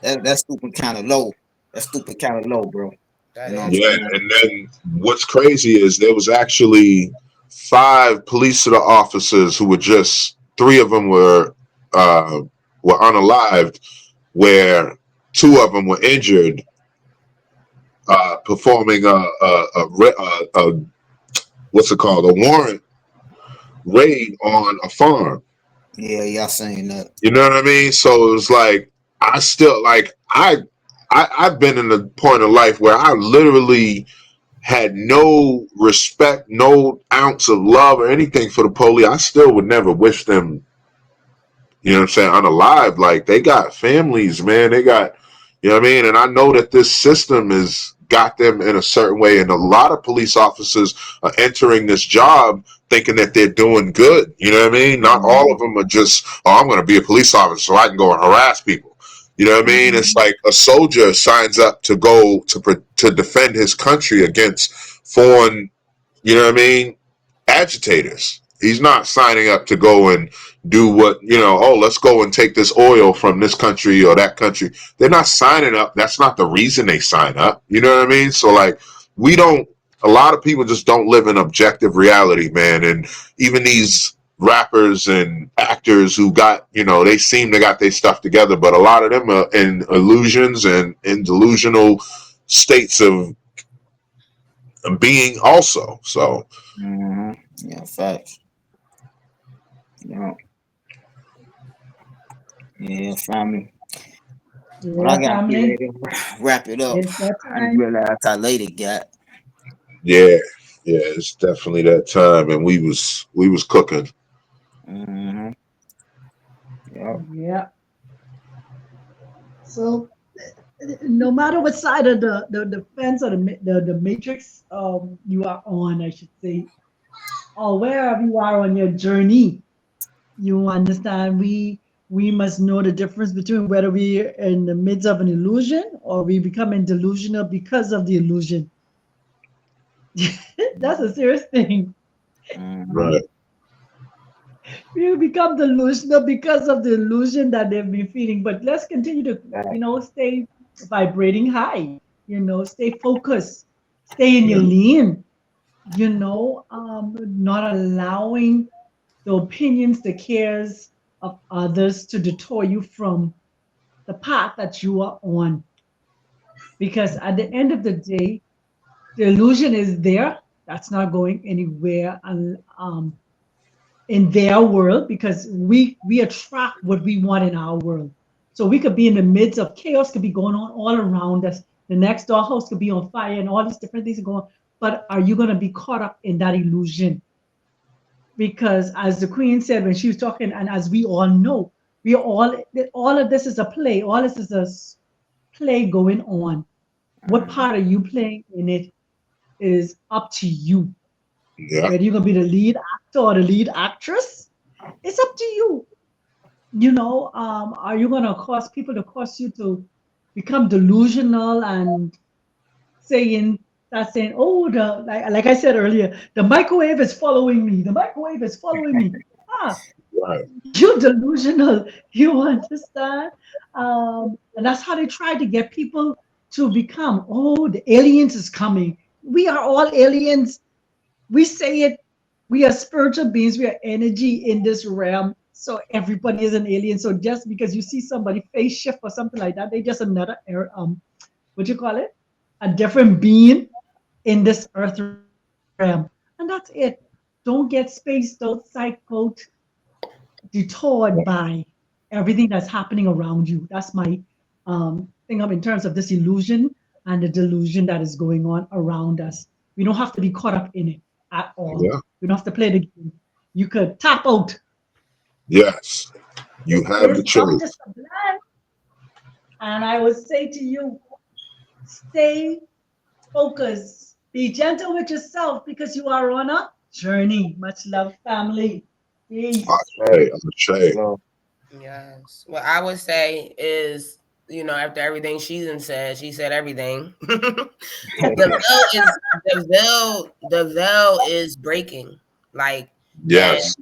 that's stupid kind of low. That's stupid kind of low, bro. You know what I'm Yeah, saying? and then what's crazy is there was actually 5 police officers who were just 3 of them were unalived, where 2 of them were injured performing a what's it called, a warrant raid on a farm. Yeah, y'all saying that. You know what I mean? So it was like I still like I've been in a point of life where I literally had no respect, no ounce of love or anything for the police. I still would never wish them, you know what I'm saying, unalive. Like they got families, man. They got, you know what I mean? And I know that this system has got them in a certain way. And a lot of police officers are entering this job thinking that they're doing good. You know what I mean? Not all of them are just, oh, I'm going to be a police officer so I can go and harass people. You know what I mean? It's like a soldier signs up to go to defend his country against foreign, you know what I mean, agitators. He's not signing up to go and do what, let's go and take this oil from this country or that country. They're not signing up. That's not the reason they sign up. You know what I mean? So like a lot of people just don't live in objective reality, man. And even these rappers and actors who got, they seem to got their stuff together, but a lot of them are in illusions and in delusional states of being also. So yeah, facts. Yeah, family. When I got family. to wrap it up, It's that I didn't time. realize how late it got. Yeah, it's definitely that time, and we was cooking. Yeah. So no matter what side of the fence or the matrix you are on, I should say, or wherever you are on your journey, you understand we must know the difference between whether we're in the midst of an illusion or we becoming delusional because of the illusion. That's a serious thing. Right. You become delusional because of the illusion that they've been feeding. But let's continue to, stay vibrating high, stay focused, stay in your lane, not allowing the opinions, the cares of others to detour you from the path that you are on. Because at the end of the day, the illusion is there. That's not going anywhere. And in their world, because we attract what we want in our world. So we could be in the midst of chaos, could be going on all around us. The next door house could be on fire and all these different things are going on. But are you going to be caught up in that illusion? Because as the queen said when she was talking, and as we all know, all of this is a play. All this is a play going on. What part are you playing in it is up to you. Yeah. Whether you're gonna be the lead actor or the lead actress, it's up to you. Are you gonna cause people to cause you to become delusional and saying, oh, like I said earlier, the microwave is following me. The microwave is following me. Right. You're delusional. You understand? And that's how they try to get people to become, oh, the aliens is coming. We are all aliens. We say it. We are spiritual beings. We are energy in this realm. So everybody is an alien. So just because you see somebody face shift or something like that, they just another what you call it? A different being in this earth realm. And that's it. Don't get spaced out, psyched, detoured by everything that's happening around you. That's my thing up in terms of this illusion and the delusion that is going on around us. We don't have to be caught up in it at all. Yeah. We don't have to play the game. You could tap out. Yes. You This have the is Dr. choice. Sublime, and I would say to you, stay focused. Be gentle with yourself because you are on a journey. Much love, family. Peace. Ashe. Yes. What I would say is, after everything she done said, she said everything. The veil is breaking. Like, and Yes.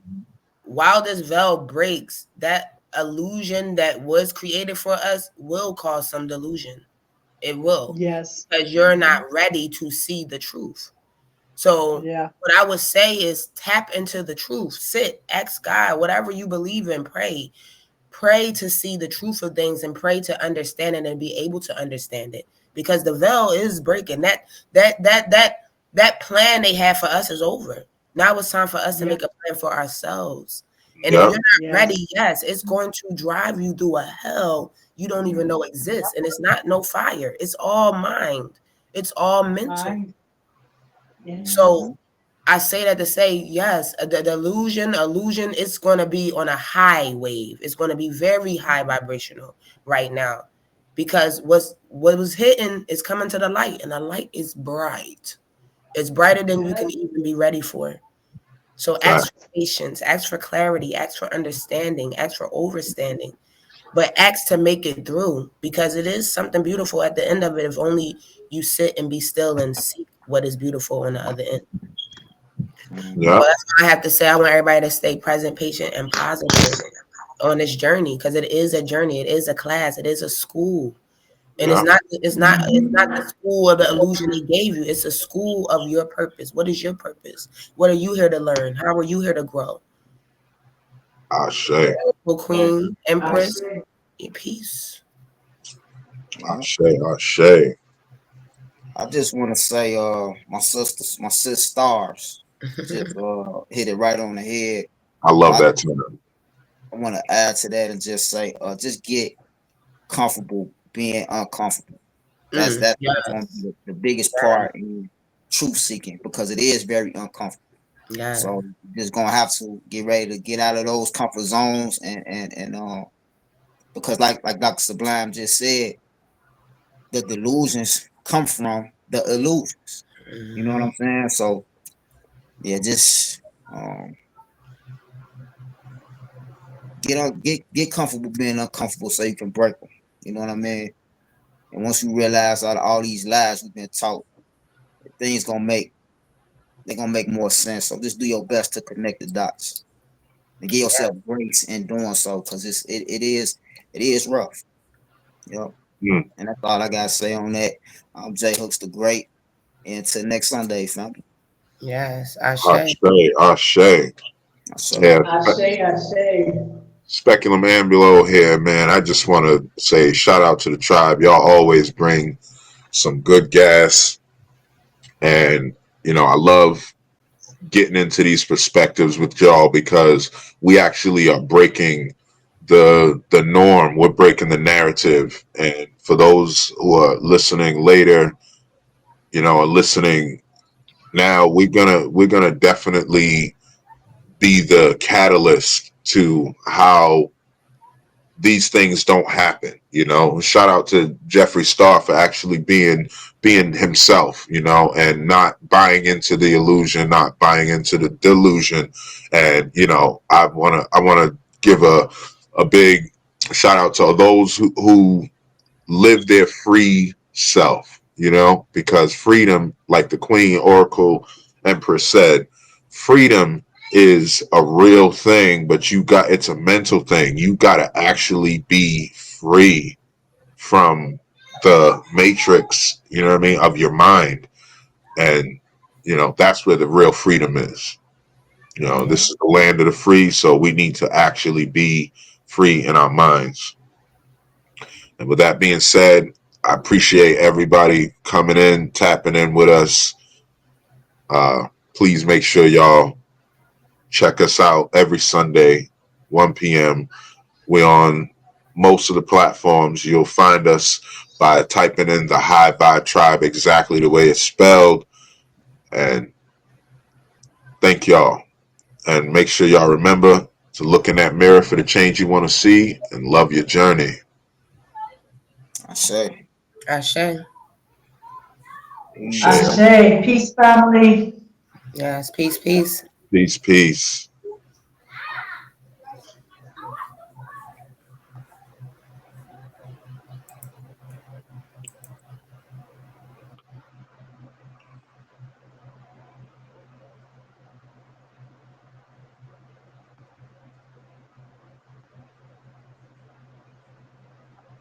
while this veil breaks, that illusion that was created for us will cause some delusion. It will. Yes. Because you're not ready to see the truth. So Yeah. what I would say is tap into the truth. Sit, ask God, whatever you believe in, pray. Pray to see the truth of things and pray to understand it and be able to understand it. Because the veil is breaking. That plan they had for us is over. Now it's time for us to make a plan for ourselves. And if Yeah. you're not ready, yes, it's going to drive you through a hell you don't even know exists. And it's not no fire. It's all mind. It's all mental. So I say that to say, yes, the illusion is going to be on a high wave. It's going to be very high vibrational right now, because what was hidden is coming to the light, and the light is bright. It's brighter than you can even be ready for. So ask for patience, ask for clarity, ask for understanding, ask for overstanding, but ask to make it through, because it is something beautiful at the end of it if only you sit and be still and see what is beautiful on the other end. Yeah. So that's what I have to say. I want everybody to stay present, patient, and positive on this journey, because it is a journey. It is a class. It is a school, and Yeah. it's not the school of the illusion they gave you. It's a school of your purpose. What is your purpose? What are you here to learn? How are you here to grow? Ashe. Well, Queen, Empress, peace. Ashe. Ashe. I just want to say, my sis stars, just hit it right on the head. I love that term. I want to add to that and just say, just get comfortable being uncomfortable. That's Yes. going to be the biggest part in truth seeking, because it is very uncomfortable. Yeah. So you're just gonna have to get ready to get out of those comfort zones and because like Dr. Sublime just said, the delusions come from the illusions. You know what I'm saying? So yeah, just get comfortable being uncomfortable so you can break them. You know what I mean? And once you realize all these lies we've been taught, things they're gonna make more sense. So just do your best to connect the dots and give yourself grace in doing so, because it is rough. Yep. Mm. And that's all I gotta say on that. J Hooks the Great. And until next Sunday, family. Yes, Ashe. Ashe. Yeah. Speculum Ambulo here, man. I just want to say shout out to the tribe. Y'all always bring some good gas. And, I love getting into these perspectives with y'all, because we actually are breaking the norm. We're breaking the narrative. And for those who are listening later, or listening now, we're gonna definitely be the catalyst to how these things don't happen. Shout out to Jeffree Star for actually being himself, and not buying into the illusion, not buying into the delusion. And I wanna give a big shout out to those who live their free self, because freedom, like the Queen Oracle Empress said, freedom is a real thing, but it's a mental thing. You got to actually be free from the matrix, of your mind. And, that's where the real freedom is. This is the land of the free, so we need to actually be free in our minds. And with that being said, I appreciate everybody coming in, tapping in with us. Please make sure y'all check us out every Sunday, 1 p.m. We're on most of the platforms. You'll find us by typing in the High Vibe Tribe exactly the way it's spelled. And thank y'all. And make sure y'all remember, to look in that mirror for the change you want to see and love your journey. I say. Ashe. Ashe. Peace, family. Yes, peace, peace. Peace, peace.